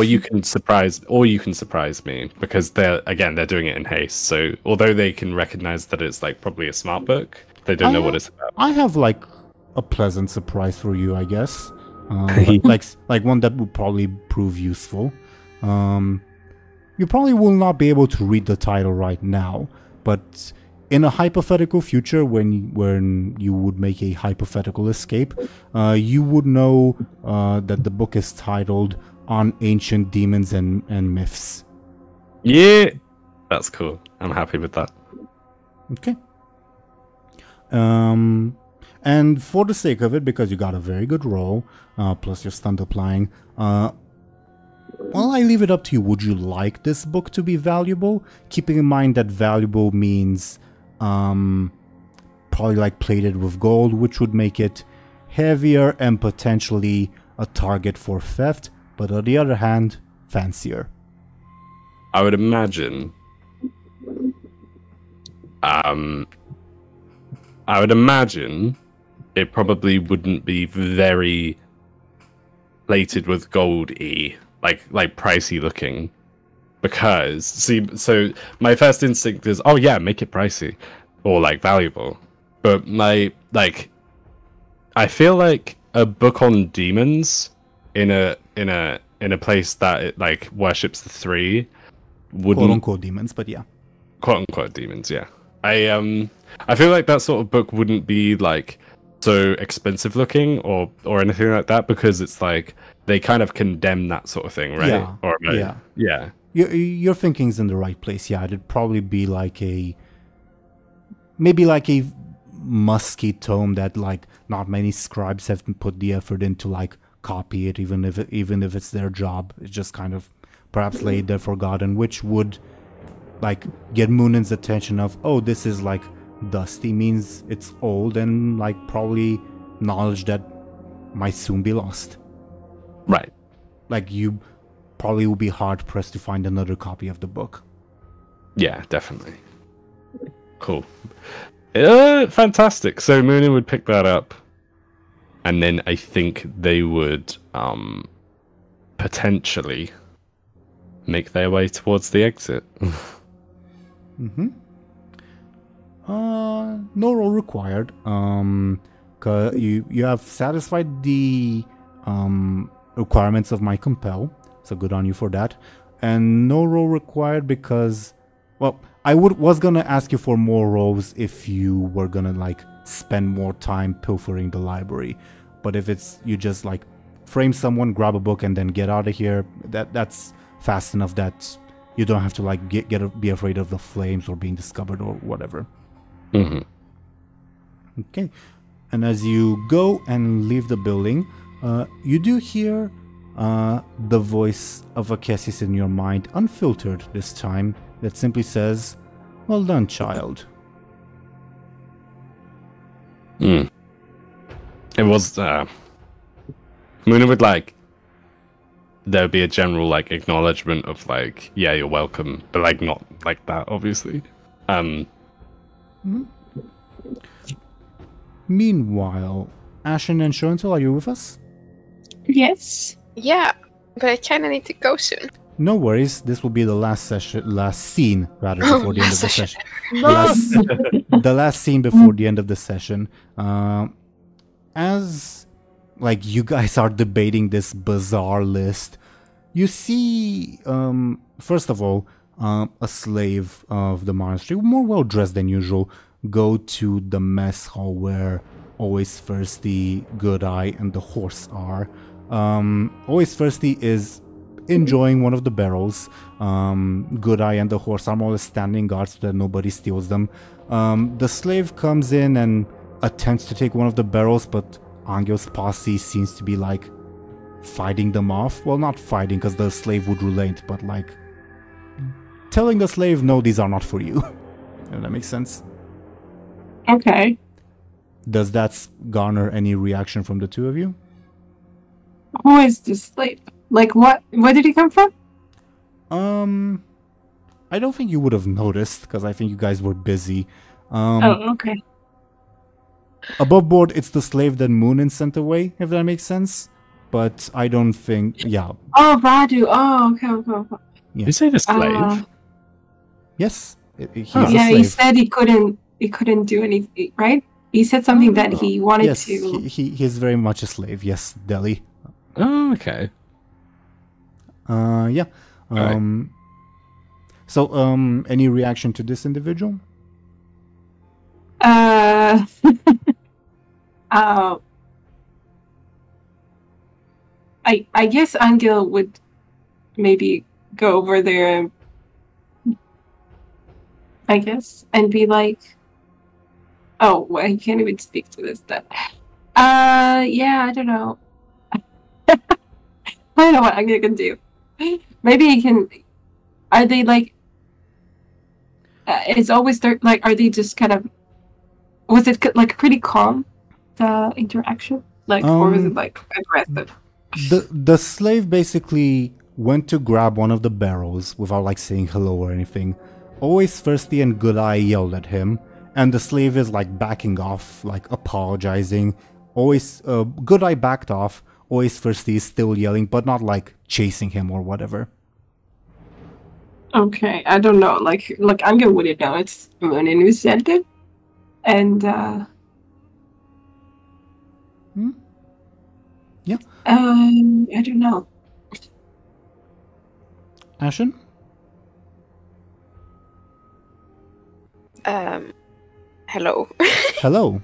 you can surprise me, because they're doing it in haste. So although they can recognize that it's like probably a smart book, they don't know what it's about. I have like a pleasant surprise for you, I guess. like one that would probably prove useful. You probably will not be able to read the title right now, but in a hypothetical future, when you would make a hypothetical escape, you would know that the book is titled "On Ancient Demons and Myths." Yeah, that's cool. I'm happy with that. Okay. And for the sake of it, because you got a very good roll, plus your stunt applying, well, I leave it up to you. Would you like this book to be valuable? Keeping in mind that valuable means probably like plated with gold, which would make it heavier and potentially a target for theft, but on the other hand, fancier. I would imagine it probably wouldn't be very plated with gold-y, like pricey looking, because so my first instinct is, oh yeah, make it pricey or like valuable, but I feel like a book on demons in a place that it like worships the three wouldn't, quote unquote demons, but yeah, quote unquote demons, yeah. I feel like that sort of book wouldn't be like so expensive looking or anything like that, because it's like they kind of condemn that sort of thing, right? Yeah. Or yeah. Your thinking's in the right place. Yeah, it'd probably be like maybe like a musky tome that like not many scribes have put the effort into like copy it, even if it's their job. It's just kind of perhaps laid there forgotten, which would like get Muninn's attention of, oh, this is like dusty, means it's old, and like probably knowledge that might soon be lost. Right. Like you probably will be hard pressed to find another copy of the book. Yeah, definitely. Cool. Fantastic. So Muninn would pick that up, and then I think they would potentially make their way towards the exit. Mm-hmm. No roll required. Cause you have satisfied the requirements of my compel, so good on you for that. And no roll required because, well, I was gonna ask you for more rolls if you were gonna like spend more time pilfering the library, but if it's you just like frame someone, grab a book, and then get out of here, that's fast enough that you don't have to like be afraid of the flames or being discovered or whatever. Mm-hmm. Okay, and as you go and leave the building, you do hear the voice of Akessis in your mind, unfiltered this time, that simply says, "Well done, child." It was Muninn would like there would be a general like acknowledgement of like, yeah, you're welcome, but like not like that, obviously. Meanwhile, Ashen and Show&Tell, are you with us? Yes. Yeah, but I kind of need to go soon. No worries. This will be the last scene before the end of the session. The last scene before the end of the session. As like you guys are debating this bizarre list, you see, first of all, a slave of the monastery, more well dressed than usual, go to the mess hall where Always Thirsty, Good Eye, and the horse are. Always Thirsty is enjoying one of the barrels. Good Eye and the horse are more or less standing guard so that nobody steals them. The slave comes in and attempts to take one of the barrels, but Anghel's posse seems to be like, fighting them off. Well, not fighting, because the slave would relent, but like telling the slave, no, these are not for you. If that makes sense. Okay. Does that garner any reaction from the two of you? Who is this slave? Like, what? Where did he come from? I don't think you would have noticed, because I think you guys were busy. Oh, okay. Above board, it's the slave that Muninn sent away, if that makes sense. But I don't think, yeah. Oh, Radu. Oh, okay. Yeah. You say the slave? Yes. He's yeah, a slave. he said he couldn't do anything, right? He said something that he wanted to... Yes, he is very much a slave, yes, Deli. Oh, okay. Yeah. Right. So, any reaction to this individual? I guess Anghel would maybe go over there, I guess, and be like, oh, well, I can't even speak to this then. Yeah, I don't know. I don't know what Anghel can do. Maybe he can. Are they like? It's always like. Are they just kind of? Was it like pretty calm, the interaction? Like, or was it like aggressive? The slave basically went to grab one of the barrels without like saying hello or anything. Always Thirsty and Good Eye yelled at him, and the slave is like backing off, like apologizing. Always Good Eye backed off. Always Thirsty is still yelling, but not like chasing him or whatever. Okay, I don't know. Like Anghel wouldn't know. It's Muninn who sent it, and yeah. I don't know. Ashen? Hello. Hello.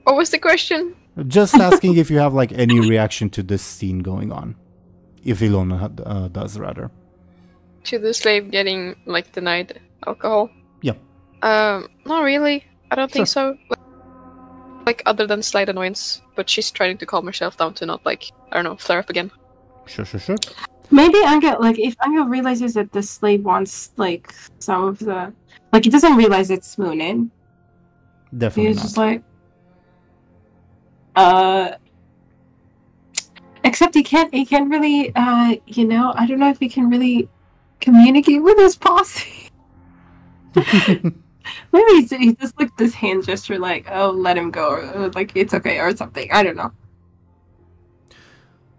What was the question? Just asking if you have like any reaction to this scene going on. If Illona does, rather. To the slave getting like denied alcohol? Yeah. Not really. I don't think so. Like other than slight annoyance, but she's trying to calm herself down to not like, I don't know, flare up again. Sure. Maybe Anghel, like if Anghel realizes that the slave wants like some of the, like he doesn't realize it's Muninn. Definitely. He's just like, except he can't really, you know, I don't know if he can really communicate with his posse. Maybe he just like this hand gesture, like, oh, let him go, or like it's okay, or something. I don't know.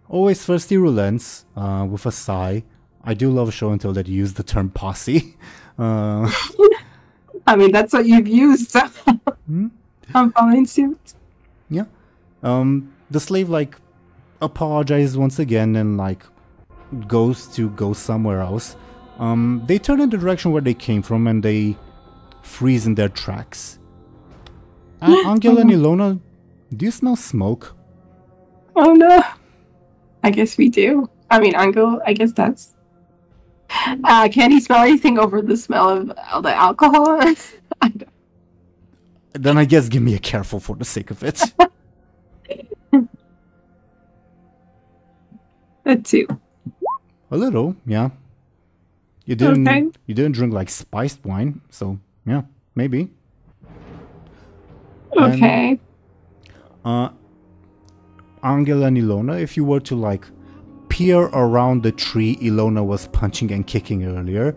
Always Thirsty relents with a sigh. I do love Show&Tell that you use the term posse. I mean, that's what you've used, so I'm following suit. Yeah. The slave like apologizes once again and like goes to go somewhere else. They turn in the direction where they came from and they freeze in their tracks. Anghel and Illona, do you smell smoke? Oh no. I guess we do. I mean, Anghel, I guess that's... can he smell anything over the smell of the alcohol? I don't... Then I guess give me a careful for the sake of it. A 2. A little, yeah. You didn't drink like spiced wine, so yeah, maybe. Okay. And, Anghel and Illona, if you were to like peer around the tree Illona was punching and kicking earlier,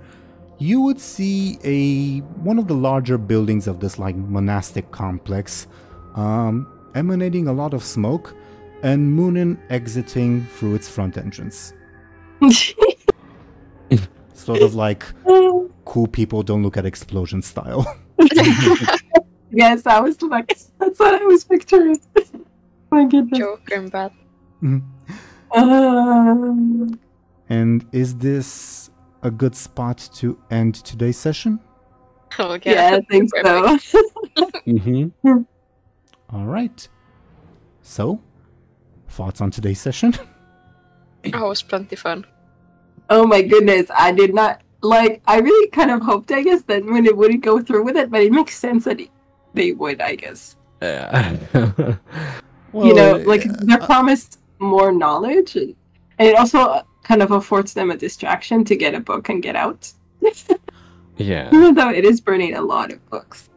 you would see one of the larger buildings of this like monastic complex, emanating a lot of smoke, and Muninn exiting through its front entrance. Sort of like cool people don't look at explosion style. Yes, I was like, that's what I was picturing. My goodness. Joker and bad. And is this a good spot to end today's session? Okay. Yeah, I think so. All right. So, thoughts on today's session? Oh, it was plenty fun. Oh my goodness, I did not, like, I really kind of hoped, I guess, that when it wouldn't go through with it, but it makes sense that they would, I guess. Yeah. you know, like they're promised more knowledge, and it also kind of affords them a distraction to get a book and get out. Yeah. Even though it is burning a lot of books.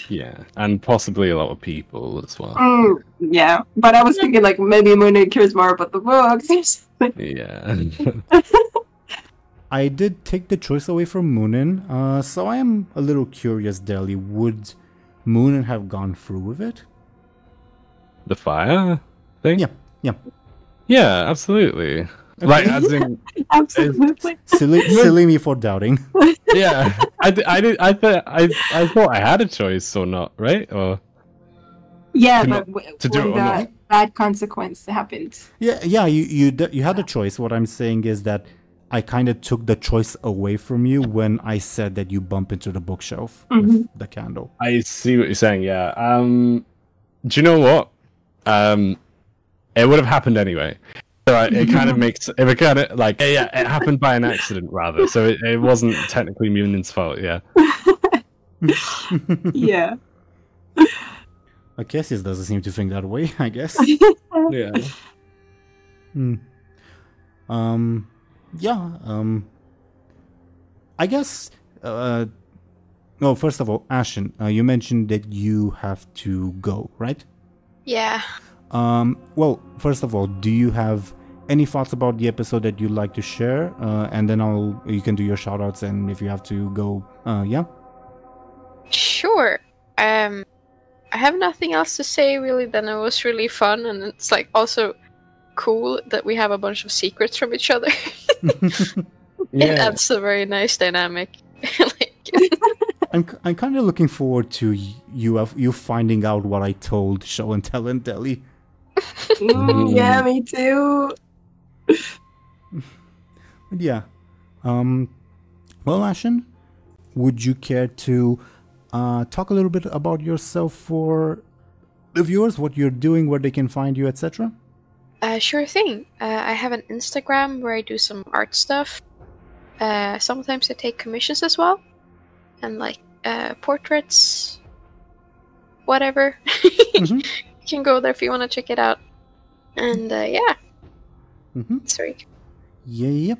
Yeah, and possibly a lot of people as well. Yeah, but I was thinking like maybe Muninn cares more about the books. Yeah. I did take the choice away from Muninn, so I am a little curious, Deli. Would Muninn have gone through with it? The fire thing? Yeah. Yeah, absolutely. Okay. Like, as in, absolutely. Silly me for doubting. Yeah, I thought I had a choice or not, right? Or yeah, but to do it or not. Bad consequence happened. Yeah. You had a choice. What I'm saying is that I kind of took the choice away from you when I said that you bump into the bookshelf with the candle. I see what you're saying. Yeah. Do you know what? It would have happened anyway. So it kind of makes it kind of like it happened by an accident rather. So it wasn't technically Muninn's fault. Yeah. Yeah. Cassius doesn't seem to think that way, I guess. Yeah. I guess. No, first of all, Ashen, you mentioned that you have to go, right? Yeah. Well, first of all, do you have any thoughts about the episode that you'd like to share? And then you can do your shoutouts, and if you have to go, yeah. Sure. I have nothing else to say really than it was really fun, and it's like also cool that we have a bunch of secrets from each other. Yeah. That's a very nice dynamic. I'm kind of looking forward to you finding out what I told Show&Tell and Deli. Yeah, me too. Yeah. Well, Ashen, would you care to talk a little bit about yourself for the viewers, what you're doing, where they can find you, etc.? Sure thing. I have an Instagram where I do some art stuff. Sometimes I take commissions as well. And like portraits, whatever. You can go there if you want to check it out. And yeah. Sorry. Yep.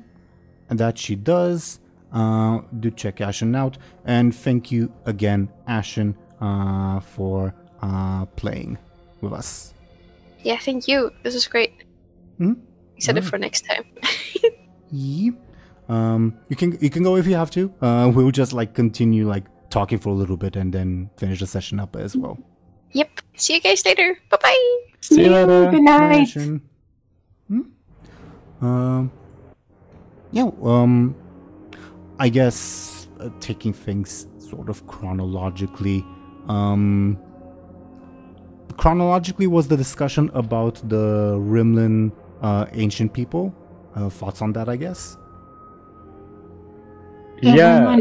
And that she does. Do check Ashen out. And thank you again, Ashen, for playing with us. Yeah, thank you. This is great. Excited for next time. Yep. You can go if you have to. We'll just like continue like talking for a little bit and then finish the session up as well. Yep. See you guys later. Bye bye. See you later. Good night. I guess taking things sort of chronologically. Chronologically was the discussion about the Rimlen ancient people. Thoughts on that, I guess? Yeah.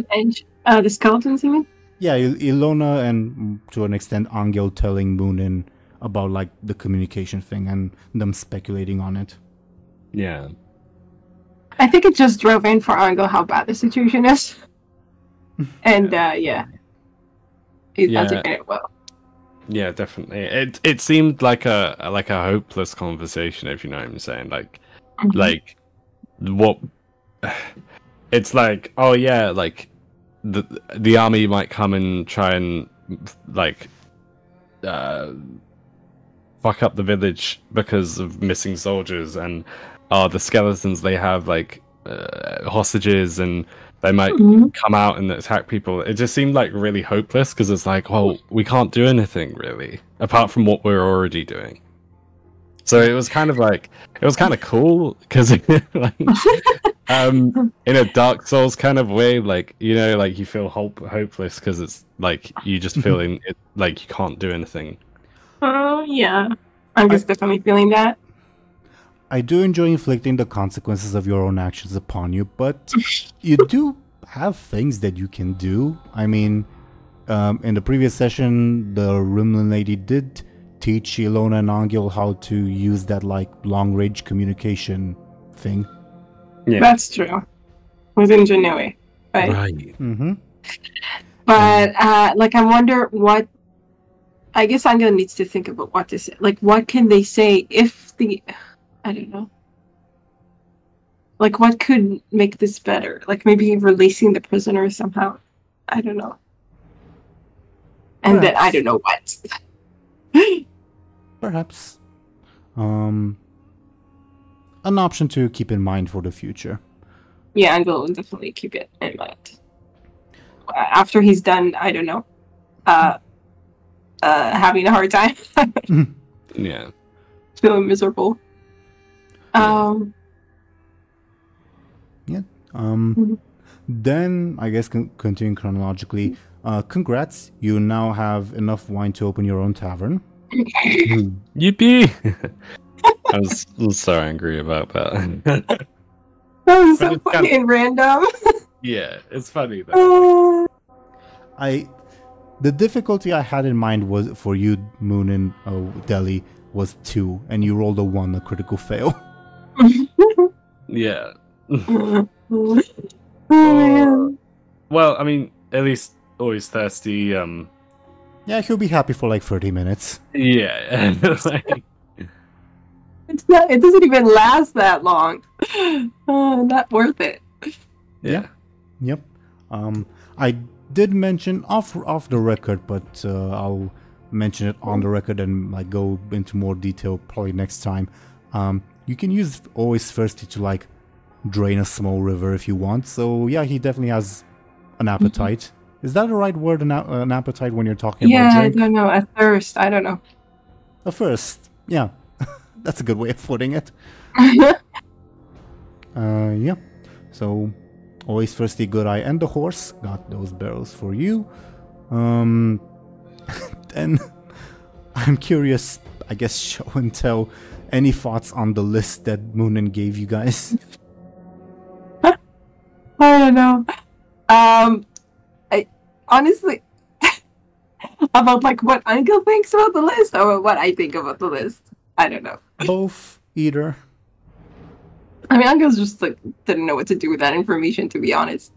The skeletons, you mean? Yeah, Illona and to an extent Anghel telling Muninn about like the communication thing and them speculating on it. Yeah. I think it just drove in for Anghel how bad the situation is. And yeah. He's not taking it well. Yeah, definitely. It seemed like a hopeless conversation, if you know what I'm saying. Like what it's like, oh yeah, like the army might come and try and like fuck up the village because of missing soldiers, and the skeletons, they have like hostages and they might come out and attack people. It just seemed like really hopeless because it's like, well, we can't do anything really apart from what we're already doing. So it was kind of like, it was kind of cool because like, in a Dark Souls kind of way, like, you know, like you feel hopeless because it's like you just feeling it, like you can't do anything. Yeah, I'm just definitely feeling that. I do enjoy inflicting the consequences of your own actions upon you, but you do have things that you can do. I mean, in the previous session, the Rimlen lady did teach Illona and Anghel how to use that like long-range communication thing. Yeah. That's true. With ingenuity, right? Right. But like, I wonder what I guess Anghel needs to think about what to say. Like, what can they say if the... I don't know. Like, what could make this better? Like, maybe releasing the prisoner somehow. I don't know. And then I don't know what. Perhaps. An option to keep in mind for the future. Yeah, Anghel will definitely keep it in mind. After he's done, I don't know, having a hard time. Yeah. Feeling miserable. Then, I guess, continuing chronologically, congrats, you now have enough wine to open your own tavern. Yippee! I was so angry about that. That was so funny and random. Yeah, it's funny though. The difficulty I had in mind was for you, Muninn, Deli, was 2, and you rolled a 1, a critical fail. Yeah. Man. Well, I mean, at least always thirsty. Yeah, he'll be happy for like 30 minutes. Yeah. It's not. It doesn't even last that long. Not worth it. Yeah. Yep. I did mention off the record, but I'll mention it on the record and like go into more detail probably next time. You can use always thirsty to like drain a small river if you want. So yeah, he definitely has an appetite. Is that the right word? An appetite when you're talking about drink? Yeah, I don't know. A thirst. I don't know. A thirst. Yeah, that's a good way of putting it. Yeah. So always thirsty, good eye, and the horse got those barrels for you. Then I'm curious. I guess show and tell. Any thoughts on the list that Muninn gave you guys? I don't know. I honestly about like what Anghel thinks about the list or what I think about the list. I don't know. Both, either. I mean, Anghel's just like didn't know what to do with that information, to be honest.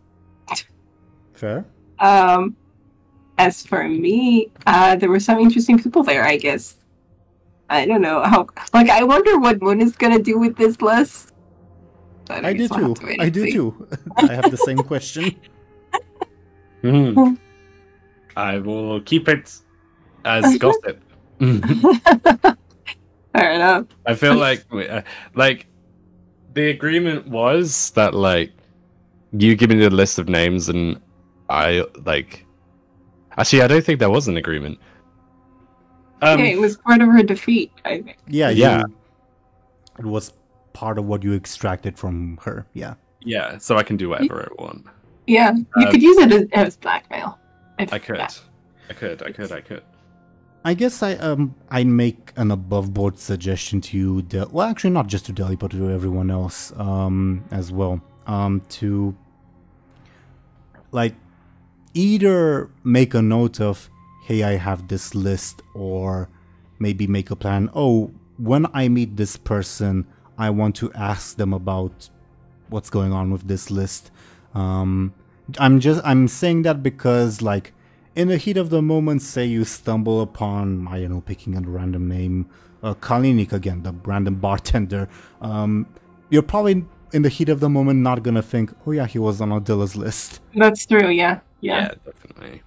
Fair. As for me, there were some interesting people there, I guess. I don't know how. Like, I wonder what Moon is gonna do with this list. But I do too. I do too. I have the same question. I will keep it as gossip. Fair enough. I feel like the agreement was that like you give me the list of names and I like. Actually, I don't think there was an agreement. Yeah, it was part of her defeat, I think. Yeah. It was part of what you extracted from her. Yeah. Yeah, so I can do whatever I want. Yeah, you could use it as blackmail. I could. I guess I make an above board suggestion to you. Well, actually, not just to Deli, but to everyone else as well. To like either make a note of, hey, I have this list, or maybe make a plan. Oh, when I meet this person, I want to ask them about what's going on with this list. I'm saying that because like in the heat of the moment, say you stumble upon, I don't know, picking a random name, Kalinik again, the random bartender. You're probably in the heat of the moment not gonna think, oh yeah, he was on Odilla's list. That's true. Yeah, definitely.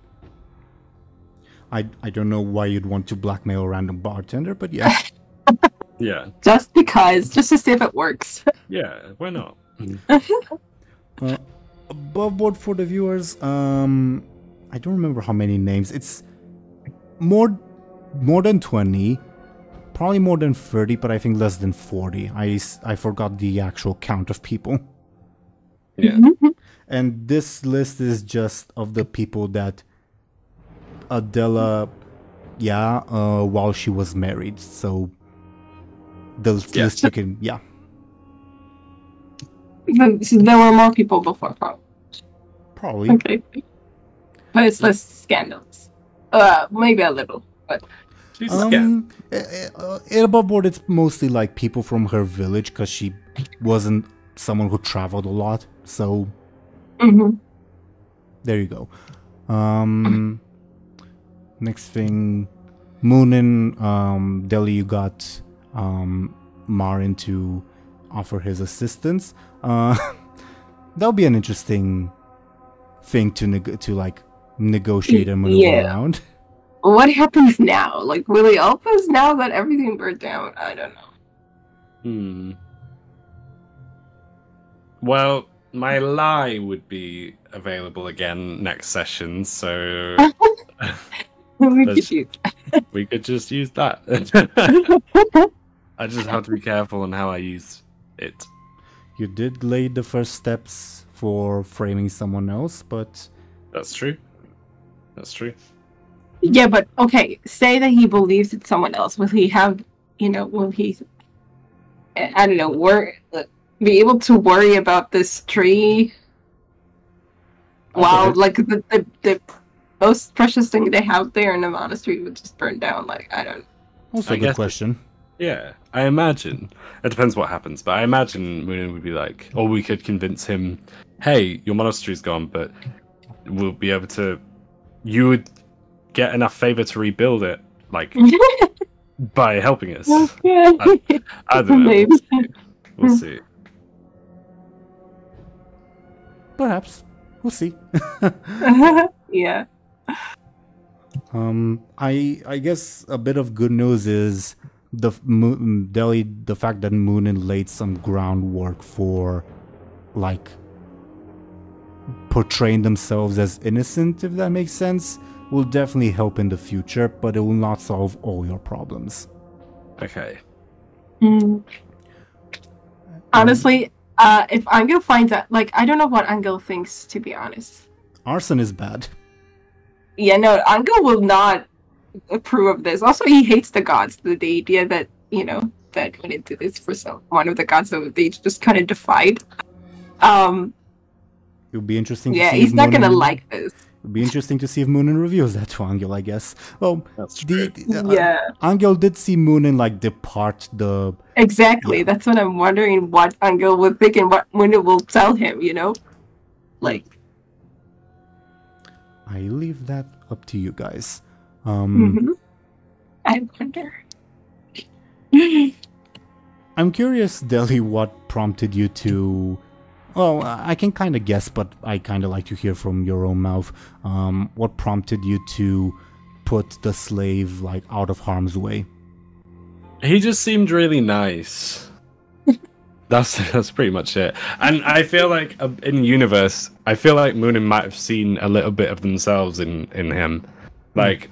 I don't know why you'd want to blackmail a random bartender, but yeah. Yeah. Just because, just to see if it works. Yeah, why not? Above board for the viewers, I don't remember how many names. It's more than 20, probably more than 30, but I think less than 40. I forgot the actual count of people. Yeah. And this list is just of the people that Adela, while she was married. So the list you can, There were more people before, probably. Okay. But it's less scandalous. Maybe a little, but... Above board, it's mostly like people from her village, because she wasn't someone who traveled a lot. So, there you go. Next thing, Muninn, Deli, you got Marin to offer his assistance. That'll be an interesting thing to negotiate and maneuver around. What happens now? Like, will he help us now that everything burned down? I don't know. Well, my lie would be available again next session, so we could just use that. I just have to be careful on how I use it. You did lay the first steps for framing someone else, but... That's true. That's true. Yeah, but, okay, say that he believes it's someone else. Will he have, will he, I don't know, be able to worry about this tree? Wow, like, the most precious thing they have there in the monastery would just burn down, like, I don't... Also a good question. Yeah, I imagine. It depends what happens, but I imagine Muninn would be like, or we could convince him, hey, your monastery's gone, but we'll be able to... You would get enough favor to rebuild it, like, by helping us. Okay. I don't know. Maybe. We'll see. Perhaps. We'll see. Yeah. I guess a bit of good news is the fact that Muninn laid some groundwork for, like, portraying themselves as innocent, if that makes sense, will definitely help in the future, but it will not solve all your problems. Okay. Honestly, if Anghel finds out, like, I don't know what Anghel thinks, to be honest. Arson is bad. Yeah, no, Anghel will not approve of this. Also, he hates the gods. The idea that, that went into this for one of the gods that they just kind of defied. It would be interesting to see he's not gonna like this. It would be interesting to see if Muninn reveals that to Anghel, I guess. Well, that's true. Anghel did see Muninn, depart the... Exactly, that's what I'm wondering, what Anghel would think and what Muninn will tell him, Like... I leave that up to you guys. I wonder. I'm curious, Deli, what prompted you to... Well, I can kind of guess, but I kind of like to hear from your own mouth. What prompted you to put the slave, out of harm's way? He just seemed really nice. That's pretty much it. And I feel like in the universe, I feel like Muninn might have seen a little bit of themselves in him. Like,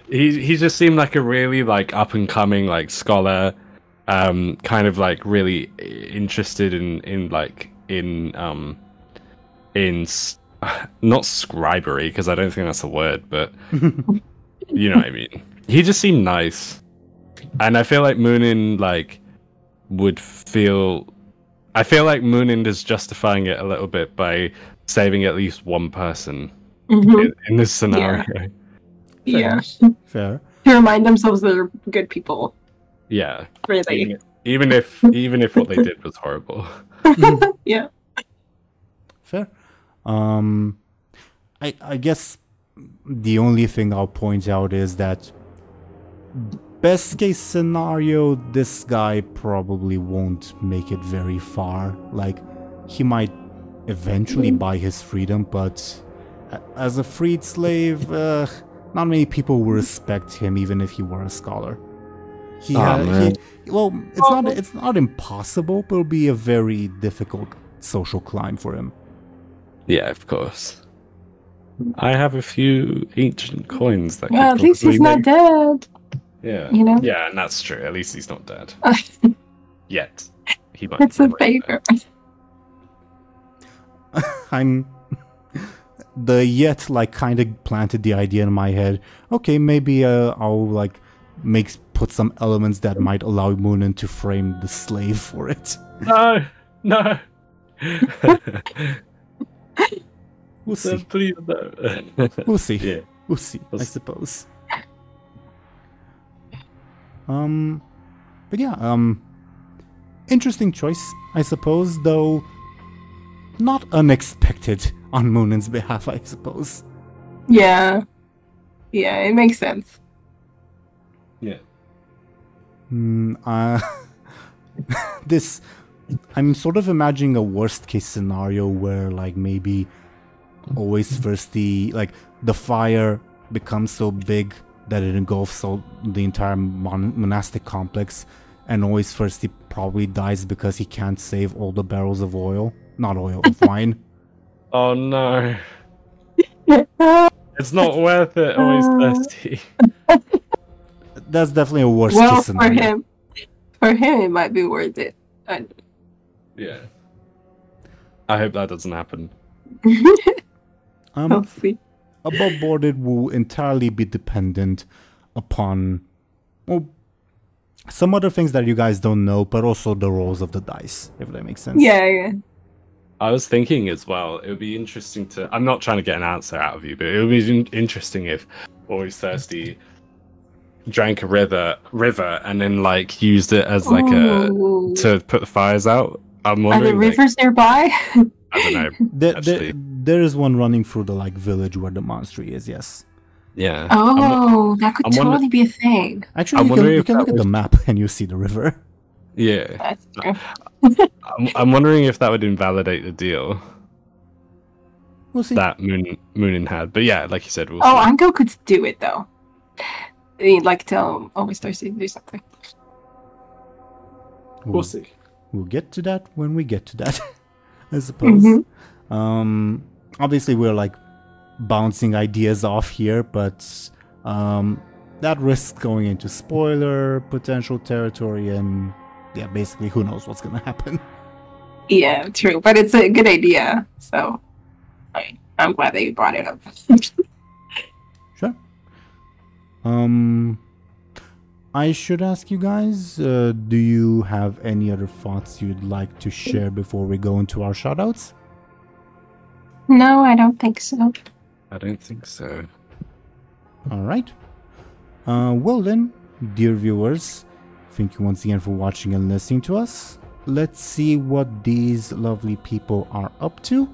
he just seemed like a really up and coming scholar, kind of really interested in not scribery, because I don't think that's a word, but you know what I mean. He just seemed nice, and I feel like Muninn would feel. I feel like Muninn is justifying it a little bit by saving at least one person in this scenario. Yeah. Fair. To remind themselves they're good people. Yeah. Really. Even if what they did was horrible. Yeah. Fair. I guess the only thing I'll point out is that best case scenario, this guy probably won't make it very far. He might eventually buy his freedom, but as a freed slave, not many people will respect him, even if he were a scholar. It's not impossible, but it'll be a very difficult social climb for him. Yeah, of course. I have a few ancient coins that. Well, at least he's not dead. Yeah. Yeah, and that's true. At least he's not dead. Yet. He might. It's a favor. The yet kind of planted the idea in my head. Okay, maybe I'll put some elements that might allow Muninn to frame the slave for it. No. We'll see. Please no. We'll see. Yeah. We'll see. I suppose. But yeah, interesting choice, I suppose, though not unexpected on Muninn's behalf, I suppose. Yeah. Yeah, it makes sense. Yeah. This, I'm sort of imagining a worst case scenario where like maybe always first the fire becomes so big that it engulfs the entire monastic complex, and always first he probably dies because he can't save all the barrels of oil, not oil, of wine. Oh no. It's not worth it, always thirsty. That's definitely a worst case scenario. For him it might be worth it. Yeah. I hope that doesn't happen. We'll see. Above board, it will entirely be dependent upon some other things that you guys don't know, but also the rolls of the dice, if that makes sense. Yeah. I was thinking as well, it would be interesting to... I'm not trying to get an answer out of you, but it would be interesting if Always Thirsty drank a river and then like used it as like to put the fires out. I'm wondering... Are there rivers nearby? I don't know. There is one running through the like village where the monastery is, yes. Yeah. Oh, that could totally be a thing. Actually, you can look at the map and you see the river. Yeah. That's true. I'm wondering if that would invalidate the deal We'll see. that Muninn had. But yeah, like you said, we'll see. Anghel could do it though. He'd like tell Always Thirsty to do something. We'll see. We'll get to that when we get to that, I suppose. Obviously, we're like bouncing ideas off here, but that risks going into spoiler potential territory, and yeah, basically, who knows what's gonna happen. Yeah, true, but it's a good idea, so I'm glad that you brought it up. Sure. I should ask you guys, do you have any other thoughts you'd like to share before we go into our shoutouts? No, I don't think so. I don't think so. All right. Well then, dear viewers, thank you once again for watching and listening to us. Let's see what these lovely people are up to.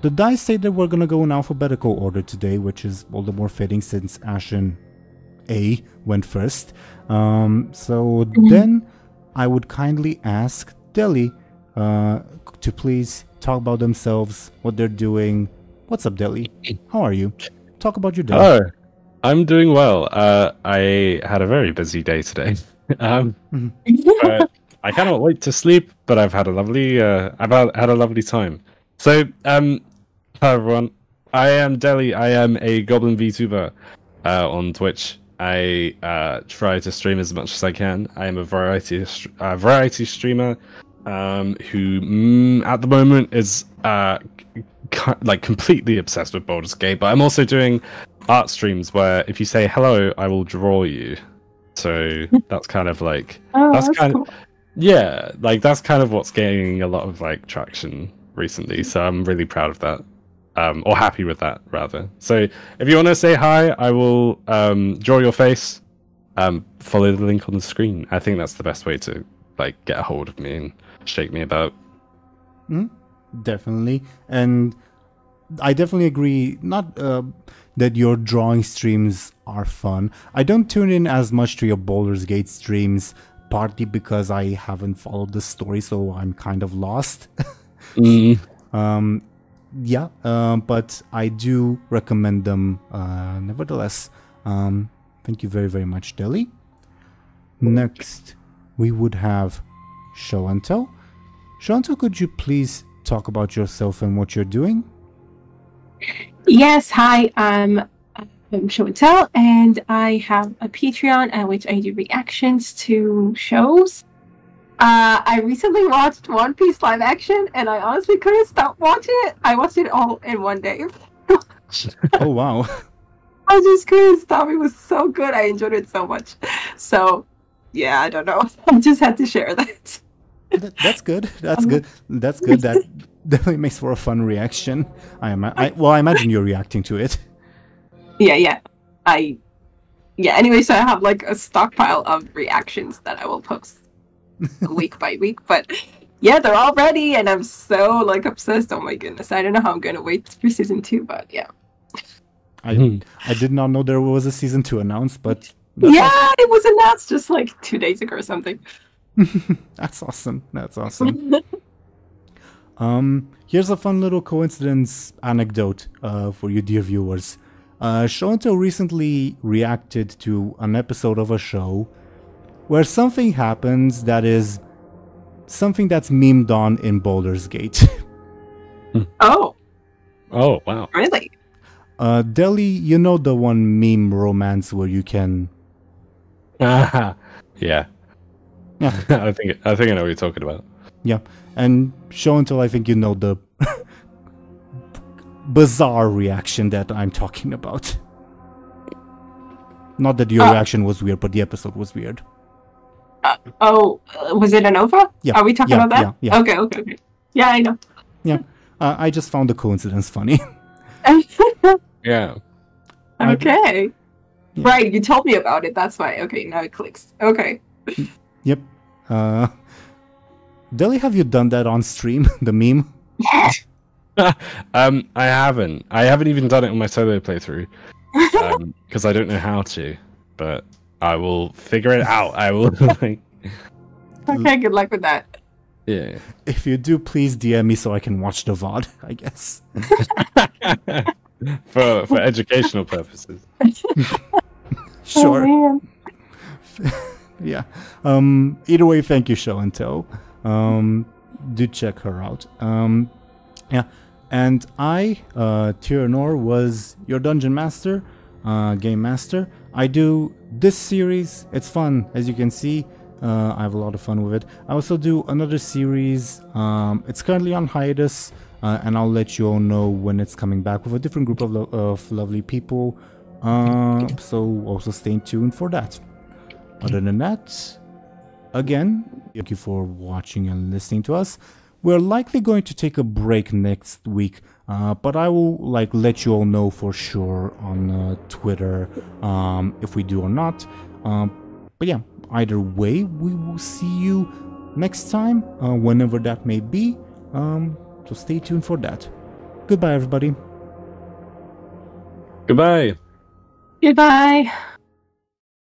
The dice say that we're gonna go in alphabetical order today, which is all the more fitting since Ashen A went first. Then I would kindly ask Dely to please talk about themselves, what they're doing. What's up, Dely? How are you? Talk about your day. Oh, I'm doing well. I had a very busy day today. But I cannot wait to sleep, but I've had a lovely time. So, hello everyone. I am Dely. I am a Goblin VTuber on Twitch. I try to stream as much as I can. I am a variety streamer who at the moment is like completely obsessed with Baldur's Gate. But I'm also doing art streams where if you say hello, I will draw you. So that's kind of like that's kind of yeah, like that's kind of what's gaining a lot of like traction recently. So I'm really proud of that. Or happy with that, rather. So if you want to say hi, I will draw your face. Follow the link on the screen. I think that's the best way to like get a hold of me and shake me about. Definitely. And I definitely agree, not that your drawing streams are fun. I don't tune in as much to your Baldur's Gate streams, partly because I haven't followed the story, so I'm kind of lost. But I do recommend them nevertheless. Thank you very, very much, Dely. Next, we would have Show&Tell. Show&Tell, could you please talk about yourself and what you're doing? Yes, hi, I'm Show&Tell, and I have a Patreon at which I do reactions to shows. I recently watched One Piece live action, and I honestly couldn't stop watching it. I watched it all in one day. Oh, wow. I just couldn't stop. It was so good. I enjoyed it so much. So, yeah, I don't know. I just had to share that. That's good. That's good. That's good. That definitely makes for a fun reaction. I imagine you're reacting to it. Yeah. Anyway, so I have like a stockpile of reactions that I will post week by week, but yeah, they're all ready, and I'm so like obsessed. Oh my goodness, I don't know how I'm gonna wait for season 2, but yeah. I did not know there was a season 2 announced, but Yeah, it was announced just like 2 days ago or something. That's awesome. That's awesome. Here's a fun little coincidence anecdote for you dear viewers. Show&Tell recently reacted to an episode of a show where something happens that is something that's memed on in Baldur's Gate. Oh. Oh, wow. Really? Deli, you know the one meme romance where you can... Yeah. Yeah. I think I know what you're talking about. Yeah. And Show&Tell, I think you know the bizarre reaction that I'm talking about. Not that your reaction was weird, but the episode was weird. Was it an OVA? Yeah. Are we talking about that? Yeah. Okay. Yeah, I know. Yeah. I just found the coincidence funny. Yeah. Okay. Yeah. Right, you told me about it. That's why. Okay, now it clicks. Okay. Yep. Deli, have you done that on stream? The meme? I haven't. I haven't even done it on my solo playthrough. Because I don't know how to. But I will figure it out. I will like... Okay, good luck with that. Yeah. If you do, please DM me so I can watch the VOD, I guess. for educational purposes. Sure. Oh, Yeah. Either way, thank you, Show&Tell. Do check her out. Yeah. And I, Teeironor, was your dungeon master, game master. I do this series. It's fun, as you can see. I have a lot of fun with it. I also do another series. It's currently on hiatus, and I'll let you all know when it's coming back with a different group of lovely people. So also stay tuned for that. Other than that, again, thank you for watching and listening to us. We're likely going to take a break next week, but I will let you all know for sure on Twitter if we do or not. But yeah, either way, we will see you next time, whenever that may be. So stay tuned for that. Goodbye, everybody. Goodbye. Goodbye.